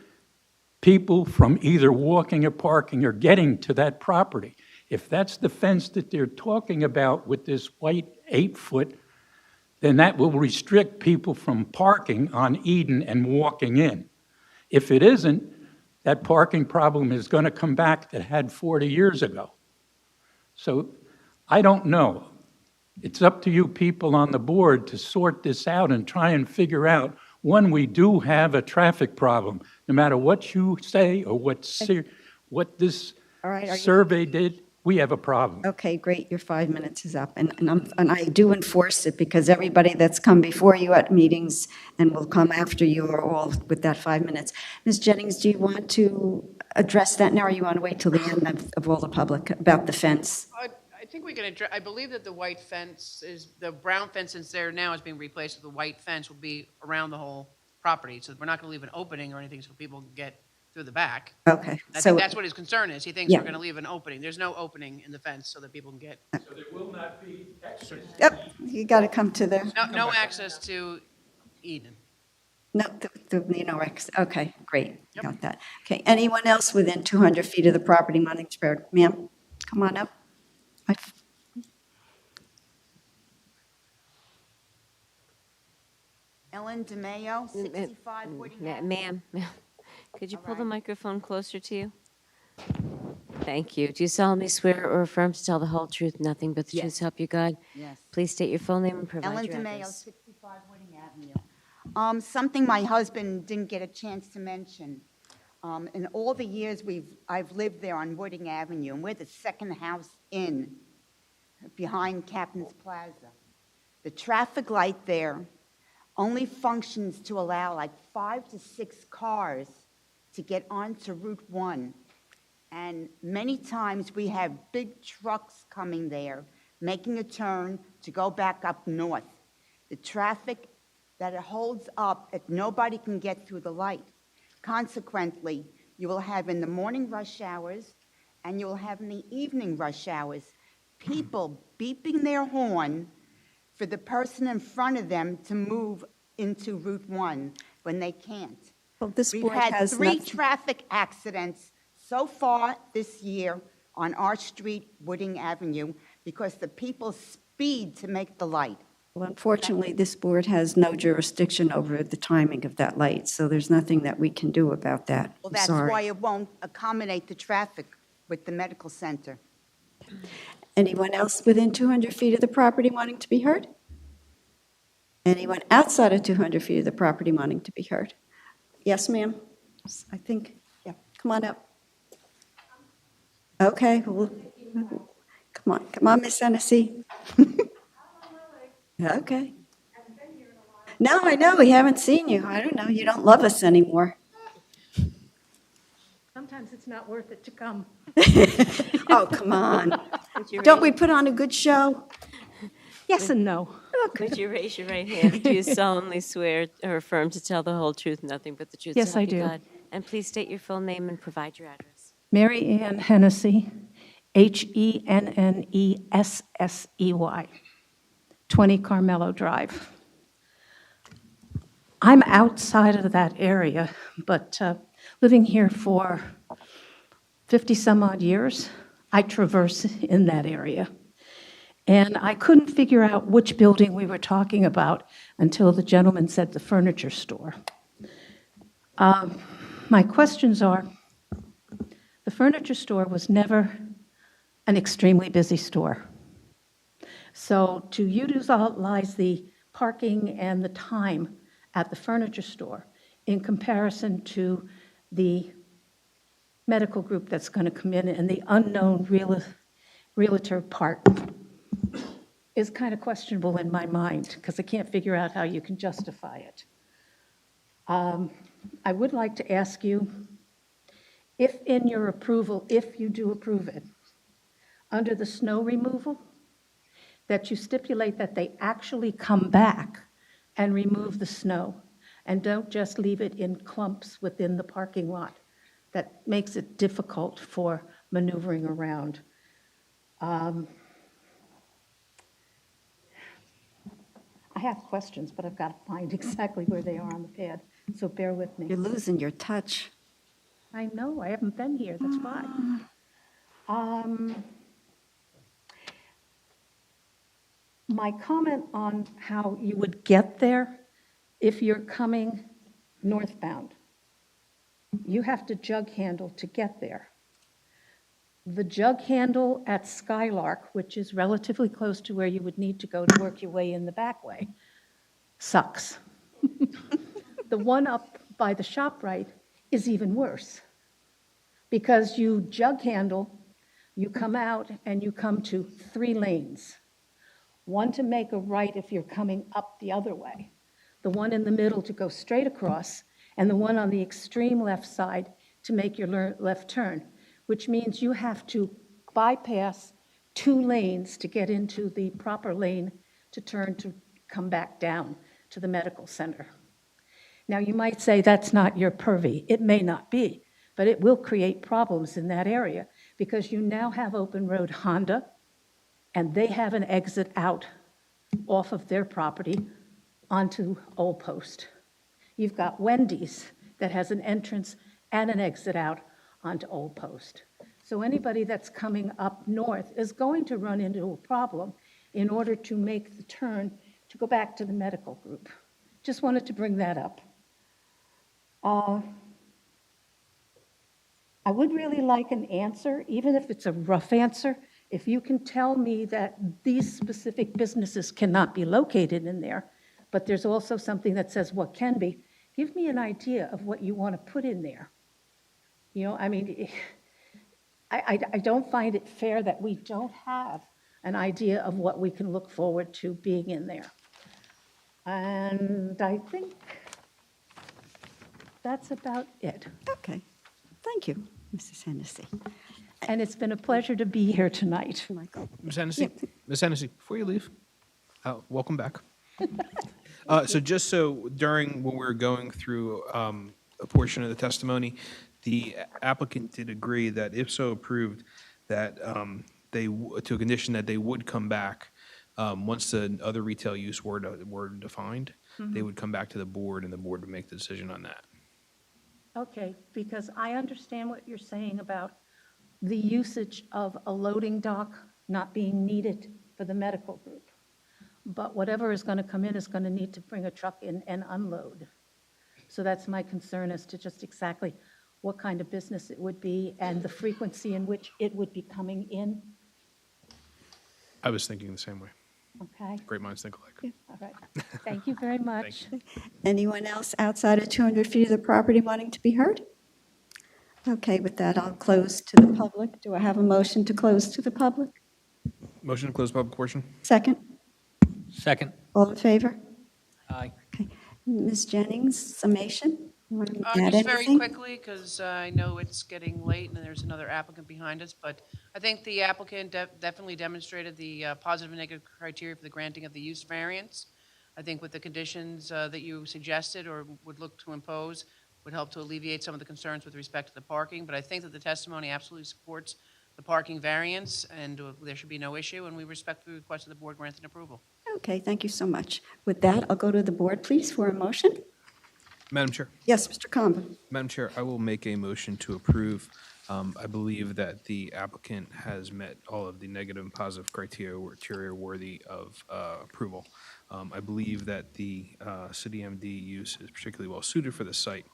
people from either walking or parking or getting to that property. If that's the fence that they're talking about with this white 8-foot, then that will restrict people from parking on Eden and walking in. If it isn't, that parking problem is going to come back that had 40 years ago. So I don't know. It's up to you people on the board to sort this out and try and figure out when we do have a traffic problem. No matter what you say or what this survey did, we have a problem. Okay, great, your 5 minutes is up. And I do enforce it because everybody that's come before you at meetings and will come after you are all with that 5 minutes. Ms. Jennings, do you want to address that now, or you want to wait till the end of all the public about the fence? I think we can address, I believe that the white fence is, the brown fence that's there now is being replaced with the white fence will be around the whole property. So we're not going to leave an opening or anything so people can get through the back. Okay. I think that's what his concern is. He thinks Yeah. we're going to leave an opening. There's no opening in the fence so that people can get. So there will not be access. Yep, you got to come to the, No access to Eden. no, okay, great, got that. Okay, anyone else within 200 feet of the property not expired? Ma'am, come on up. Ellen DeMayo, 6549. Ma'am, could you pull the microphone closer to you? Thank you. Do you solemnly swear or affirm to tell the whole truth, nothing but the truth, Yes. so help you God? Yes. Please state your full name and provide Ellen your DeMayo, address. 65 Wooding Avenue. Something my husband didn't get a chance to mention. In all the years I've lived there on Wooding Avenue, and we're the second house in behind Captain's Plaza. The traffic light there only functions to allow like 5 to 6 cars to get onto Route 1. And many times we have big trucks coming there, making a turn to go back up north. The traffic that it holds up, that nobody can get through the light. Consequently, you will have in the morning rush hours and you will have in the evening rush hours people beeping their horn for the person in front of them to move into Route 1 when they can't. Well, this We've board had has 3 nothing- traffic accidents so far this year on our street, Wooding Avenue, because the people speed to make the light. Well, unfortunately, this board has no jurisdiction over the timing of that light, so there's nothing that we can do about that. Well, I'm that's sorry. why it won't accommodate the traffic with the medical center. Anyone else within 200 feet of the property wanting to be heard? Anyone outside of 200 feet of the property wanting to be heard? Yes, ma'am? I think, yeah, come on up. Okay, well, come on, Miss Hennessy. Okay. No, I know, we haven't seen you. I don't know, you don't love us anymore. Sometimes it's not worth it to come. Oh, come on. Don't we put on a good show? Yes and no. Would you raise your right hand? Do you solemnly swear or affirm to tell the whole truth, nothing but the truth, Yes, so help I you do. God? And please state your full name and provide your address. Mary Ann Hennessy, Hennessey, 20 Carmelo Drive. I'm outside of that area, but living here for 50 some odd years, I traverse in that area. And I couldn't figure out which building we were talking about until the gentleman said the furniture store. My questions are, the furniture store was never an extremely busy store. So to utilize the parking and the time at the furniture store in comparison to the medical group that's going to come in and the unknown realtor part is kind of questionable in my mind because I can't figure out how you can justify it. I would like to ask you, if in your approval, if you do approve it, under the snow removal, that you stipulate that they actually come back and remove the snow and don't just leave it in clumps within the parking lot. That makes it difficult for maneuvering around. I have questions, but I've got to find exactly where they are on the pad, so bear with me. You're losing your touch. I know, I haven't been here, that's why. My comment on how you would get there, if you're coming northbound, you have to jug handle to get there. The jug handle at Skylark, which is relatively close to where you would need to go to work your way in the back way, sucks. The one up by the ShopRite is even worse because you jug handle, you come out and you come to 3 lanes. One to make a right if you're coming up the other way, the one in the middle to go straight across, and the one on the extreme left side to make your left turn, which means you have to bypass 2 lanes to get into the proper lane to turn to come back down to the medical center. Now, you might say that's not your purview. It may not be, but it will create problems in that area because you now have open road Honda, and they have an exit out off of their property onto Old Post. You've got Wendy's that has an entrance and an exit out onto Old Post. So anybody that's coming up north is going to run into a problem in order to make the turn to go back to the medical group. Just wanted to bring that up. I would really like an answer, even if it's a rough answer. If you can tell me that these specific businesses cannot be located in there, but there's also something that says what can be, give me an idea of what you want to put in there. You know, I mean, I don't find it fair that we don't have an idea of what we can look forward to being in there. And I think that's about it. Okay, thank you, Mrs. Hennessy. And it's been a pleasure to be here tonight. Michael. Ms. Hennessy, Ms. Hennessy, before you leave, welcome back. So just so during, when we were going through a portion of the testimony, the applicant did agree that if so approved, that to a condition that they would come back, once the other retail use were defined, they would come back to the board and the board would make the decision on that. Okay, because I understand what you're saying about the usage of a loading dock not being needed for the medical group. But whatever is going to come in is going to need to bring a truck in and unload. So that's my concern as to just exactly what kind of business it would be and the frequency in which it would be coming in. I was thinking the same way. Okay, Great minds think alike. all right. Thank you very much. Anyone else outside of 200 feet of the property wanting to be heard? Okay, with that, I'll close to the public. Do I have a motion to close to the public? Motion to close public portion? Second? Second. All in favor? Aye. Ms. Jennings, summation? You want to add Just very anything? quickly, because I know it's getting late and there's another applicant behind us, but I think the applicant definitely demonstrated the positive and negative criteria for the granting of the use variance. I think with the conditions that you suggested or would look to impose would help to alleviate some of the concerns with respect to the parking, but I think that the testimony absolutely supports the parking variance, and there should be no issue, and we respectfully request that the board grant an approval. Okay, thank you so much. With that, I'll go to the board, please, for a motion. Madam Chair. Yes, Mr. Comba. Madam Chair, I will make a motion to approve. I believe that the applicant has met all of the negative and positive criteria worthy of approval. I believe that the city MD use is particularly well suited for the site,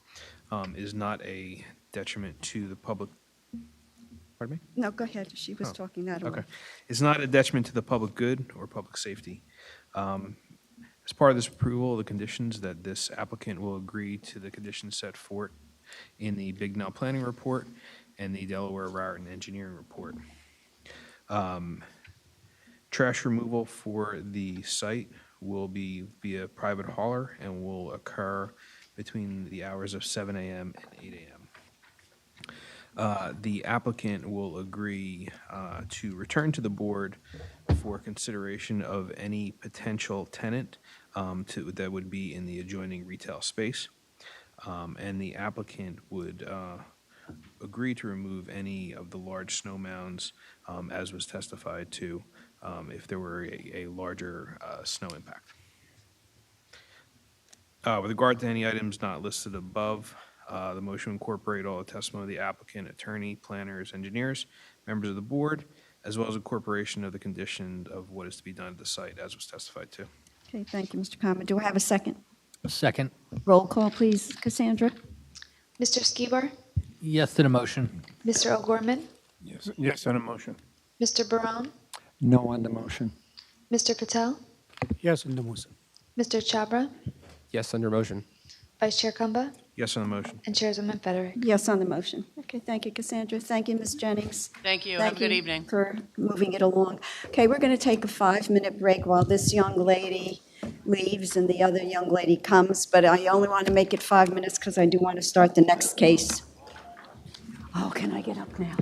is not a detriment to the public. Pardon me? No, go ahead. She was talking that away. Okay. It's not a detriment to the public good or public safety. As part of this approval, the conditions that this applicant will agree to the conditions set forth in the Big Now Planning Report and the Delaware Raritan Engineering Report. Trash removal for the site will be via private hauler and will occur between the hours of 7 a.m. and 8 a.m. The applicant will agree to return to the board for consideration of any potential tenant that would be in the adjoining retail space. And the applicant would agree to remove any of the large snow mounds, as was testified to, if there were a larger snow impact. With regard to any items not listed above, the motion will incorporate all the testimony of the applicant, attorney, planners, engineers, members of the board, as well as incorporation of the condition of what is to be done at the site, as was testified to. Okay, thank you, Mr. Comba. Do I have a second? A second. Roll call, please, Cassandra. Mr. Skibar, Yes to the motion. Mr. O'Gorman, Yes on a motion. Mr. Barone, No on the motion. Mr. Patel, Yes on the motion. Mr. Chabra, Yes, under motion. Vice Chair Kumba, Yes on the motion. and Chairwoman Federick. Yes on the motion. Okay, thank you, Cassandra. Thank you, Ms. Jennings. Thank you. Have a good evening. For moving it along. Okay, we're going to take a 5-minute break while this young lady leaves and the other young lady comes, but I only want to make it 5 minutes because I do want to start the next case. Oh, can I get up now?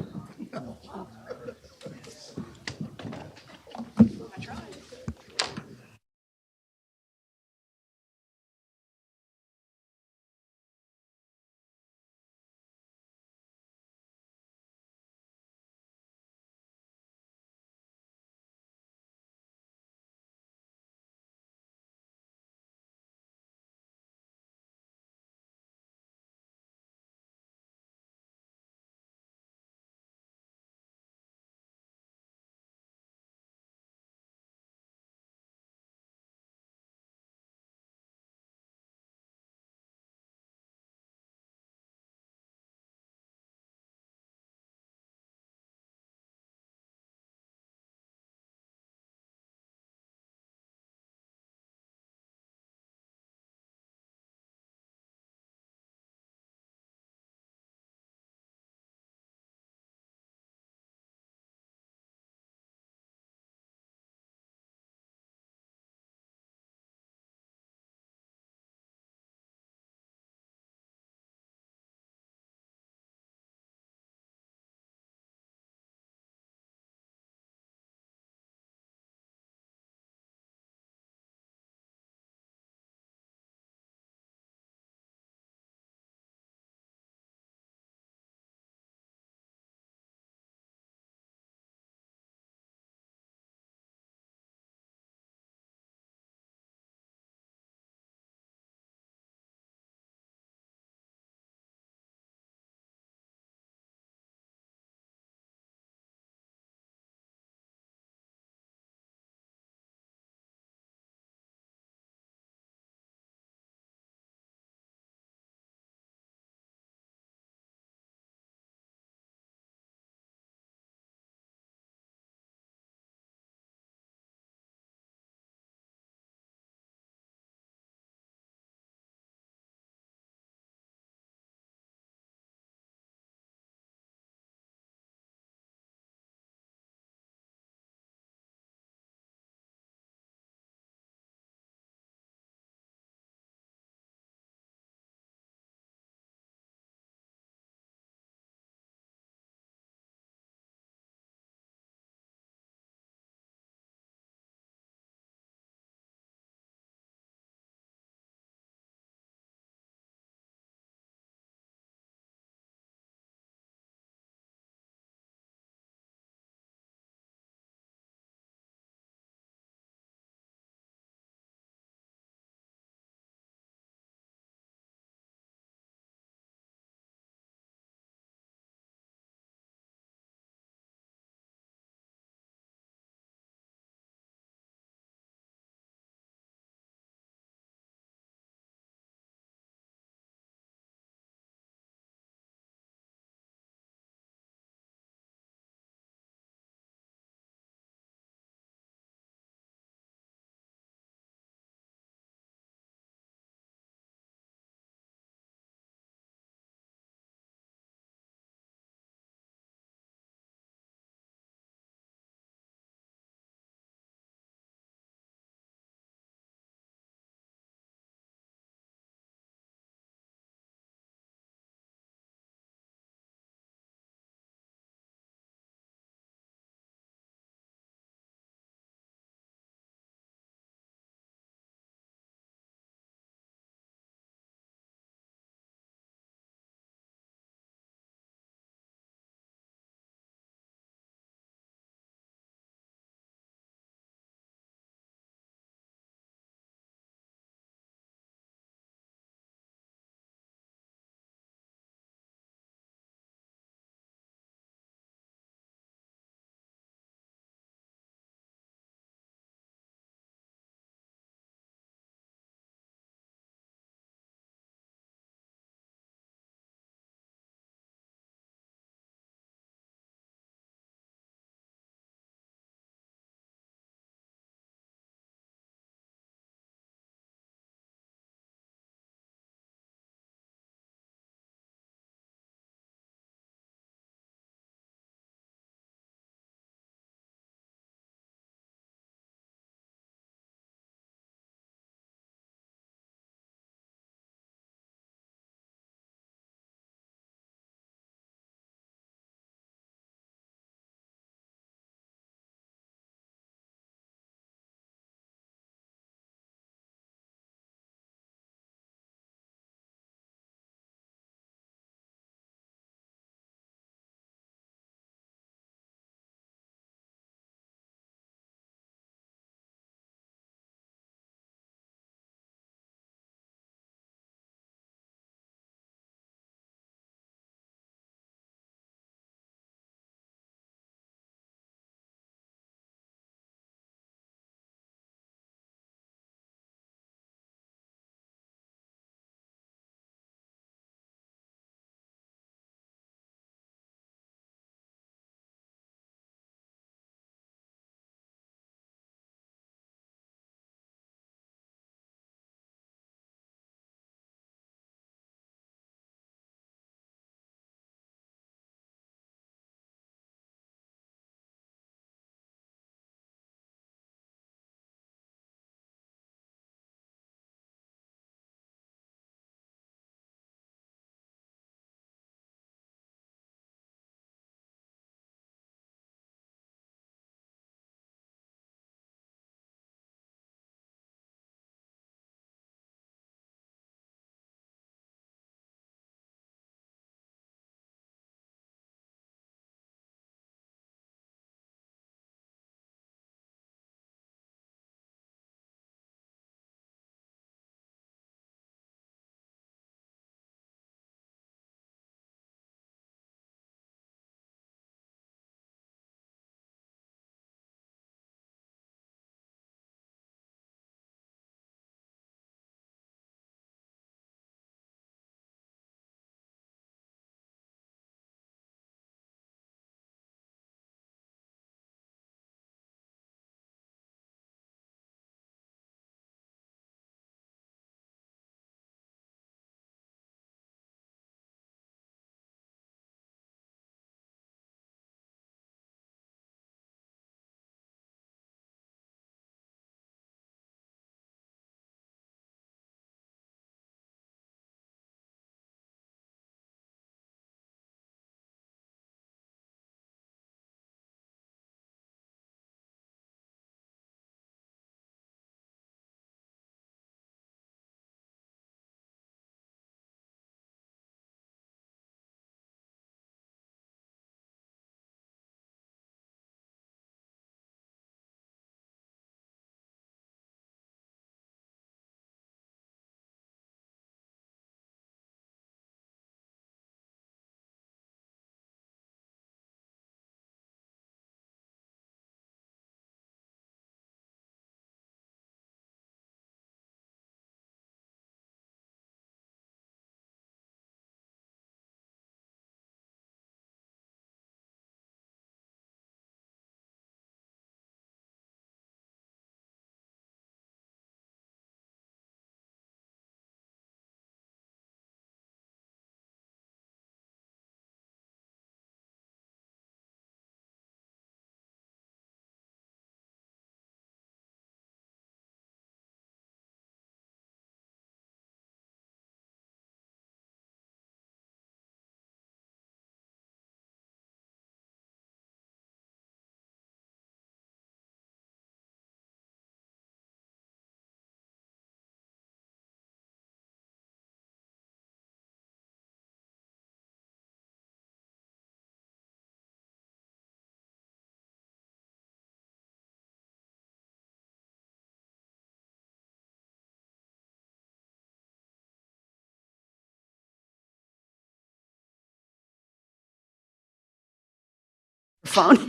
microphone.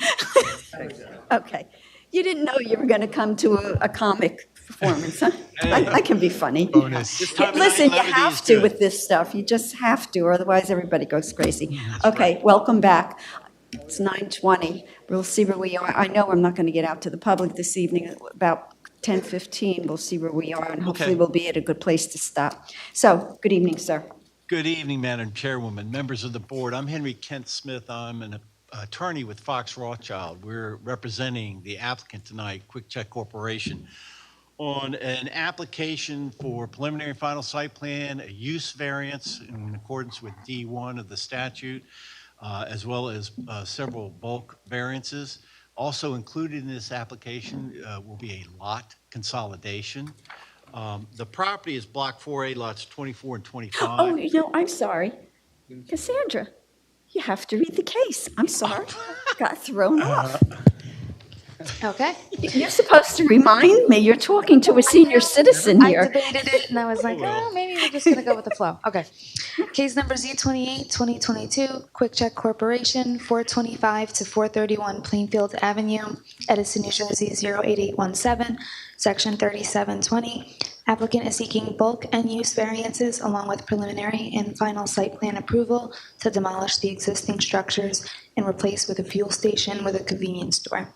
Okay. You didn't know you were going to come to a comic performance, huh? I can be funny. Bonus. This time of Listen, night, you levity have is to good. with this stuff. You just have to, or otherwise everybody goes crazy. Okay, welcome back. It's 9:20. We'll see where we are. I know I'm not going to get out to the public this evening. About 10:15, we'll see where we are, and hopefully Okay. we'll be at a good place to stop. So, good evening, sir. Good evening, Madam Chairwoman, members of the board. I'm Henry Kent Smith. I'm an attorney with Fox Rothschild. We're representing the applicant tonight, Quick Check Corporation, on an application for preliminary final site plan, a use variance in accordance with D1 of the statute, as well as several bulk variances. Also included in this application will be a lot consolidation. The property is Block 4A, lots 24 and 25. Oh, I'm sorry. Cassandra, you have to read the case. I'm sorry. Got thrown off. Okay. You're supposed to remind me. You're talking to a senior citizen I here. debated it, and I was like, oh, maybe we're just going to go with the flow. Okay. Case number Z28, 2022, Quick Check Corporation, 425 to 431 Plainfield Avenue, Edison, New Jersey, 08817, Section 3720. Applicant is seeking bulk and use variances along with preliminary and final site plan approval to demolish the existing structures and replace with a fuel station with a convenience store.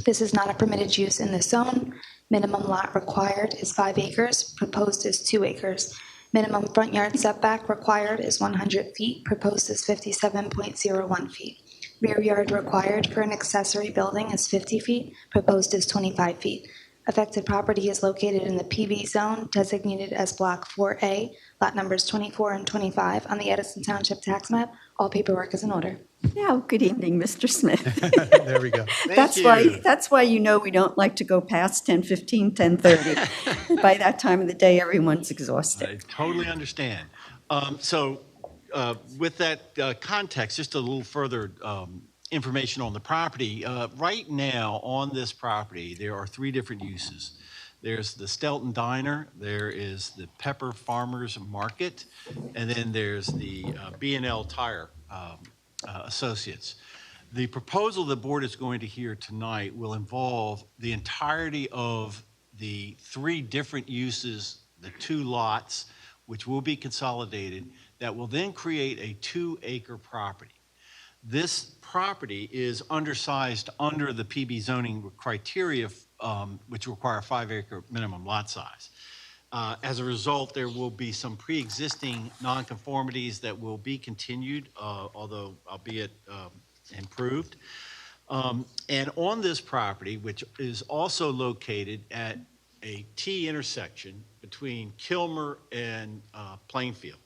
This is not a permitted use in this zone. Minimum lot required is 5 acres, proposed is 2 acres. Minimum front yard setback required is 100 feet, proposed is 57.01 feet. Rear yard required for an accessory building is 50 feet, proposed is 25 feet. Affected property is located in the PV zone designated as Block 4A, lot numbers 24 and 25 on the Edison Township tax map. All paperwork is in order. Now, good evening, Mr. Smith. There we go. That's why we don't like to go past 10:15, 10:30. By that time of the day, everyone's exhausted. I totally understand. With that context, just a little further information on the property. Right now, on this property, there are 3 different uses. There's the Stelton Diner, there is the Pepper Farmers Market, and then there's the B&L Tire Associates. The proposal the board is going to hear tonight will involve the entirety of the 3 different uses, the 2 lots, which will be consolidated, that will then create a 2-acre property. This property is undersized under the PB zoning criteria, which require a 5-acre minimum lot size. As a result, there will be some pre-existing nonconformities that will be continued, although albeit improved. And on this property, which is also located at a T intersection between Kilmer and Plainfield.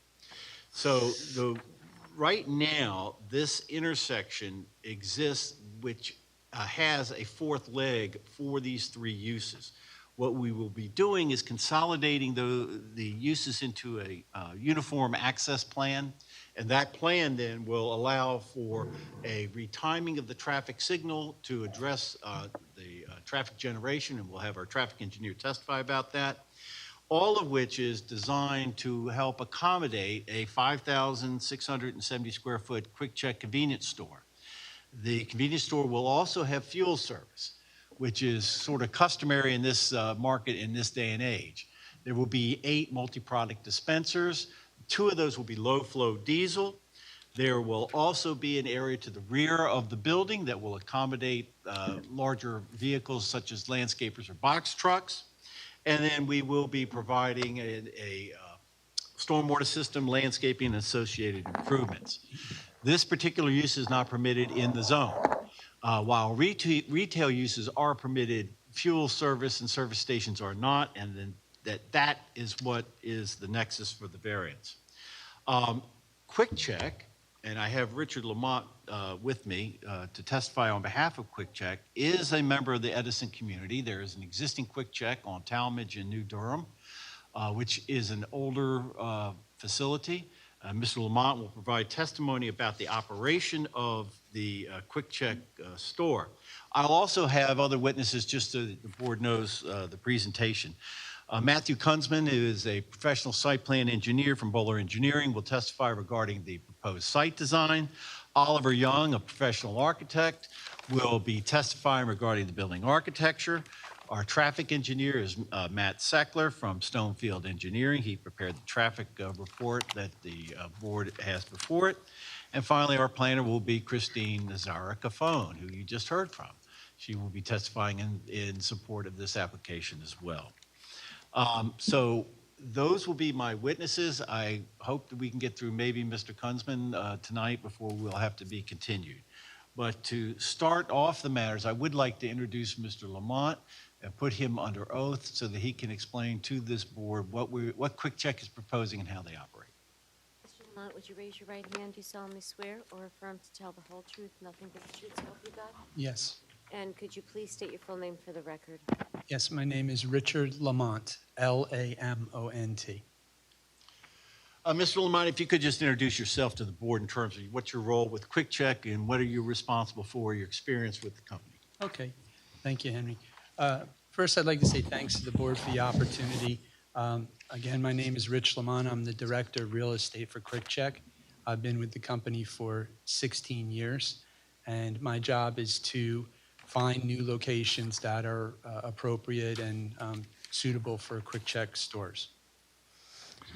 So right now, this intersection exists, which has a 4th leg for these 3 uses. What we will be doing is consolidating the uses into a uniform access plan, and that plan then will allow for a retiming of the traffic signal to address the traffic generation, and we'll have our traffic engineer testify about that. All of which is designed to help accommodate a 5,670 square foot Quick Check convenience store. The convenience store will also have fuel service, which is sort of customary in this market in this day and age. There will be 8 multi-product dispensers. 2 of those will be low-flow diesel. There will also be an area to the rear of the building that will accommodate larger vehicles such as landscapers or box trucks. And then we will be providing a stormwater system, landscaping, and associated improvements. This particular use is not permitted in the zone. While retail uses are permitted, fuel service and service stations are not, and then that is what is the nexus for the variance. Quick Check, and I have Richard Lamont with me to testify on behalf of Quick Check, is a member of the Edison community. There is an existing Quick Check on Talmadge in New Durham, which is an older facility. Mr. Lamont will provide testimony about the operation of the Quick Check store. I'll also have other witnesses just so that the board knows the presentation. Matthew Kunzman, who is a professional site plan engineer from Bowler Engineering, will testify regarding the proposed site design. Oliver Young, a professional architect, will be testifying regarding the building architecture. Our traffic engineer is Matt Seckler from Stonefield Engineering. He prepared the traffic report that the board has before it. And finally, our planner will be Christine Nazara-Cafone, who you just heard from. She will be testifying in support of this application as well. So those will be my witnesses. I hope that we can get through maybe Mr. Kunzman tonight before we'll have to be continued. But to start off the matters, I would like to introduce Mr. Lamont and put him under oath so that he can explain to this board what Quick Check is proposing and how they operate. Mr. Lamont, would you raise your right hand? Do you solemnly swear or affirm to tell the whole truth, nothing but the truth, so help you God? Yes. And could you please state your full name for the record? Yes, my name is Richard Lamont, Lamont. Mr. Lamont, if you could just introduce yourself to the board in terms of what's your role with Quick Check and what are you responsible for, your experience with the company. Okay. Thank you, Henry. First, I'd like to say thanks to the board for the opportunity. Again, my name is Rich Lamont. I'm the Director of Real Estate for Quick Check. I've been with the company for 16 years, and my job is to find new locations that are appropriate and suitable for Quick Check stores.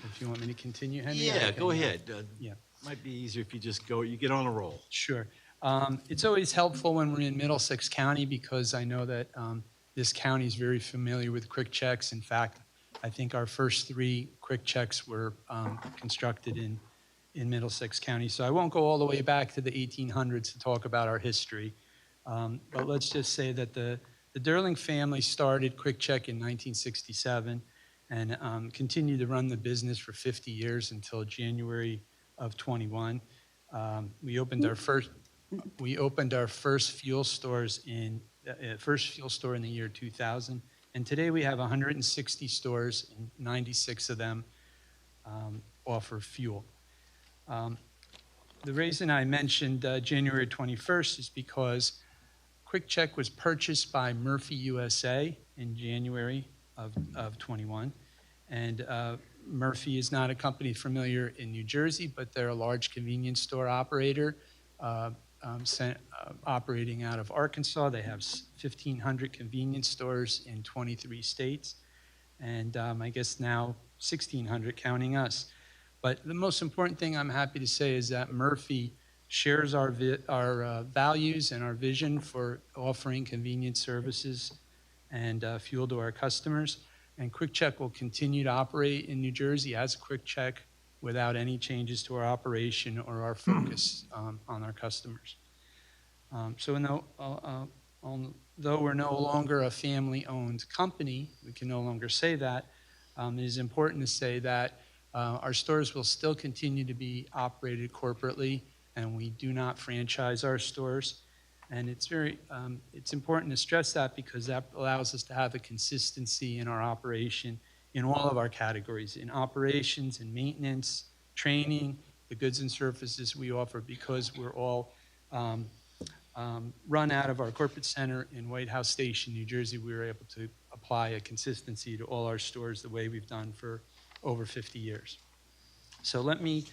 If you want me to continue, Henry? Yeah, go ahead. Yeah. Might be easier if you just you get on a roll. Sure. It's always helpful when we're in Middlesex County because I know that this county is very familiar with Quick Checks. In fact, I think our first 3 Quick Checks were constructed in Middlesex County. So I won't go all the way back to the 1800s to talk about our history. But let's just say that the Durling family started Quick Check in 1967 and continued to run the business for 50 years until January of 21. We opened our first fuel stores in first fuel store in the year 2000, and today we have 160 stores, and 96 of them offer fuel. The reason I mentioned January 21st is because Quick Check was purchased by Murphy USA in January of 21, and Murphy is not a company familiar in New Jersey, but they're a large convenience store operator operating out of Arkansas. They have 1,500 convenience stores in 23 states, and I guess now 1,600 counting us. But the most important thing I'm happy to say is that Murphy shares our values and our vision for offering convenience services and fuel to our customers. And Quick Check will continue to operate in New Jersey as a Quick Check without any changes to our operation or our focus on our customers. Though we're no longer a family-owned company, we can no longer say that, it is important to say that our stores will still continue to be operated corporately, and we do not franchise our stores. And it's important to stress that because that allows us to have a consistency in our operation in all of our categories, in operations, in maintenance, training, the goods and services we offer, because we're all run out of our corporate center in White House Station, New Jersey. We were able to apply a consistency to all our stores the way we've done for over 50 years. So let me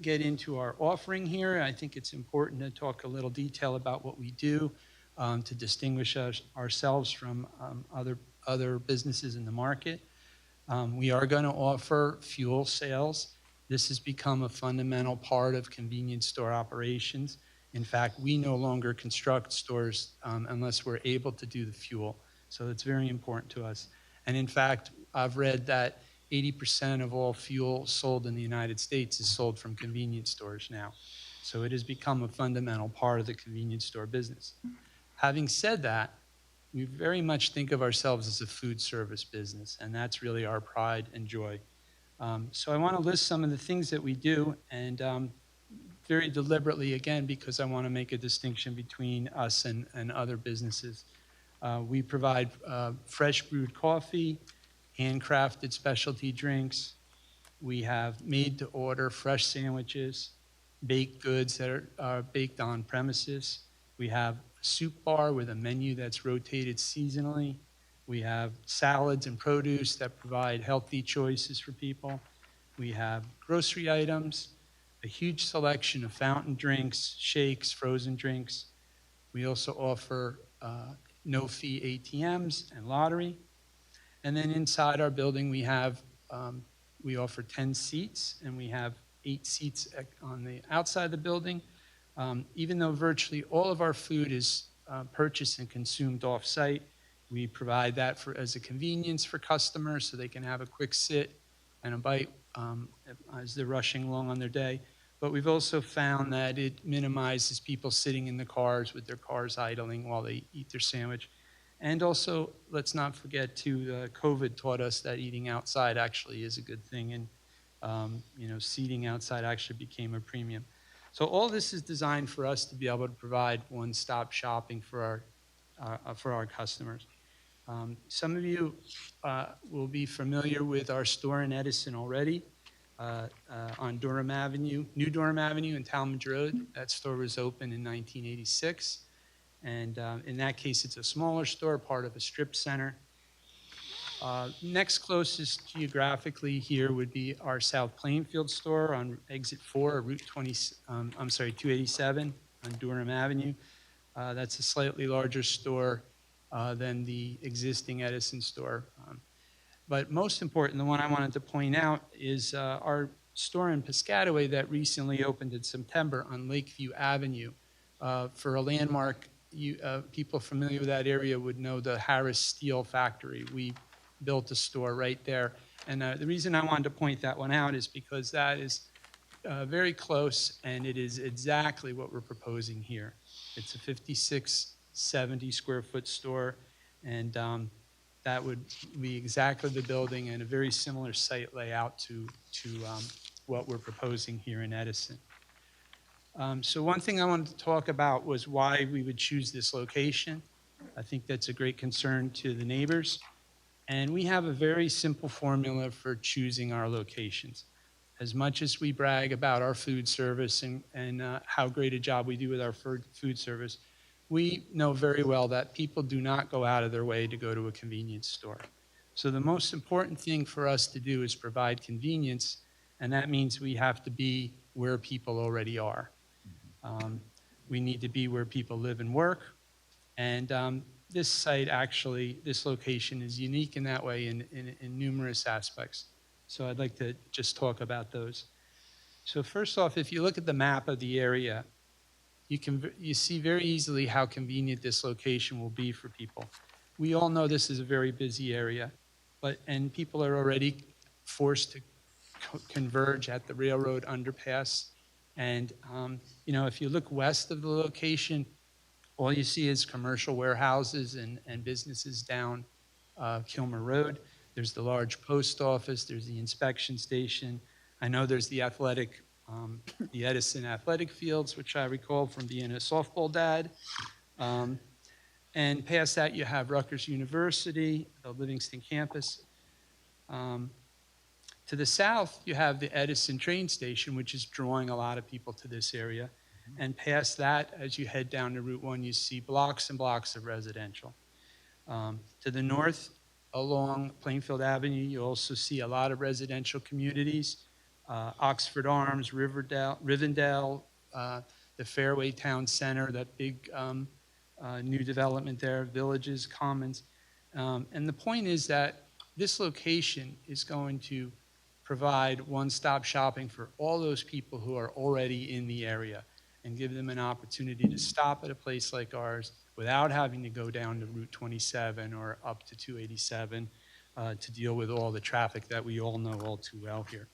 get into our offering here. I think it's important to talk a little detail about what we do to distinguish ourselves from other businesses in the market. We are going to offer fuel sales. This has become a fundamental part of convenience store operations. In fact, we no longer construct stores unless we're able to do the fuel. So it's very important to us. And in fact, I've read that 80% of all fuel sold in the United States is sold from convenience stores now. So it has become a fundamental part of the convenience store business. Having said that, we very much think of ourselves as a food service business, and that's really our pride and joy. So I want to list some of the things that we do, and very deliberately, again, because I want to make a distinction between us and other businesses. We provide fresh brewed coffee, handcrafted specialty drinks. We have made-to-order fresh sandwiches, baked goods that are baked on premises. We have a soup bar with a menu that's rotated seasonally. We have salads and produce that provide healthy choices for people. We have grocery items, a huge selection of fountain drinks, shakes, frozen drinks. We also offer no-fee ATMs and lottery. And then inside our building, we offer 10 seats, and we have 8 seats on the outside of the building. Even though virtually all of our food is purchased and consumed off-site, we provide that as a convenience for customers so they can have a quick sit and a bite as they're rushing along on their day. But we've also found that it minimizes people sitting in the cars with their cars idling while they eat their sandwich. And also, let's not forget too, COVID taught us that eating outside actually is a good thing, and seating outside actually became a premium. So all this is designed for us to be able to provide one-stop shopping for our customers. Some of you will be familiar with our store in Edison already. On Durham Avenue, New Durham Avenue and Talmadge Road. That store was opened in 1986. And in that case, it's a smaller store, part of a strip center. Next closest geographically here would be our South Plainfield store on exit 4, Route 287 on Durham Avenue. That's a slightly larger store than the existing Edison store. But most important, the one I wanted to point out is our store in Piscataway that recently opened in September on Lakeview Avenue. For a landmark, people familiar with that area would know the Harris Steel Factory. We built a store right there. And the reason I wanted to point that one out is because that is very close, and it is exactly what we're proposing here. It's a 5670 square foot store, and that would be exactly the building and a very similar site layout to what we're proposing here in Edison. So one thing I wanted to talk about was why we would choose this location. I think that's a great concern to the neighbors. And we have a very simple formula for choosing our locations. As much as we brag about our food service and how great a job we do with our food service, we know very well that people do not go out of their way to go to a convenience store. So the most important thing for us to do is provide convenience, and that means we have to be where people already are. We need to be where people live and work, and this site actually, this location is unique in that way in numerous aspects. So I'd like to just talk about those. So first off, if you look at the map of the area, you see very easily how convenient this location will be for people. We all know this is a very busy area, and people are already forced to converge at the railroad underpass. And if you look west of the location, all you see is commercial warehouses and businesses down Kilmer Road. There's the large post office. There's the inspection station. I know there's the Edison athletic fields, which I recall from being a softball dad. And past that, you have Rutgers University, the Livingston campus. To the south, you have the Edison train station, which is drawing a lot of people to this area. And past that, as you head down to Route 1, you see blocks and blocks of residential. To the north, along Plainfield Avenue, you also see a lot of residential communities. Oxford Arms, Rivendell, the Fairway Town Center, that big new development there, villages, commons. And the point is that this location is going to provide one-stop shopping for all those people who are already in the area and give them an opportunity to stop at a place like ours without having to go down to Route 27 or up to 287 to deal with all the traffic that we all know all too well here.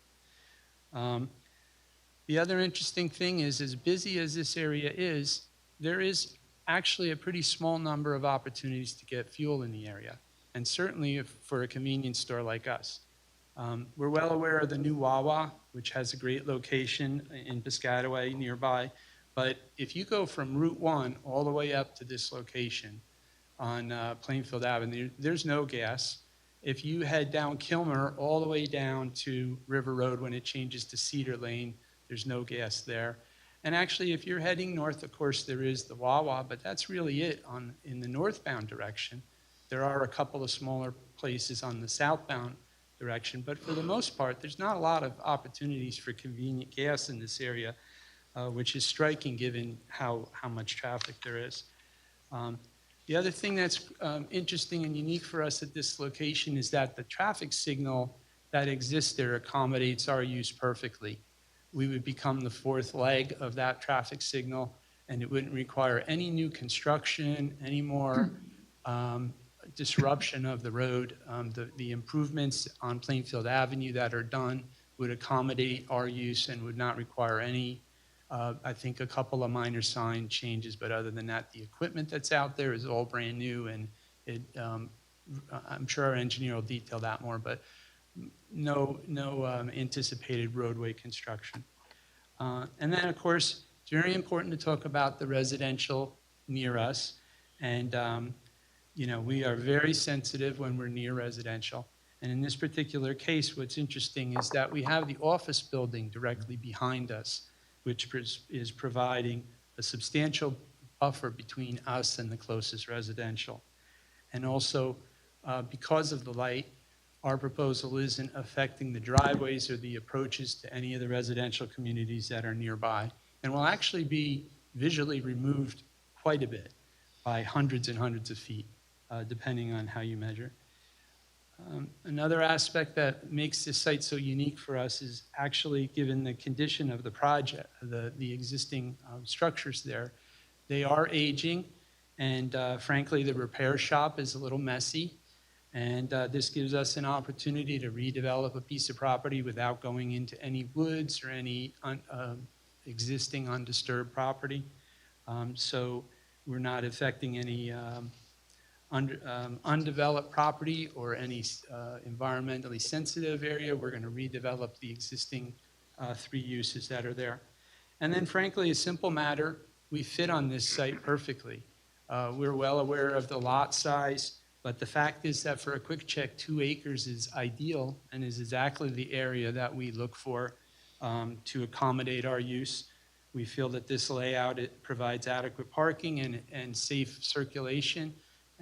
The other interesting thing is, as busy as this area is, there is actually a pretty small number of opportunities to get fuel in the area, and certainly for a convenience store like us. We're well aware of the new Wawa, which has a great location in Piscataway nearby, but if you go from Route 1 all the way up to this location on Plainfield Avenue, there's no gas. If you head down Kilmer all the way down to River Road when it changes to Cedar Lane, there's no gas there. And actually, if you're heading north, of course, there is the Wawa, but that's really it in the northbound direction. There are a couple of smaller places on the southbound direction. But for the most part, there's not a lot of opportunities for convenient gas in this area, which is striking given how much traffic there is. The other thing that's interesting and unique for us at this location is that the traffic signal that exists there accommodates our use perfectly. We would become the fourth leg of that traffic signal, and it wouldn't require any new construction, any more disruption of the road. The improvements on Plainfield Avenue that are done would accommodate our use and would not require any, I think, a couple of minor sign changes, but other than that, the equipment that's out there is all brand new, and I'm sure our engineer will detail that more, but no anticipated roadway construction. And then, of course, it's very important to talk about the residential near us. And, we are very sensitive when we're near residential. And in this particular case, what's interesting is that we have the office building directly behind us, which is providing a substantial buffer between us and the closest residential. And also, because of the light, our proposal isn't affecting the driveways or the approaches to any of the residential communities that are nearby, and will actually be visually removed quite a bit by hundreds and hundreds of feet, depending on how you measure. Another aspect that makes this site so unique for us is actually, given the condition of the project, the existing structures there, they are aging, and frankly, the repair shop is a little messy. And this gives us an opportunity to redevelop a piece of property without going into any woods or any existing undisturbed property. So we're not affecting any undeveloped property or any environmentally sensitive area. We're going to redevelop the existing 3 uses that are there. And then frankly, a simple matter, we fit on this site perfectly. We're well aware of the lot size, but the fact is that for a quick check, 2 acres is ideal and is exactly the area that we look for to accommodate our use. We feel that this layout, it provides adequate parking and safe circulation,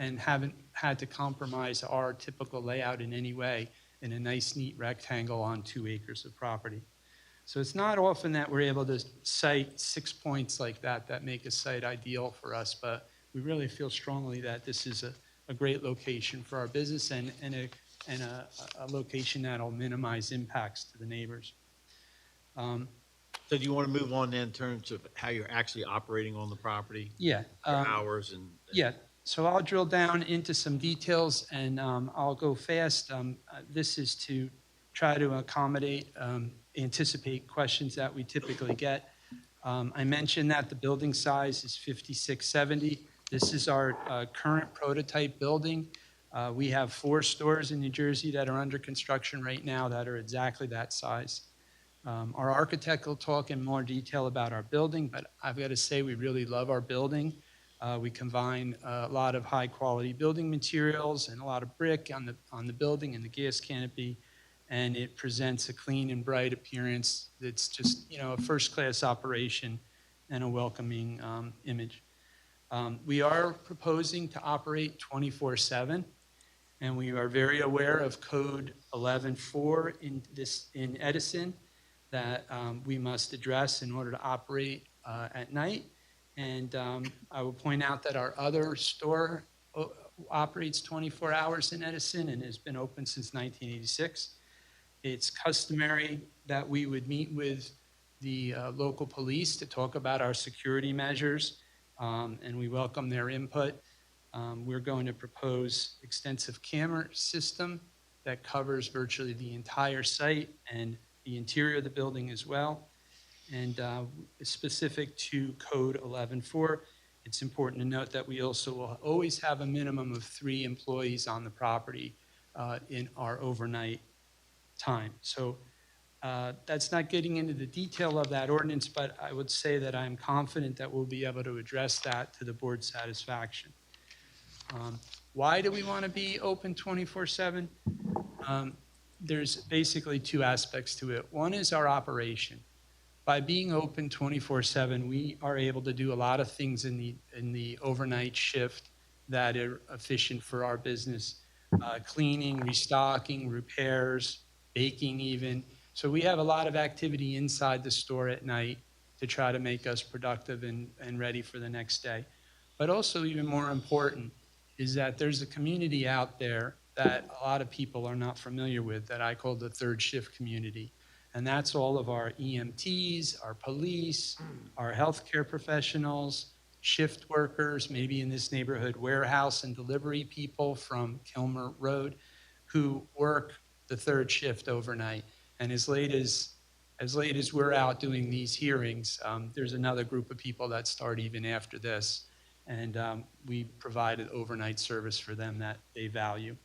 and haven't had to compromise our typical layout in any way in a nice, neat rectangle on 2 acres of property. So it's not often that we're able to cite 6 points like that make a site ideal for us, but we really feel strongly that this is a great location for our business and a location that'll minimize impacts to the neighbors. So do you want to move on then in terms of how you're actually operating on the property? Yeah. For hours and... Yeah. So I'll drill down into some details, and I'll go fast. This is to try to accommodate, anticipate questions that we typically get. I mentioned that the building size is 5670. This is our current prototype building. We have 4 stores in New Jersey that are under construction right now that are exactly that size. Our architect will talk in more detail about our building, but I've got to say we really love our building. We combine a lot of high quality building materials and a lot of brick on the building and the gas canopy, and it presents a clean and bright appearance that's just, a first class operation and a welcoming image. We are proposing to operate 24/7, and we are very aware of Code 11.4 in Edison that we must address in order to operate at night. And I will point out that our other store operates 24 hours in Edison and has been open since 1986. It's customary that we would meet with the local police to talk about our security measures, and we welcome their input. We're going to propose extensive camera system that covers virtually the entire site and the interior of the building as well. And specific to Code 11.4, it's important to note that we also will always have a minimum of 3 employees on the property in our overnight time. So that's not getting into the detail of that ordinance, but I would say that I'm confident that we'll be able to address that to the board's satisfaction. Why do we want to be open 24/7? There's basically 2 aspects to it. One is our operation. By being open 24/7, we are able to do a lot of things in the overnight shift that are efficient for our business. cleaning, restocking, repairs, baking even. So we have a lot of activity inside the store at night to try to make us productive and ready for the next day. But also even more important is that there's a community out there that a lot of people are not familiar with that I call the third shift community. And that's all of our EMTs, our police, our healthcare professionals, shift workers, maybe in this neighborhood, warehouse and delivery people from Kilmer Road who work the third shift overnight. And as late as we're out doing these hearings, there's another group of people that start even after this. And we provide an overnight service for them that they value.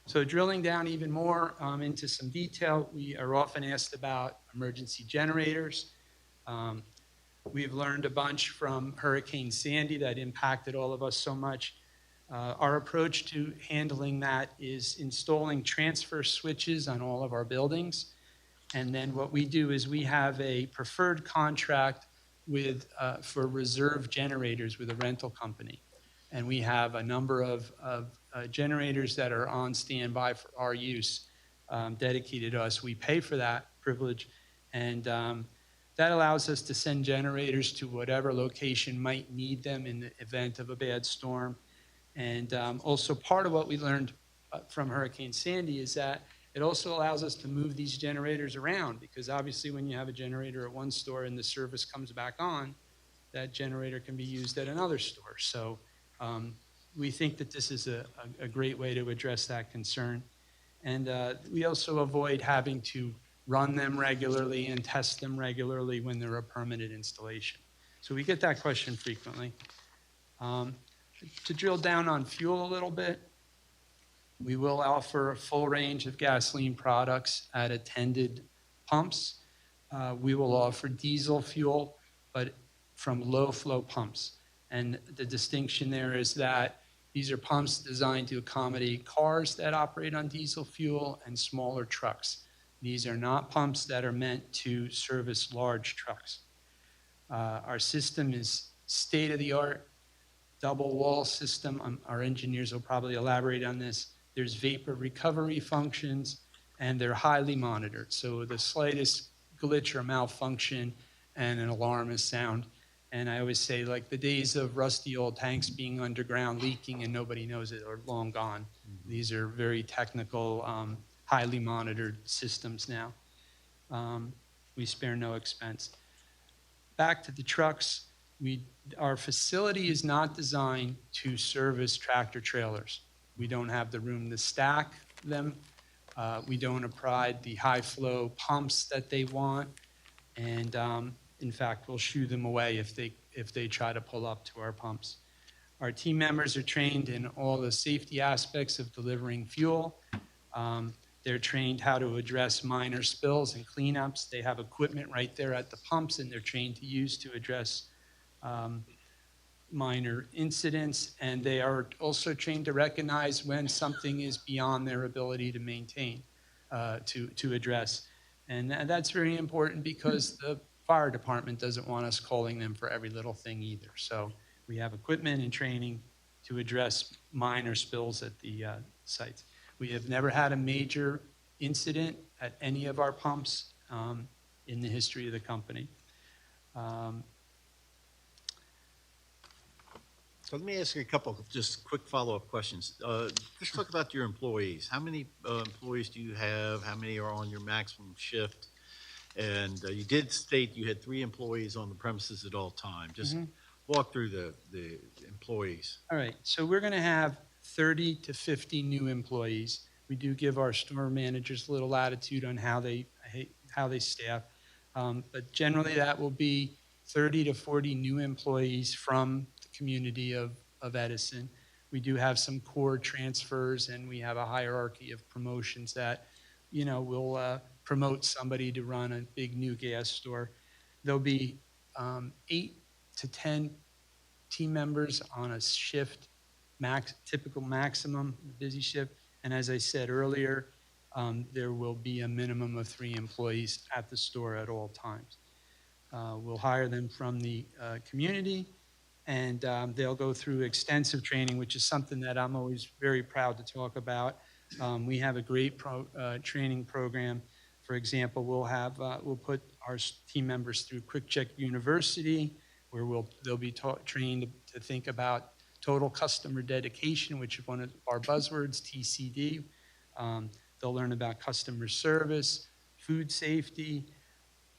So drilling down even more into some detail, we are often asked about emergency generators. We've learned a bunch from Hurricane Sandy that impacted all of us so much. Our approach to handling that is installing transfer switches on all of our buildings. And then what we do is we have a preferred contract with for reserve generators with a rental company. And we have a number of generators that are on standby for our use, dedicated to us. We pay for that privilege, and that allows us to send generators to whatever location might need them in the event of a bad storm. And also part of what we learned from Hurricane Sandy is that it also allows us to move these generators around, because obviously when you have a generator at one store and the service comes back on, that generator can be used at another store. So we think that this is a great way to address that concern. And we also avoid having to run them regularly and test them regularly when they're a permanent installation. So we get that question frequently. To drill down on fuel a little bit, we will offer a full range of gasoline products at attended pumps. We will offer diesel fuel, but from low flow pumps. And the distinction there is that these are pumps designed to accommodate cars that operate on diesel fuel and smaller trucks. These are not pumps that are meant to service large trucks. Our system is state-of-the-art, double wall system. Our engineers will probably elaborate on this. There's vapor recovery functions, and they're highly monitored. So the slightest glitch or malfunction and an alarm is sound. And I always say, like, the days of rusty old tanks being underground leaking and nobody knows it are long gone. These are very technical, highly monitored systems now. We spare no expense. Back to the trucks, our facility is not designed to service tractor trailers. We don't have the room to stack them. We don't provide the high flow pumps that they want. And in fact, we'll shoo them away if they try to pull up to our pumps. Our team members are trained in all the safety aspects of delivering fuel. They're trained how to address minor spills and cleanups. They have equipment right there at the pumps, and they're trained to use to address minor incidents. And they are also trained to recognize when something is beyond their ability to maintain, to address. And that's very important because the fire department doesn't want us calling them for every little thing either. So we have equipment and training to address minor spills at the sites. We have never had a major incident at any of our pumps in the history of the company. So let me ask you a couple of just quick follow-up questions. Just talk about your employees. How many employees do you have? How many are on your maximum shift? And you did state you had 3 employees on the premises at all times. Just walk through the employees. All right, so we're going to have 30 to 50 new employees. We do give our store managers a little latitude on how they staff, but generally that will be 30 to 40 new employees from the community of Edison. We do have some core transfers, and we have a hierarchy of promotions that, you know, will promote somebody to run a big new gas store. There'll be 8 to 10 team members on a shift, typical maximum busy shift. And as I said earlier, there will be a minimum of 3 employees at the store at all times. We'll hire them from the community, and they'll go through extensive training, which is something that I'm always very proud to talk about. We have a great training program. For example, we'll put our team members through Quick Check University, where they'll be trained to think about total customer dedication, which is one of our buzzwords, TCD. They'll learn about customer service, food safety,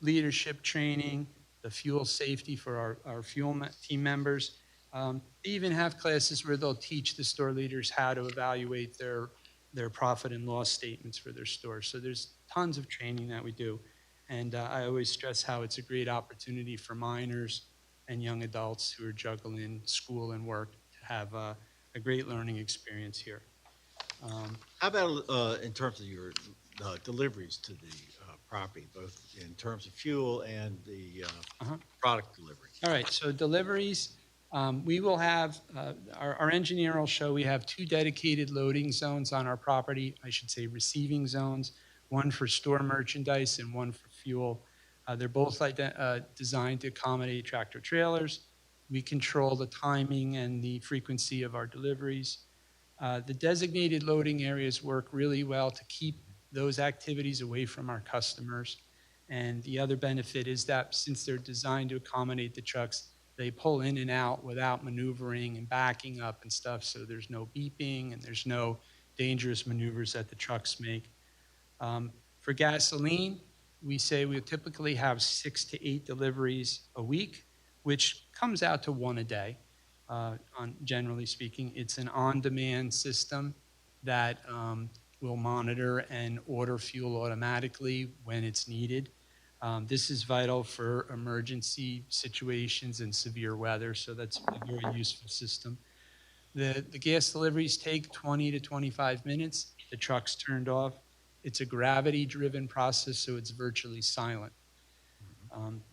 leadership training, the fuel safety for our fuel team members. They even have classes where they'll teach the store leaders how to evaluate their profit and loss statements for their stores. So there's tons of training that we do. And I always stress how it's a great opportunity for minors and young adults who are juggling school and work to have a great learning experience here. How about in terms of your deliveries to the property, both in terms of fuel and the product delivery? All right, so deliveries, we will have, our engineer will show we have 2 dedicated loading zones on our property, I should say receiving zones, one for store merchandise and one for fuel. They're both designed to accommodate tractor trailers. We control the timing and the frequency of our deliveries. The designated loading areas work really well to keep those activities away from our customers. And the other benefit is that since they're designed to accommodate the trucks, they pull in and out without maneuvering and backing up and stuff, so there's no beeping and there's no dangerous maneuvers that the trucks make. For gasoline, we say we typically have 6 to 8 deliveries a week, which comes out to 1 a day. Generally speaking, it's an on-demand system that will monitor and order fuel automatically when it's needed. This is vital for emergency situations and severe weather, so that's a very useful system. The gas deliveries take 20 to 25 minutes. The truck's turned off. It's a gravity-driven process, so it's virtually silent.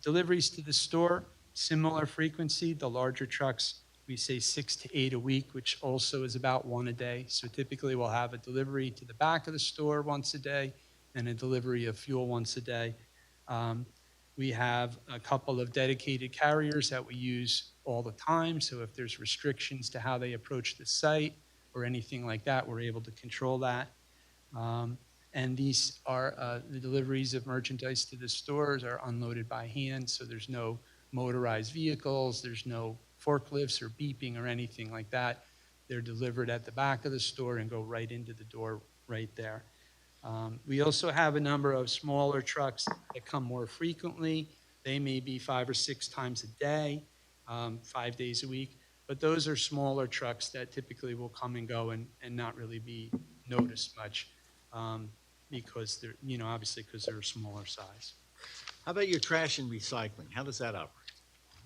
Deliveries to the store, similar frequency. The larger trucks, we say 6 to 8 a week, which also is about 1 a day. So typically we'll have a delivery to the back of the store once a day and a delivery of fuel once a day. We have a couple of dedicated carriers that we use all the time. So if there's restrictions to how they approach the site or anything like that, we're able to control that. And these are the deliveries of merchandise to the stores are unloaded by hand. So there's no motorized vehicles, there's no forklifts or beeping or anything like that. They're delivered at the back of the store and go right into the door right there. We also have a number of smaller trucks that come more frequently. They may be 5 or 6 times a day, 5 days a week, but those are smaller trucks that typically will come and go and not really be noticed much because they're, obviously because they're a smaller size. How about your trash and recycling? How does that operate?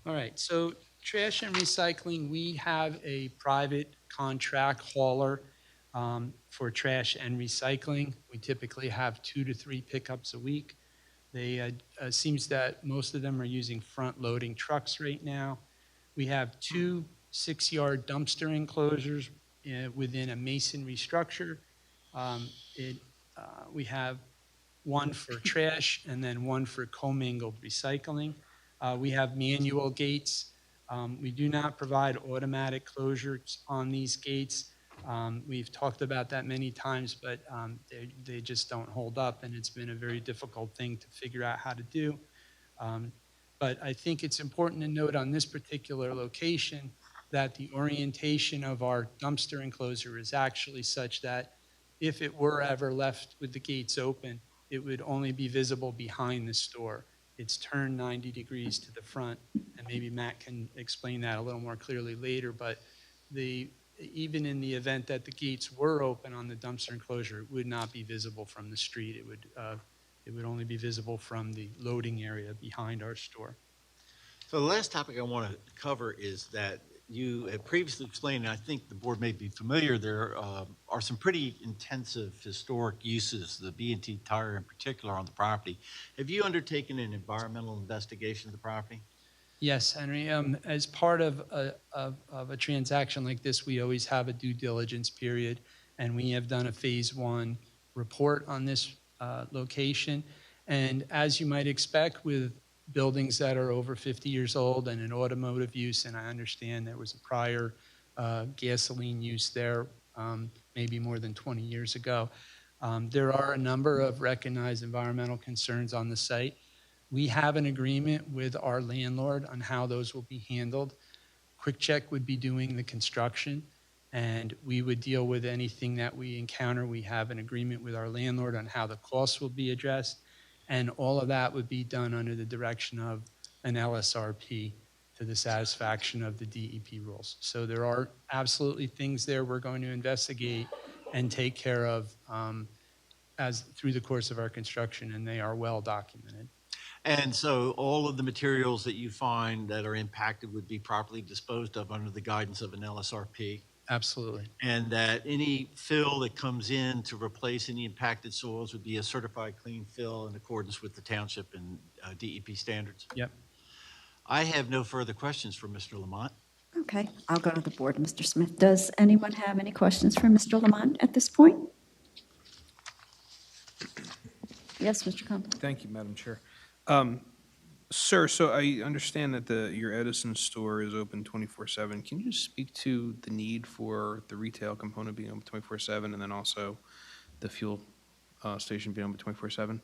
All right, so trash and recycling, we have a private contract hauler for trash and recycling. We typically have 2 to 3 pickups a week. They seems that most of them are using front-loading trucks right now. We have 2 6-yard dumpster enclosures within a masonry structure. We have one for trash and then one for commingled recycling. We have manual gates. We do not provide automatic closures on these gates. We've talked about that many times, but they just don't hold up, and it's been a very difficult thing to figure out how to do. But I think it's important to note on this particular location that the orientation of our dumpster enclosure is actually such that if it were ever left with the gates open, it would only be visible behind the store. It's turned 90 degrees to the front, and maybe Matt can explain that a little more clearly later, but even in the event that the gates were open on the dumpster enclosure, it would not be visible from the street. It would only be visible from the loading area behind our store. So the last topic I want to cover is that you had previously explained, and I think the board may be familiar, there are some pretty intensive historic uses, the B&T Tire in particular on the property. Have you undertaken an environmental investigation of the property? Yes, Henry. As part of a transaction like this, we always have a due diligence period, and we have done a phase 1 report on this location. And as you might expect with buildings that are over 50 years old and an automotive use, and I understand there was a prior gasoline use there maybe more than 20 years ago. There are a number of recognized environmental concerns on the site. We have an agreement with our landlord on how those will be handled. Quick Check would be doing the construction, and we would deal with anything that we encounter. We have an agreement with our landlord on how the costs will be addressed, and all of that would be done under the direction of an LSRP to the satisfaction of the DEP rules. So there are absolutely things there we're going to investigate and take care of as through the course of our construction, and they are well documented. And so all of the materials that you find that are impacted would be properly disposed of under the guidance of an LSRP? Absolutely. And that any fill that comes in to replace any impacted soils would be a certified clean fill in accordance with the township and DEP standards? Yep. I have no further questions for Mr. Lamont. Okay, I'll go to the board. Mr. Smith, does anyone have any questions for Mr. Lamont at this point? Yes, Mr. Compton. Thank you, Madam Chair. Sir, so I understand that your Edison store is open 24/7. Can you speak to the need for the retail component being open 24/7 and then also the fuel station being open 24/7?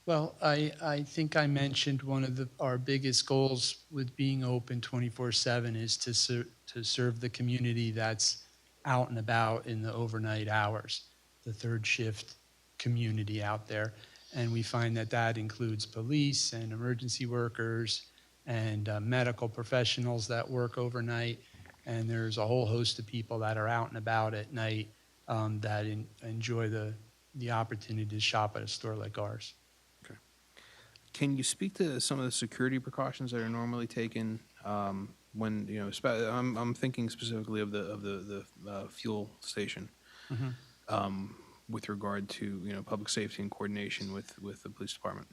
Well, I think I mentioned one of our biggest goals with being open 24/7 is to serve the community that's out and about in the overnight hours, the third shift community out there. And we find that that includes police and emergency workers and medical professionals that work overnight. And there's a whole host of people that are out and about at night that enjoy the opportunity to shop at a store like ours. Okay. Can you speak to some of the security precautions that are normally taken when, you know, I'm thinking specifically of the fuel station. Mm-hmm. With regard to, you know, public safety and coordination with the police department?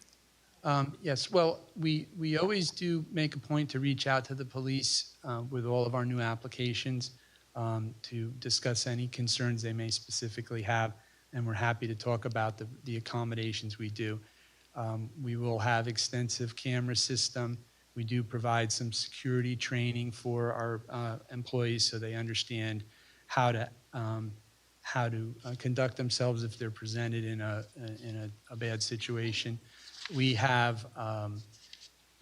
Yes, well, we always do make a point to reach out to the police with all of our new applications to discuss any concerns they may specifically have, and we're happy to talk about the accommodations we do. We will have extensive camera system. We do provide some security training for our employees so they understand how to conduct themselves if they're presented in a bad situation. We have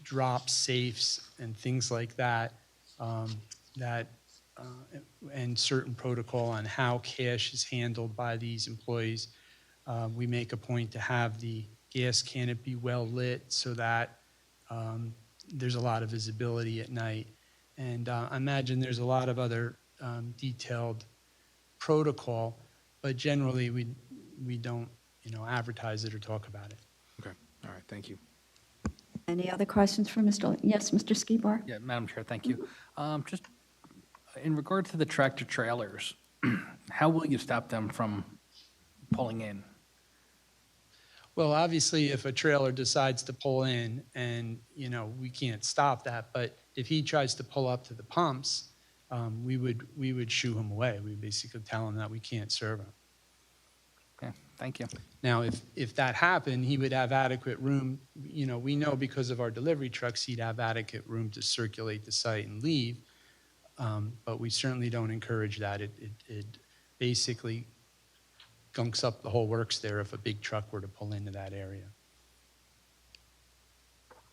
drop safes and things like that, and certain protocol on how cash is handled by these employees. We make a point to have the gas canopy well lit so that there's a lot of visibility at night. And I imagine there's a lot of other detailed protocol, but generally we don't, advertise it or talk about it. Okay, all right, thank you. Any other questions for Mr. Yes, Mr. Skibar? Yeah, Madam Chair, thank you. Just in regard to the tractor trailers, how will you stop them from pulling in? Well, obviously, if a trailer decides to pull in and, we can't stop that, but if he tries to pull up to the pumps, we would shoo him away. We basically tell him that we can't serve him. Okay, thank you. Now, if that happened, he would have adequate room. We know because of our delivery trucks, he'd have adequate room to circulate the site and leave. But we certainly don't encourage that. It basically gunks up the whole works there if a big truck were to pull into that area.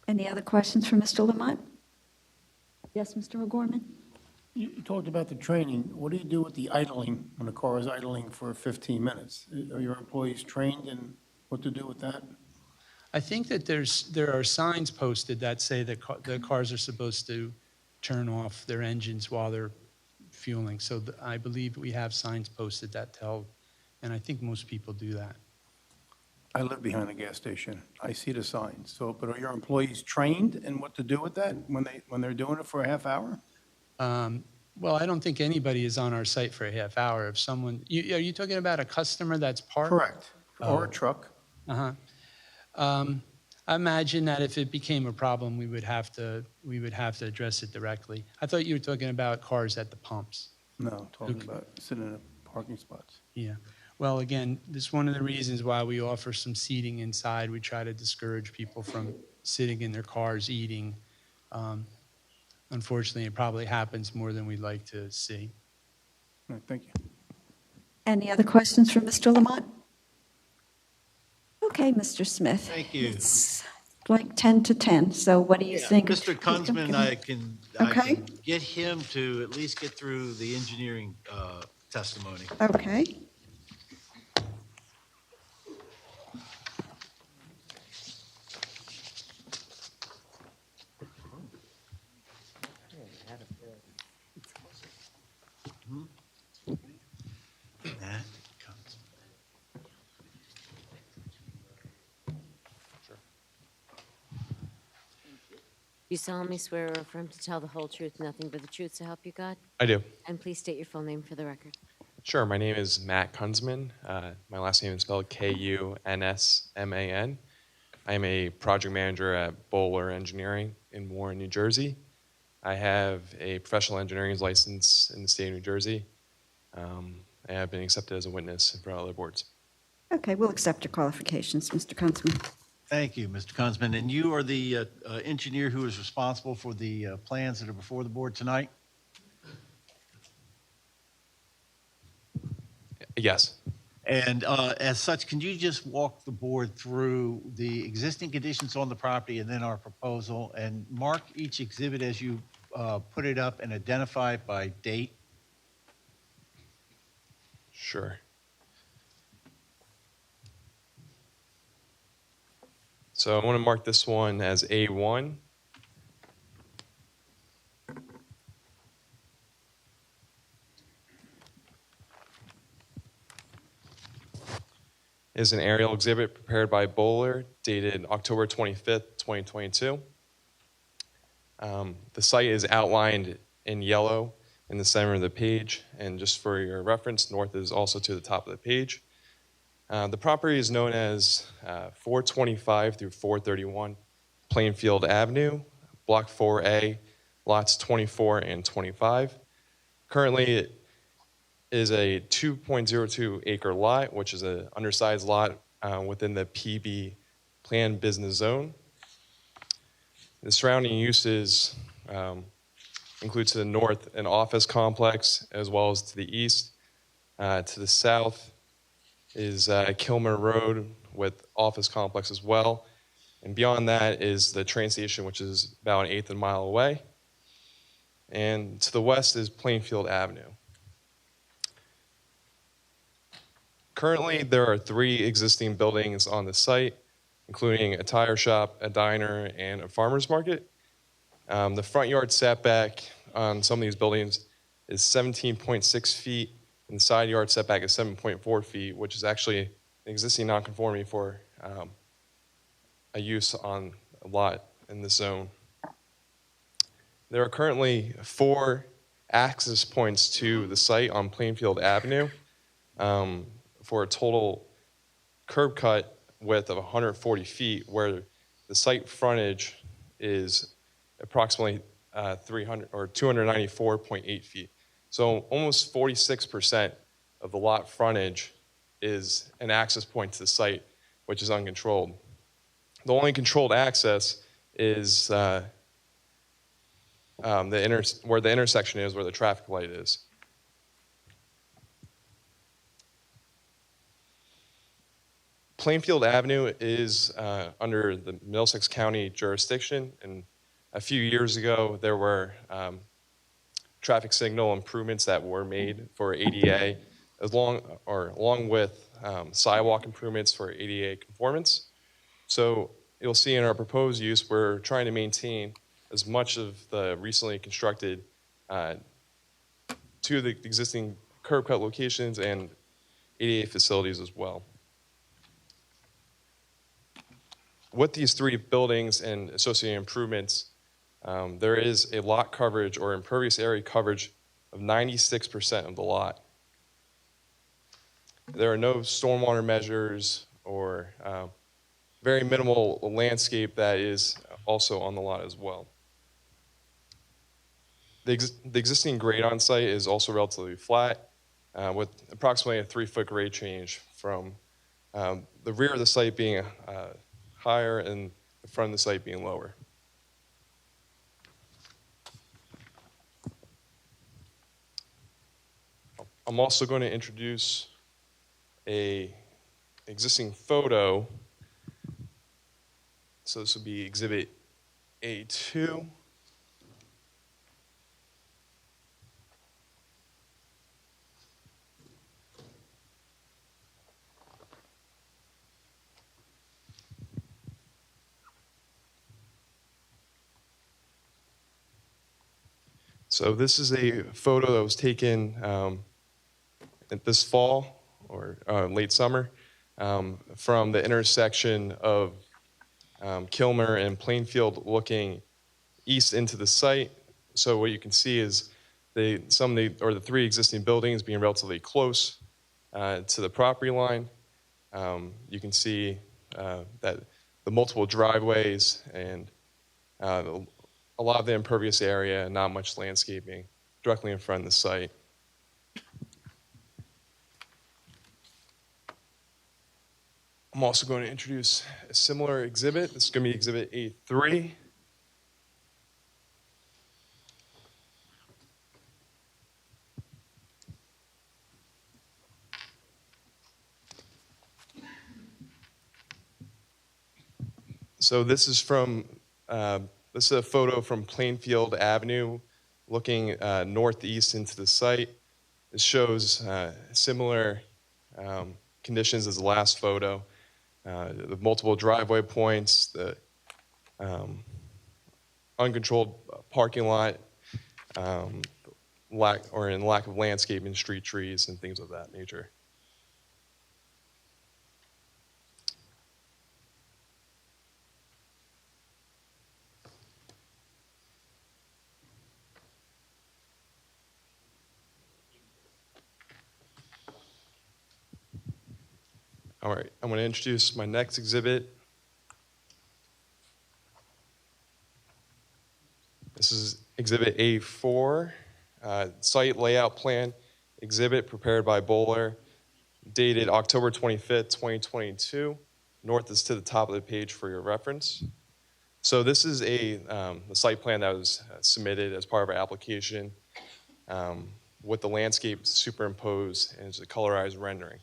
Any other questions for Mr. Lamont? Yes, Mr. O'Gorman? You talked about the training. What do you do with the idling, when a car is idling for 15 minutes? Are your employees trained in what to do with that? I think that there are signs posted that say that the cars are supposed to turn off their engines while they're fueling. So I believe we have signs posted that tell, and I think most people do that. I live behind the gas station. I see the signs. So, but are your employees trained in what to do with that when they're doing it for a half hour? Well, I don't think anybody is on our site for a half hour. If someone, are you talking about a customer that's parked? Correct. Or a truck. Uh-huh. I imagine that if it became a problem, we would have to address it directly. I thought you were talking about cars at the pumps. No, talking about sitting in parking spots. Yeah. Well, again, this is one of the reasons why we offer some seating inside. We try to discourage people from sitting in their cars eating. Unfortunately, it probably happens more than we'd like to see. All right, thank you. Any other questions for Mr. Lamont? Okay, Mr. Smith. Thank you. It's like 10 to 10, so what do you think? Mr. Kunzman, I can get him to at least get through the engineering testimony. Okay. You solemnly swear or affirm to tell the whole truth, nothing but the truth, so help you God? I do. And please state your full name for the record. Sure. My name is Matt Kunzman. My last name is spelled Kunsman. I am a project manager at Bowler Engineering in Warren, New Jersey. I have a professional engineering license in the state of New Jersey. And I've been accepted as a witness in front of other boards. Okay, we'll accept your qualifications, Mr. Kunzman. Thank you, Mr. Kunzman. And you are the engineer who is responsible for the plans that are before the board tonight? Yes. And as such, can you just walk the board through the existing conditions on the property and then our proposal, and mark each exhibit as you put it up and identify it by date? Sure. So I want to mark this one as A1. Is an aerial exhibit prepared by Bowler, dated October 25th, 2022. The site is outlined in yellow in the center of the page, and just for your reference, north is also to the top of the page. The property is known as 425 through 431 Plainfield Avenue, Block 4A, lots 24 and 25. Currently, it is a 2.02 acre lot, which is an undersized lot within the PB planned business zone. The surrounding uses include to the north an office complex, as well as to the east. To the south is Kilmer Road with office complex as well. And beyond that is the train station, which is about an eighth of a mile away. And to the west is Plainfield Avenue. Currently, there are 3 existing buildings on the site, including a tire shop, a diner, and a farmer's market. The front yard setback on some of these buildings is 17.6 feet, and the side yard setback is 7.4 feet, which is actually an existing nonconformity for a use on a lot in this zone. There are currently 4 access points to the site on Plainfield Avenue for a total curb cut width of 140 feet, where the site frontage is approximately 294.8 feet. So almost 46% of the lot frontage is an access point to the site, which is uncontrolled. The only controlled access is where the intersection is, where the traffic light is. Plainfield Avenue is under the Middlesex County jurisdiction, and a few years ago there were traffic signal improvements that were made for ADA, along with sidewalk improvements for ADA conformance. So you'll see in our proposed use, we're trying to maintain as much of the recently constructed to the existing curb cut locations and ADA facilities as well. With these 3 buildings and associated improvements, there is a lot coverage or impervious area coverage of 96% of the lot. There are no stormwater measures or very minimal landscape that is also on the lot as well. The existing grade on site is also relatively flat, with approximately a 3-foot grade change from the rear of the site being higher and the front of the site being lower. I'm also going to introduce a existing photo. So this would be Exhibit A2. So this is a photo that was taken this fall or late summer from the intersection of Kilmer and Plainfield looking east into the site. So what you can see is the 3 existing buildings being relatively close to the property line. You can see that the multiple driveways and a lot of the impervious area and not much landscaping directly in front of the site. I'm also going to introduce a similar exhibit. This is going to be Exhibit A3. So this is a photo from Plainfield Avenue looking northeast into the site. It shows similar conditions as the last photo. The multiple driveway points, the uncontrolled parking lot, lack of landscaping, street trees, and things of that nature. All right, I'm going to introduce my next exhibit. This is Exhibit A4, site layout plan exhibit prepared by Bowler, dated October 25th, 2022. North is to the top of the page for your reference. So this is the site plan that was submitted as part of our application with the landscape superimposed and it's a colorized rendering.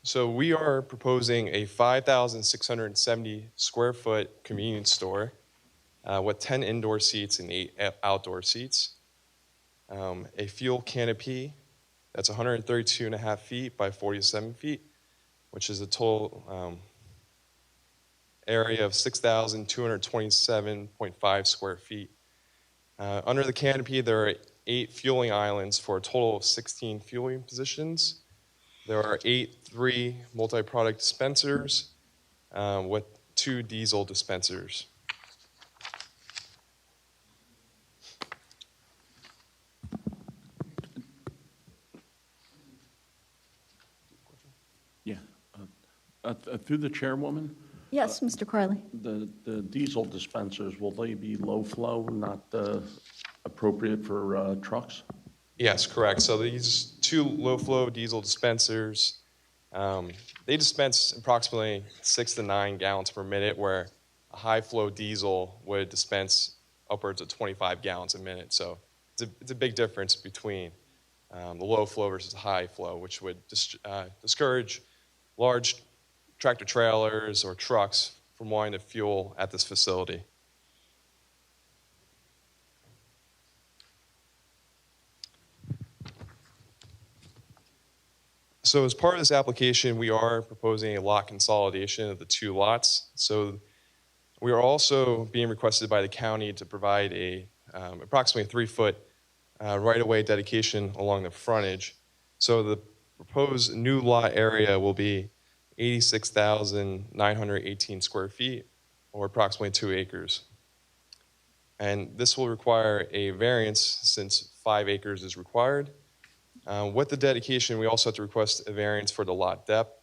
So we are proposing a 5,670 square foot convenience store with 10 indoor seats and 8 outdoor seats. A fuel canopy that's 132.5 feet by 47 feet, which is a total area of 6,227.5 square feet. Under the canopy, there are 8 fueling islands for a total of 16 fueling positions. There are 3 multi-product dispensers with 2 diesel dispensers. Yeah. Through the chairwoman, Yes, Mr. Corley. the diesel dispensers, will they be low flow, not appropriate for trucks? Yes, correct. So these 2 low-flow diesel dispensers, they dispense approximately 6 to 9 gallons per minute, where a high-flow diesel would dispense upwards of 25 gallons a minute. So it's a big difference between the low flow versus high flow, which would discourage large tractor trailers or trucks from wanting to fuel at this facility. So as part of this application, we are proposing a lot consolidation of the 2 lots. So we are also being requested by the county to provide a approximately 3-foot right-of-way dedication along the frontage. So the proposed new lot area will be 86,918 square feet, or approximately 2 acres. And this will require a variance since 5 acres is required. With the dedication, we also have to request a variance for the lot depth.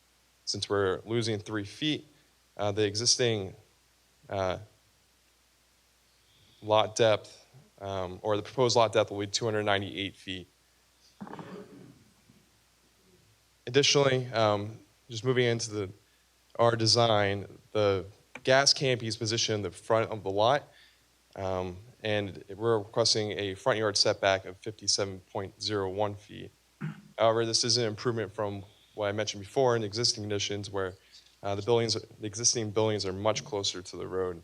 Since we're losing 3 feet, the existing lot depth, or the proposed lot depth will be 298 feet. Additionally, just moving into our design, the gas canopy is positioned in the front of the lot, and we're requesting a front yard setback of 57.01 feet. However, this is an improvement from what I mentioned before in existing conditions where the existing buildings are much closer to the road.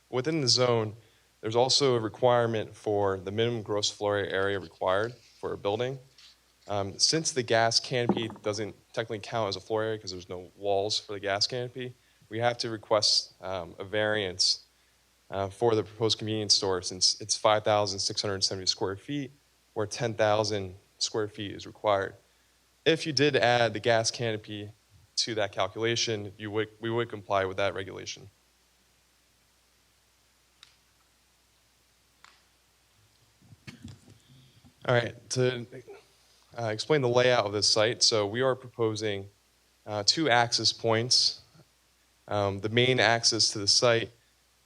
Within the zone, there's also a requirement for the minimum gross floor area required for a building. Since the gas canopy doesn't technically count as a floor area because there's no walls for the gas canopy, we have to request a variance for the proposed convenience store since it's 5,670 square feet, where 10,000 square feet is required. If you did add the gas canopy to that calculation, we would comply with that regulation. All right, to explain the layout of this site, so we are proposing 2 access points. The main access to the site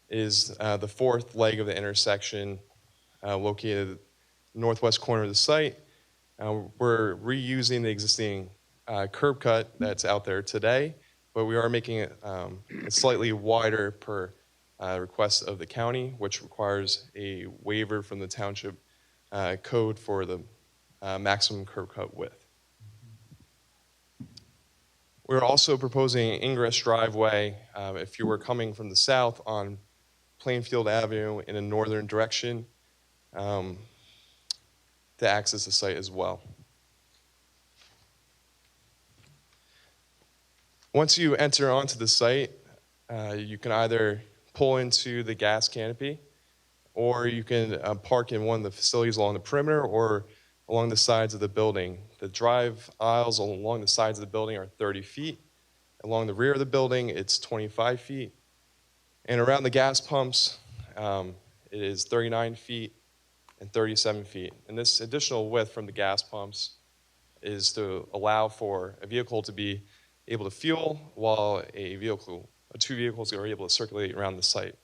is the 4th leg of the intersection located northwest corner of the site. We're reusing the existing curb cut that's out there today, but we are making it slightly wider per request of the county, which requires a waiver from the township code for the maximum curb cut width. We're also proposing an ingress driveway if you were coming from the south on Plainfield Avenue in a northern direction to access the site as well. Once you enter onto the site, you can either pull into the gas canopy or you can park in one of the facilities along the perimeter or along the sides of the building. The drive aisles along the sides of the building are 30 feet. Along the rear of the building, it's 25 feet. And around the gas pumps, it is 39 feet and 37 feet. And this additional width from the gas pumps is to allow for a vehicle to be able to fuel while two vehicles are able to circulate around the site.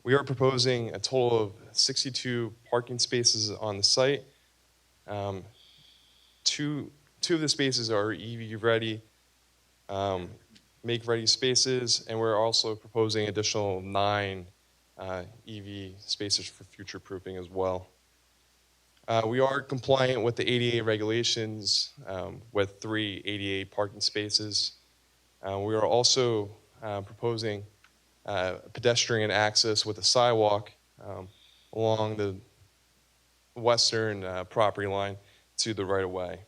We are proposing a total of 62 parking spaces on the site. Two of the spaces are EV ready, make ready spaces, and we're also proposing additional 9 EV spaces for future proofing as well. We are compliant with the ADA regulations with 3 ADA parking spaces. We are also proposing pedestrian access with a sidewalk along the western property line to the right-of-way.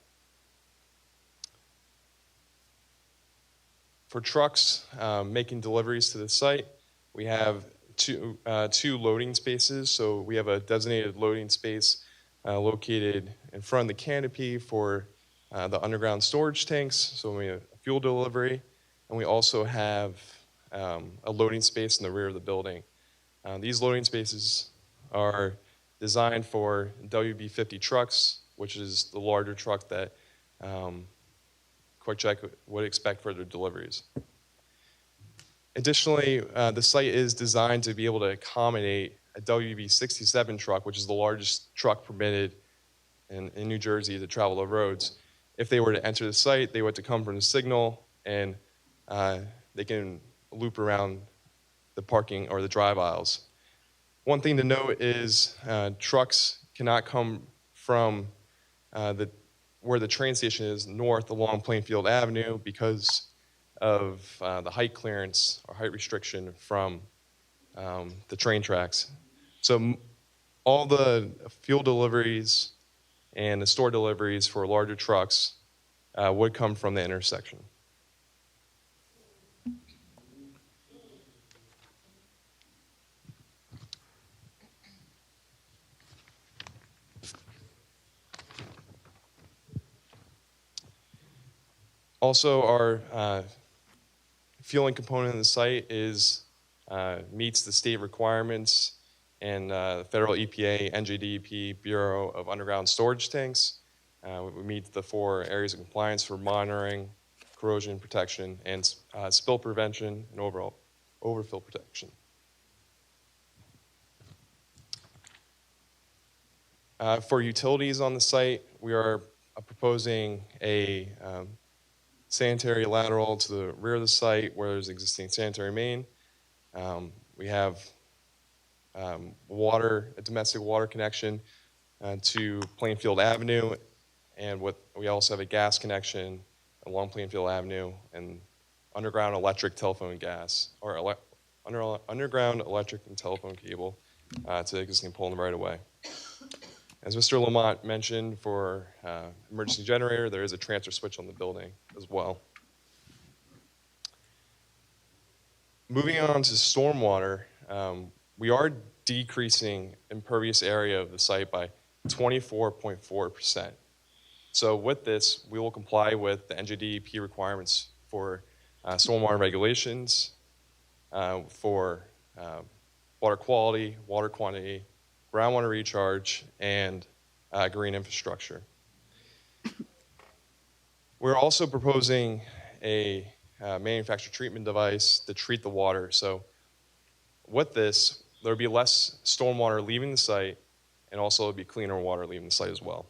For trucks making deliveries to the site, we have two loading spaces. So we have a designated loading space located in front of the canopy for the underground storage tanks, so we have fuel delivery, and we also have a loading space in the rear of the building. These loading spaces are designed for WB50 trucks, which is the larger truck that QuickCheck would expect for their deliveries. Additionally, the site is designed to be able to accommodate a WB67 truck, which is the largest truck permitted in New Jersey to travel the roads. If they were to enter the site, they would have to come from the signal, and they can loop around the parking or the drive aisles. One thing to note is trucks cannot come from where the train station is north along Plainfield Avenue because of the height clearance or height restriction from the train tracks. So all the fuel deliveries and the store deliveries for larger trucks would come from the intersection. Also, our fueling component of the site meets the state requirements and the federal EPA, NJDEP Bureau of Underground Storage Tanks. We meet the 4 areas of compliance for monitoring, corrosion protection, and spill prevention and overall overfill protection. For utilities on the site, we are proposing a sanitary lateral to the rear of the site where there's existing sanitary main. We have a domestic water connection to Plainfield Avenue, and we also have a gas connection along Plainfield Avenue and underground electric, telephone, gas, or underground electric and telephone cable to the existing pole in the right of way. As Mr. Lamont mentioned, for emergency generator, there is a transfer switch on the building as well. Moving on to stormwater, we are decreasing impervious area of the site by 24.4%. So with this, we will comply with the NJDEP requirements for stormwater regulations, for water quality, water quantity, groundwater recharge, and green infrastructure. We're also proposing a manufactured treatment device to treat the water. So with this, there'll be less stormwater leaving the site, and also there'll be cleaner water leaving the site as well.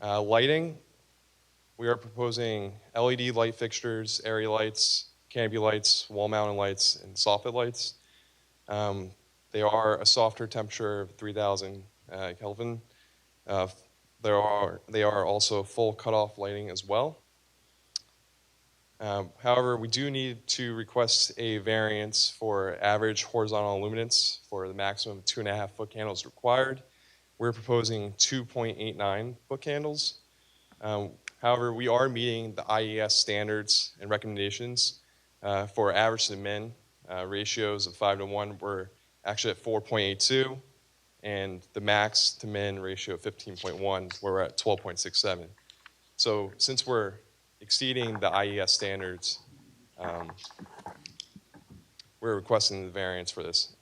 Lighting, we are proposing LED light fixtures, area lights, canopy lights, wall-mounted lights, and soffit lights. They are a softer temperature of 3,000 Kelvin. They are also full cutoff lighting as well. However, we do need to request a variance for average horizontal illuminance for the maximum of 2.5 foot candles required. We're proposing 2.89 foot candles. However, we are meeting the IES standards and recommendations for average to min ratios of 5:1. We're actually at 4.82, and the max to min ratio of 15.1, where we're at 12.67. So since we're exceeding the IES standards, we're requesting the variance for this.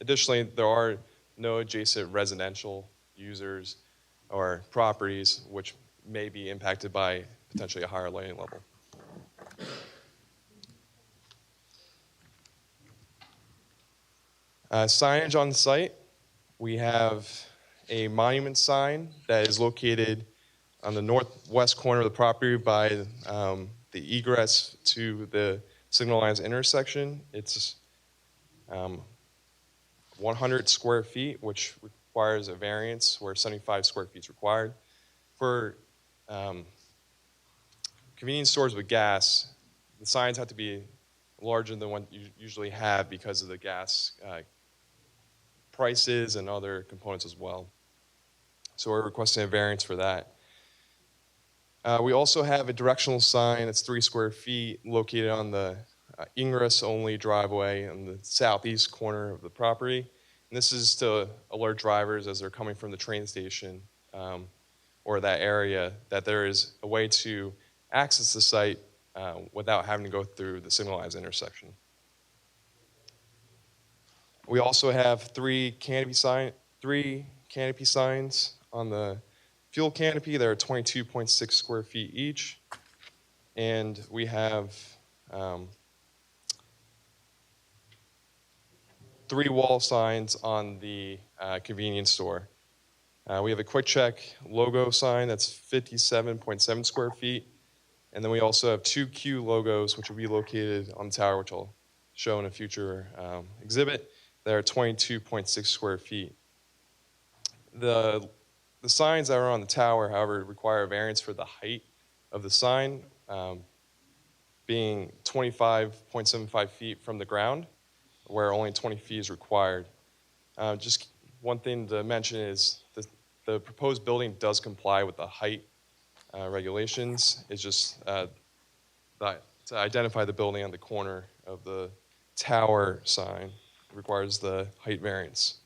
Additionally, there are no adjacent residential users or properties which may be impacted by potentially a higher lighting level. Signage on the site, we have a monument sign that is located on the northwest corner of the property by the egress to the signalized intersection. It's 100 square feet, which requires a variance where 75 square feet is required. For convenience stores with gas, the signs have to be larger than what you usually have because of the gas prices and other components as well. So we're requesting a variance for that. We also have a directional sign that's 3 square feet located on the ingress-only driveway in the southeast corner of the property. And this is to alert drivers as they're coming from the train station or that area that there is a way to access the site without having to go through the signalized intersection. We also have 3 canopy signs on the fuel canopy. They're 22.6 square feet each. And we have 3 wall signs on the convenience store. We have a Quick Check logo sign that's 57.7 square feet. And then we also have 2 Q logos, which will be located on the tower, which I'll show in a future exhibit. That are 22.6 square feet. The signs that are on the tower, however, require a variance for the height of the sign, being 25.75 feet from the ground, where only 20 feet is required. Just one thing to mention is the proposed building does comply with the height regulations. It's just to identify the building on the corner of the tower sign requires the height variance.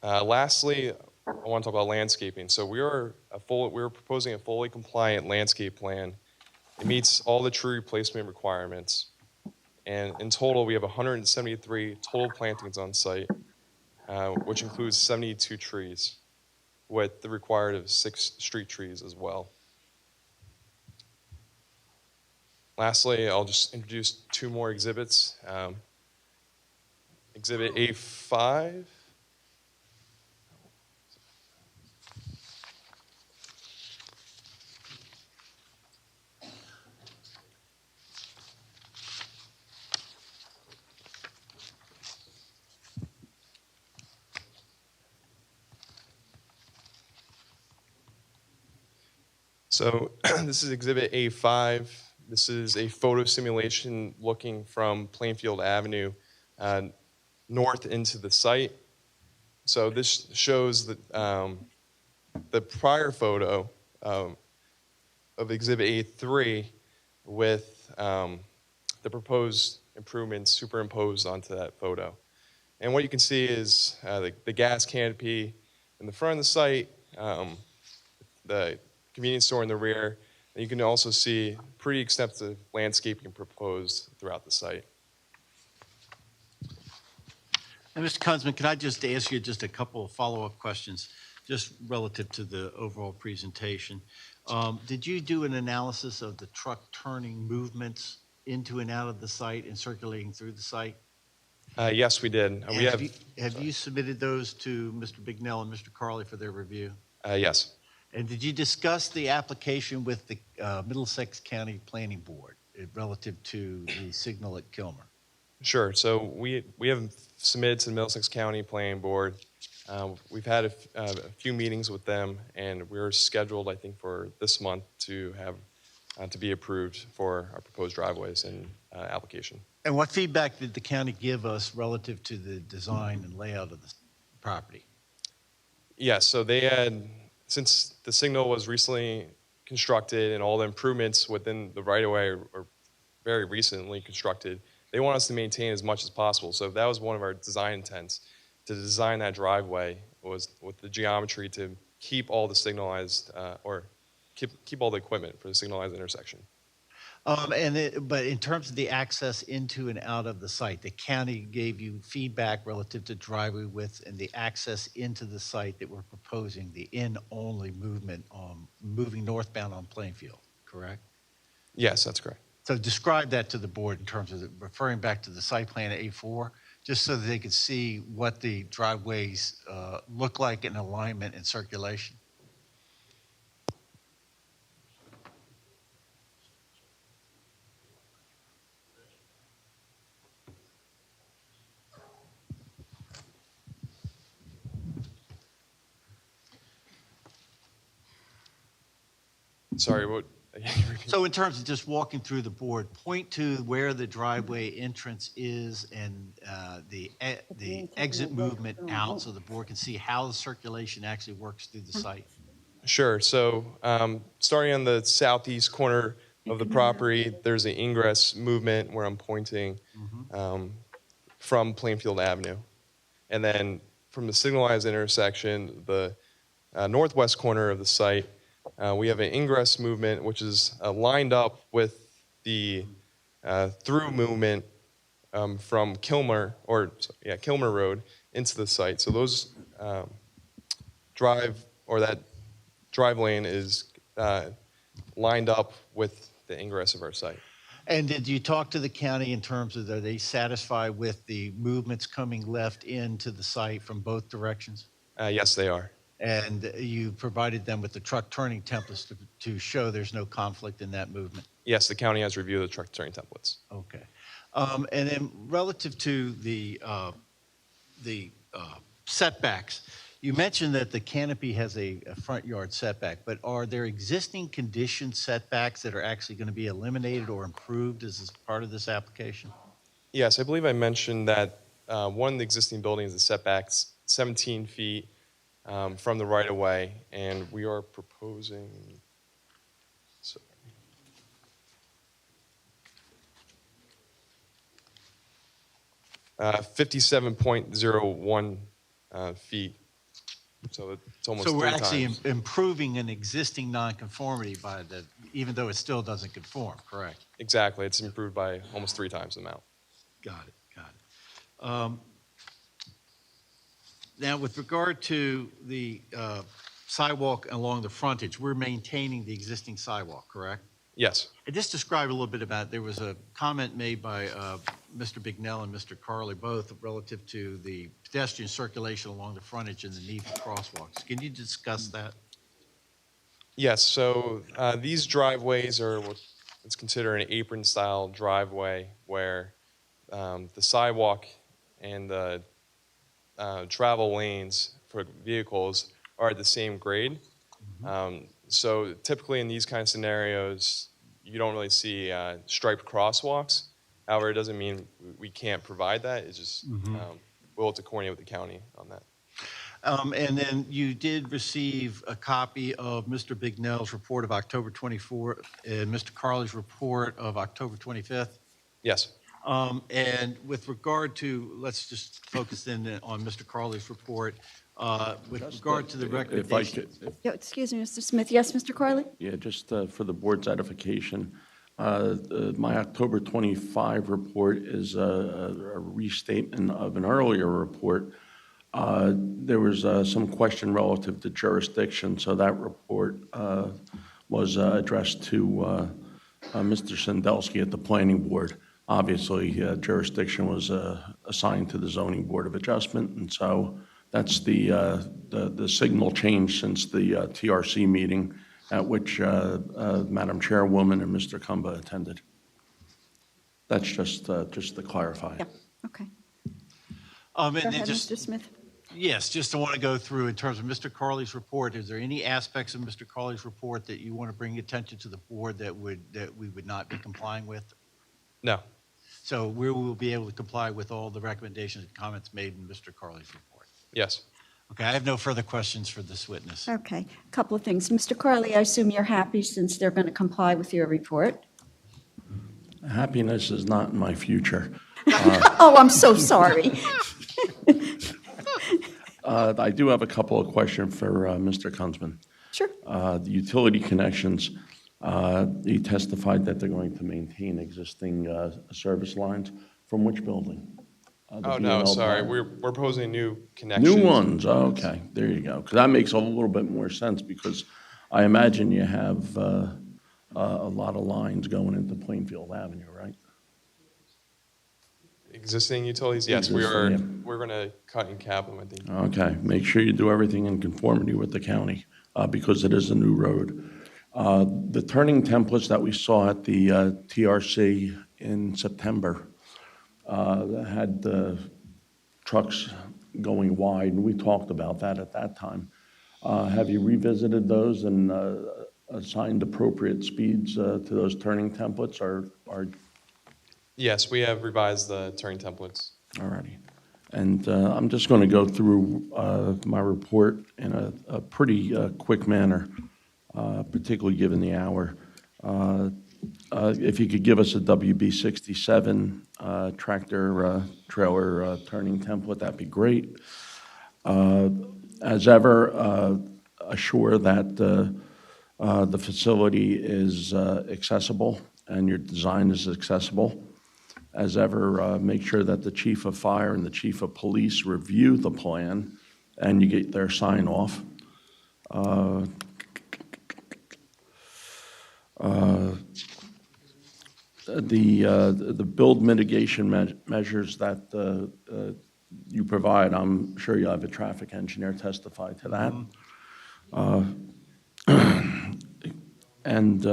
Lastly, I want to talk about landscaping. So we're proposing a fully compliant landscape plan. It meets all the tree replacement requirements. And in total, we have 173 total plantings on site. which includes 72 trees, with the required of 6 street trees as well. Lastly, I'll just introduce 2 more exhibits. Exhibit A5. So this is Exhibit A5. This is a photo simulation looking from Plainfield Avenue north into the site. So this shows the prior photo of Exhibit A3 with the proposed improvements superimposed onto that photo. And what you can see is the gas canopy in the front of the site, the convenience store in the rear, and you can also see pretty extensive landscaping proposed throughout the site. And Mr. Kunzman, can I just ask you just a couple of follow-up questions, just relative to the overall presentation? Did you do an analysis of the truck turning movements into and out of the site and circulating through the site? Yes, we did. Have you submitted those to Mr. Bignell and Mr. Carley for their review? Yes. And did you discuss the application with the Middlesex County Planning Board relative to the signal at Kilmer? Sure. So we have submitted to the Middlesex County Planning Board. We've had a few meetings with them, and we're scheduled, I think, for this month to have to be approved for our proposed driveways and application. And what feedback did the county give us relative to the design and layout of the property? Yeah, so they had, since the signal was recently constructed and all the improvements within the right-of-way are very recently constructed, they want us to maintain as much as possible. So that was one of our design intents, to design that driveway was with the geometry to keep all the signalized, or keep all the equipment for the signalized intersection. But in terms of the access into and out of the site, the county gave you feedback relative to driveway width and the access into the site that we're proposing, the in-only movement, moving northbound on Plainfield, correct? Yes, that's correct. So describe that to the board in terms of referring back to the site plan at A4, just so that they could see what the driveways look like in alignment and circulation. Sorry, what? So in terms of just walking through the board, point to where the driveway entrance is and the exit movement out so the board can see how the circulation actually works through the site. Sure. So starting on the southeast corner of the property, there's an ingress movement where I'm pointing from Plainfield Avenue. And then from the signalized intersection, the northwest corner of the site, we have an ingress movement, which is lined up with the through movement from Kilmer Road into the site. So those that drive lane is lined up with the ingress of our site. And did you talk to the county in terms of, are they satisfied with the movements coming left into the site from both directions? Yes, they are. And you provided them with the truck turning templates to show there's no conflict in that movement? Yes, the county has reviewed the truck turning templates. Okay. And then relative to the setbacks, you mentioned that the canopy has a front yard setback, but are there existing condition setbacks that are actually going to be eliminated or improved as part of this application? Yes, I believe I mentioned that one of the existing buildings is setbacks 17 feet from the right-of-way, and we are proposing, 57.01 feet. So it's almost 3 times. So we're actually improving an existing nonconformity by even though it still doesn't conform, correct? Exactly. It's improved by almost 3 times the amount. Got it. Now, with regard to the sidewalk along the frontage, we're maintaining the existing sidewalk, correct? Yes. And just describe a little bit about, there was a comment made by Mr. Bignell and Mr. Carley, both relative to the pedestrian circulation along the frontage and the need for crosswalks. Can you discuss that? Yes, so these driveways are what's considered an apron-style driveway where the sidewalk and the travel lanes for vehicles are at the same grade. So typically in these kind of scenarios, you don't really see striped crosswalks. However, it doesn't mean we can't provide that. It's just we'll have to coordinate with the county on that. And then you did receive a copy of Mr. Bignell's report of October 24th and Mr. Carley's report of October 25th. Yes. And with regard to, let's just focus in on Mr. Carley's report. With regard to the recommendation. Excuse me, Mr. Smith. Yes, Mr. Carley? Yeah, just for the board's edification, my October 25 report is a restatement of an earlier report. There was some question relative to jurisdiction, so that report was addressed to Mr. Sandelsky at the Planning Board. Obviously, jurisdiction was assigned to the Zoning Board of Adjustment, and so that's the signal change since the TRC meeting at which Madam Chairwoman and Mr. Kumba attended. That's just to clarify. Yep. Okay. And Go then ahead, just, Mr. Smith. yes, just I want to go through in terms of Mr. Carley's report. Is there any aspects of Mr. Carley's report that you want to bring attention to the board that we would not be complying with? No. So we will be able to comply with all the recommendations and comments made in Mr. Carley's report. Yes. Okay, I have no further questions for this witness. Okay, a couple of things. Mr. Carley, I assume you're happy since they're going to comply with your report. Happiness is not in my future. Oh, I'm so sorry. I do have a couple of questions for Mr. Kunzman. Sure. The utility connections, he testified that they're going to maintain existing service lines. From which building? Oh, no, sorry. We're proposing new connections. New ones, okay, there you go. Because that makes a little bit more sense because I imagine you have a lot of lines going into Plainfield Avenue, right? Existing utilities? Yes, Existing, we're going to cut and cap them, I think. Okay, make sure you do everything in conformity with the county because it is a new road. The turning templates that we saw at the TRC in September had the trucks going wide, and we talked about that at that time. Have you revisited those and assigned appropriate speeds to those turning templates? Or Yes, we have revised the turning templates. all righty. And I'm just going to go through my report in a pretty quick manner, particularly given the hour. If you could give us a WB67 tractor trailer turning template, that'd be great. As ever, assure that the facility is accessible and your design is accessible. As ever, make sure that the chief of fire and the chief of police review the plan and you get their sign off. The build mitigation measures that you provide, I'm sure you have a traffic engineer testify to that. And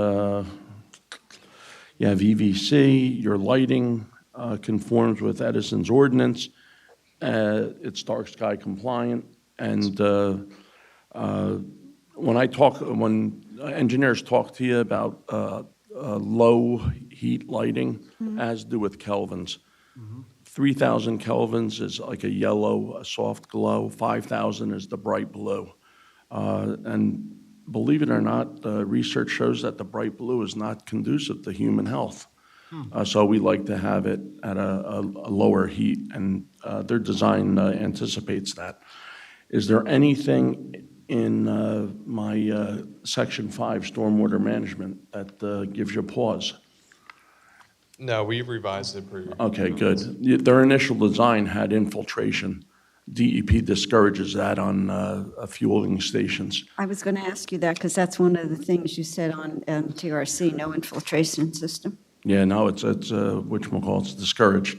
you have EVC, your lighting conforms with Edison's ordinance. It's dark sky compliant. And when engineers talk to you about low heat lighting, as do with kelvins. 3,000 kelvins is like a yellow, a soft glow. 5,000 is the bright blue. And believe it or not, research shows that the bright blue is not conducive to human health. So we like to have it at a lower heat, and their design anticipates that. Is there anything in my Section 5 stormwater management that gives you pause? No, we revised it. Okay, good. Their initial design had infiltration, DEP discourages that on fueling stations. I was going to ask you that because that's one of the things you said on TRC, no infiltration system. Yeah, no, it's whatchamacallit, it's discouraged.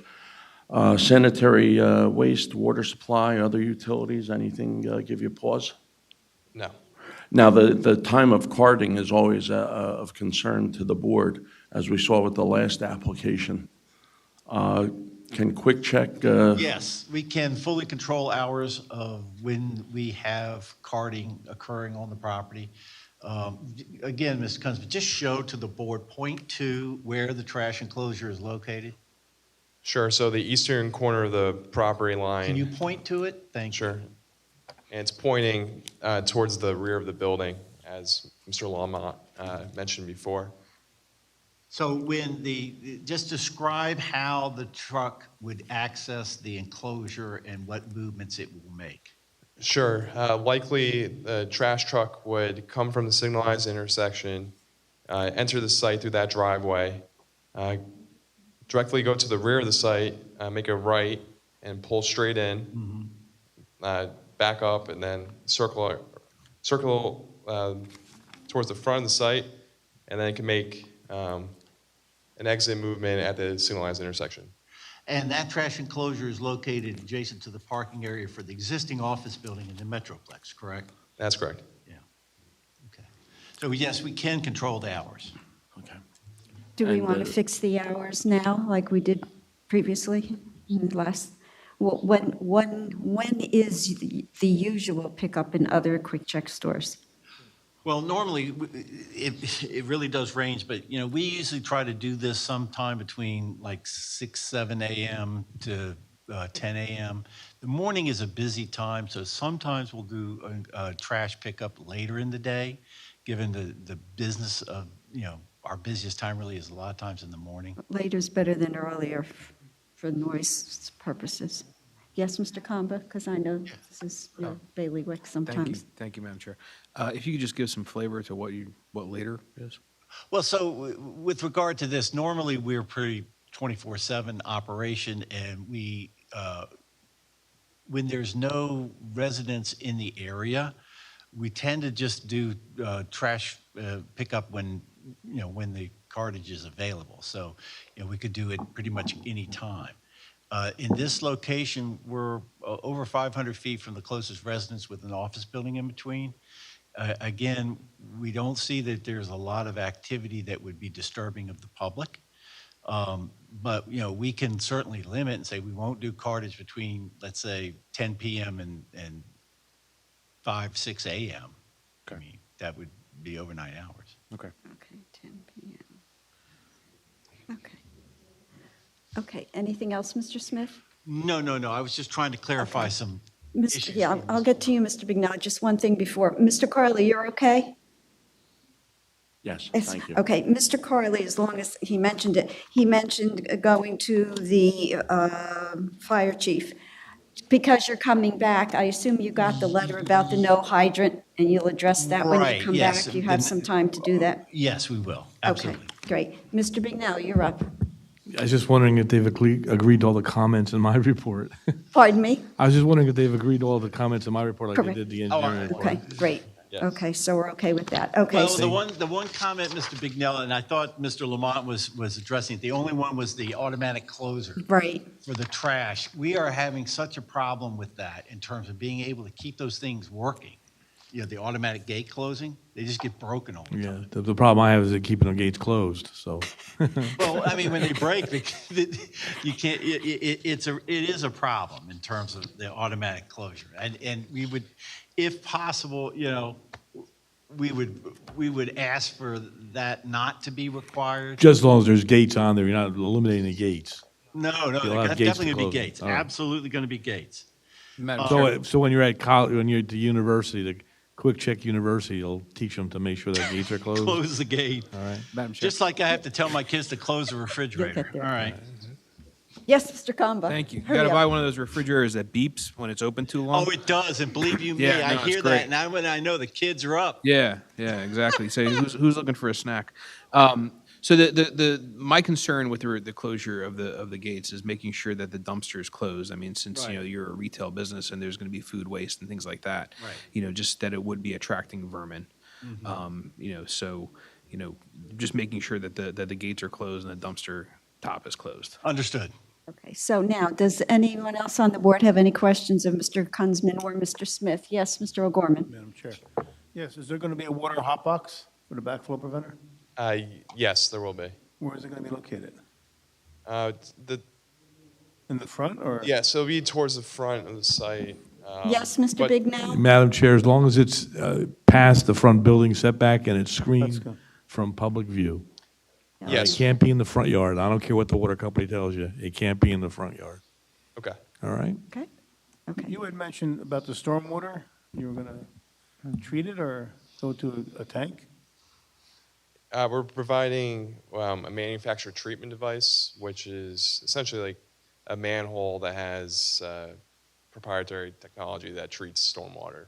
Sanitary waste, water supply, other utilities, anything give you pause? No. Now, the time of carting is always of concern to the board, as we saw with the last application. Can Quick Check? Yes, we can fully control hours of when we have carting occurring on the property. Again, Mr. Kunzman, just show to the board, point to where the trash enclosure is located. Sure, so the eastern corner of the property line. Can you point to it? Thank you. Sure. And it's pointing towards the rear of the building, as Mr. Lamont mentioned before. So when just describe how the truck would access the enclosure and what movements it will make. Sure. Likely, the trash truck would come from the signalized intersection, enter the site through that driveway, directly go to the rear of the site, make a right, and pull straight in, back up, and then circle towards the front of the site, and then it can make an exit movement at the signalized intersection. And that trash enclosure is located adjacent to the parking area for the existing office building in the Metroplex, correct? That's correct. Yeah. Okay. So yes, we can control the hours. Okay. Do we And, want to fix the hours now, like we did previously in the last? Well, when is the usual pickup in other Quick Check stores? Well, normally, it really does range, but, you know, we usually try to do this sometime between like 6, 7 a.m. to 10 a.m. The morning is a busy time, so sometimes we'll do a trash pickup later in the day, given the business of, you know, our busiest time really is a lot of times in the morning. Later's better than earlier for noise purposes. Yes, Mr. Kamba, because I know this is your bailiwick sometimes. Thank you, Madam Chair. If you could just give some flavor to what later is. Well, so with regard to this, normally we're pretty 24/7 operation, and we, when there's no residents in the area, we tend to just do trash pickup when, you know, when the cartage is available. So, you know, we could do it pretty much any time. In this location, we're over 500 feet from the closest residence with an office building in between. Again, we don't see that there's a lot of activity that would be disturbing of the public. But, you know, we can certainly limit and say we won't do cartage between, let's say, 10 p.m. and 5, 6 a.m. Okay. I mean, that would be overnight hours. Okay. Okay, 10 p.m. Okay. Okay, anything else, Mr. Smith? No. I was just trying to clarify some issues. Yeah, I'll get to you, Mr. Bignell. Just one thing before. Mr. Carley, you're okay? Yes, Yes, thank you. okay, Mr. Carley, as long as he mentioned it, he mentioned going to the fire chief. Because you're coming back, I assume you got the letter about the no hydrant, and you'll address that when Right, you come yes. back? You have some time to do that? Yes, we will, absolutely. Okay, great. Mr. Bignell, you're up. I was just wondering if they've agreed to all the comments in my report. Pardon me? I was just wondering if they've agreed to all the comments in my report like Correct. they did the engineering report. Okay, great. Yes. Okay, so we're okay with that. Okay. Well, the one comment, Mr. Bignell, and I thought Mr. Lamont was addressing it, the only one was the automatic closer. Right. For the trash. We are having such a problem with that in terms of being able to keep those things working. You know, the automatic gate closing, they just get broken all the time. Yeah, the problem I have is keeping the gates closed, so. Well, I mean, when they break, you can't, it is a problem in terms of the automatic closure. And we would, if possible, you know, we would ask for that not to be required. Just as long as there's gates on there, you're not eliminating the gates. No, You'll they're have gates definitely to going to be close. gates. All right. Absolutely going to be gates. So when you're at college, when you're at the university, the Quick Check University, you'll teach them to make sure that gates are closed? Close the gate. All right. Madam Chair. Just like I have to tell my kids to close the refrigerator. All right. Yes, Mr. Kamba. Thank you. You Hurry got to up. buy one of those refrigerators that beeps when it's open too long. Oh, it does, and believe you me, Yeah, I no, it's hear great. that, and I know the kids are up. Yeah, exactly. Say, who's looking for a snack? So my concern with the closure of the gates is making sure that the dumpster is closed. I mean, since, Right. you're a retail business and there's going to be food waste and things like that. Right. Just that it would be attracting vermin. So, just making sure that the gates are closed and the dumpster top is closed. Understood. Okay, so now, does anyone else on the board have any questions of Mr. Kunzman or Mr. Smith? Yes, Mr. O'Gorman? Madam Chair. Yes, is there going to be a water hot box for the backflow preventer? Yes, there will be. Where is it going to be located? The In the front or? Yeah, so it'll be towards the front of the site. Yes, Mr. but- Big now? Madam Chair, as long as it's past the front building setback and it's That's screened good. from public view. Yes. It can't be in the front yard. I don't care what the water company tells you. It can't be in the front yard. Okay. All right? Okay, okay. You had mentioned about the stormwater. You were going to treat it or go to a tank? We're providing a manufactured treatment device, which is essentially like a manhole that has proprietary technology that treats stormwater.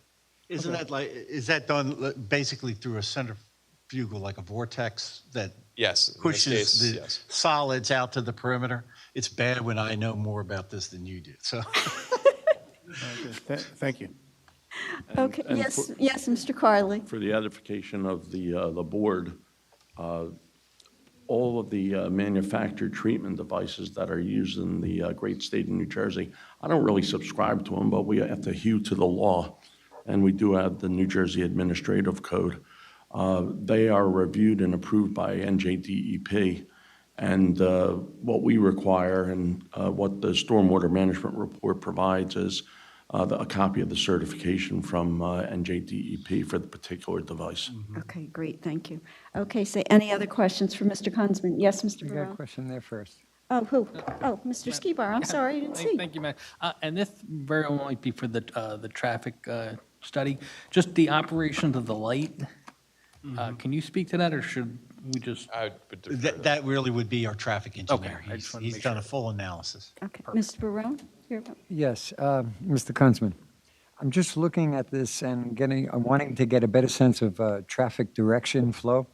Isn't that like, is that done basically through a centrifugal, like a vortex that Yes. in this pushes case, the yes. solids out to the perimeter? It's bad when I know more about this than you do, so. Okay, thank you. Okay, and yes, for- yes, Mr. Carley? For the edification of the board, all of the manufactured treatment devices that are used in the great state of New Jersey, I don't really subscribe to them, but we have to hew to the law, and we do have the New Jersey Administrative Code. They are reviewed and approved by NJDEP, and what we require and what the stormwater management report provides is a copy of the certification from NJDEP for the particular device. Okay, great, thank you. Okay, so any other questions for Mr. Kunzman? Yes, Mr. We got a Burrell? question there first. Oh, who? Oh, Mr. Skibar, I'm sorry, I didn't see. Thank you, Matt. And this very well might be for the traffic study. Just the operation of the light. Can you speak to that, or should we just? I would defer That really would be our traffic engineer. I just wanted to He's make done a sure. full analysis. Okay, Mr. Burrell? You're up. Yes, Mr. Kunzman, I'm just looking at this and I'm wanting to get a better sense of traffic direction flow.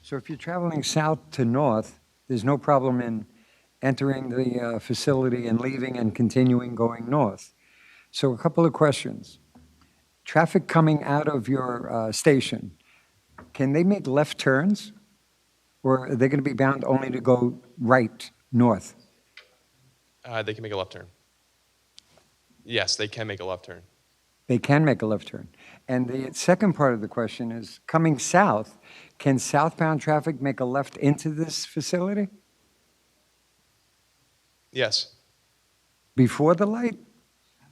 So if you're traveling south to north, there's no problem in entering the facility and leaving and continuing going north. So a couple of questions. Traffic coming out of your station, can they make left turns? Or are they going to be bound only to go right, north? They can make a left turn. Yes, they can make a left turn. They can make a left turn. And the second part of the question is, coming south, can southbound traffic make a left into this facility Yes. before the light,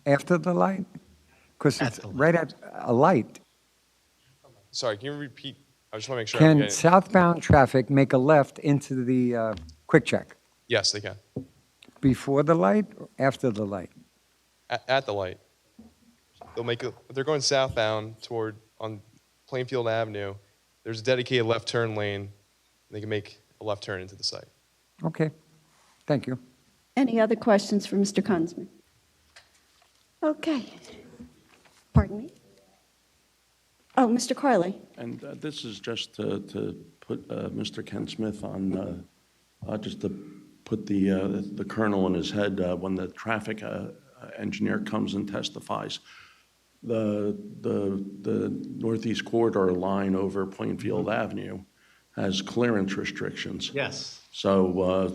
after the light? Because At it's the light. right at a light. Sorry, can you repeat? I just want to make sure I'm Can getting. southbound traffic make a left into the quick check Yes, they can. before the light or after the light? At the light. If they're going southbound on Plainfield Avenue, there's a dedicated left turn lane. They can make a left turn into the site. Okay, thank you. Any other questions for Mr. Kunzman? Okay. Pardon me? Oh, Mr. Carley? And this is just to put Mr. Ken Smith on, just to put the kernel in his head when the traffic engineer comes and testifies. The northeast corridor line over Plainfield Avenue has clearance restrictions. Yes. So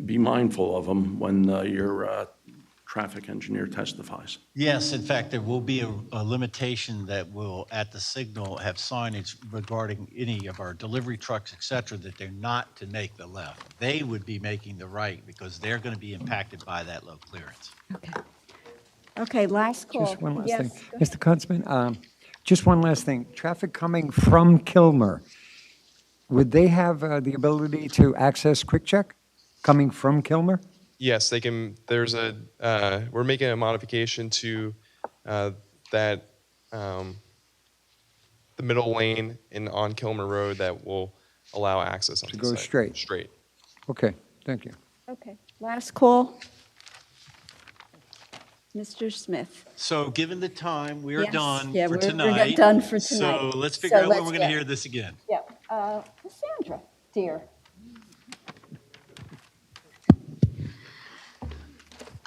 be mindful of them when your traffic engineer testifies. Yes, in fact, there will be a limitation that will, at the signal, have signage regarding any of our delivery trucks, et cetera, that they're not to make the left. They would be making the right because they're going to be impacted by that low clearance. Okay, last call. Just one last Yes, thing. go ahead. Mr. Kunzman, just one last thing. Traffic coming from Kilmer, would they have the ability to access Quick Check coming from Kilmer? Yes, they can. We're making a modification to that, the middle lane on Kilmer Road that will allow access onto To the go site. straight? Straight. Okay, thank you. Okay, last call. Mr. Smith? So given the time, we are Yes, done yeah, for we're tonight. done for tonight. So let's figure out when let's we're going to get- hear this again. Yeah, Cassandra, dear,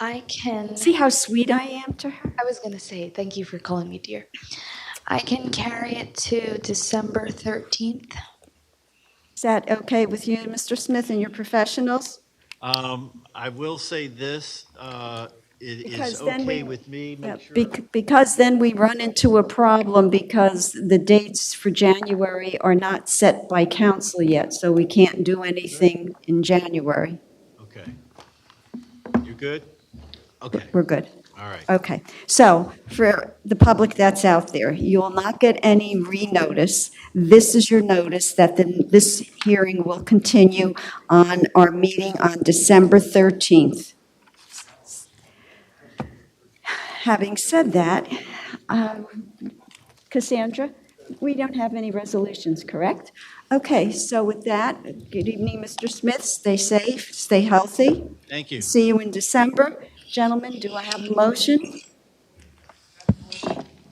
I can. See how sweet I am to her? I was going to say, thank you for calling me dear. I can carry it to December 13th. Is that okay with you, Mr. Smith, and your professionals? I will say this, it Because is then okay we- with me. Yeah, Make sure. because then we run into a problem because the dates for January are not set by council yet, so we can't do anything in January. Okay. You good? Okay. We're good. All right. Okay, so for the public that's out there, you will not get any re-notice. This is your notice that this hearing will continue on our meeting on December 13th. Having said that, Cassandra, we don't have any resolutions, correct? Okay, so with that, good evening, Mr. Smith. Stay safe, stay healthy. Thank you. See you in December. Gentlemen, do I have a motion?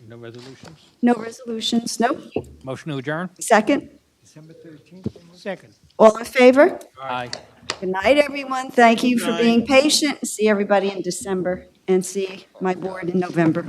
No resolutions? No resolutions, nope. Motion to adjourn? Second? December 13th? Second. All in favor? Aye. Good night, everyone. Thank you Good for night. being patient. See everybody in December and see my board in November.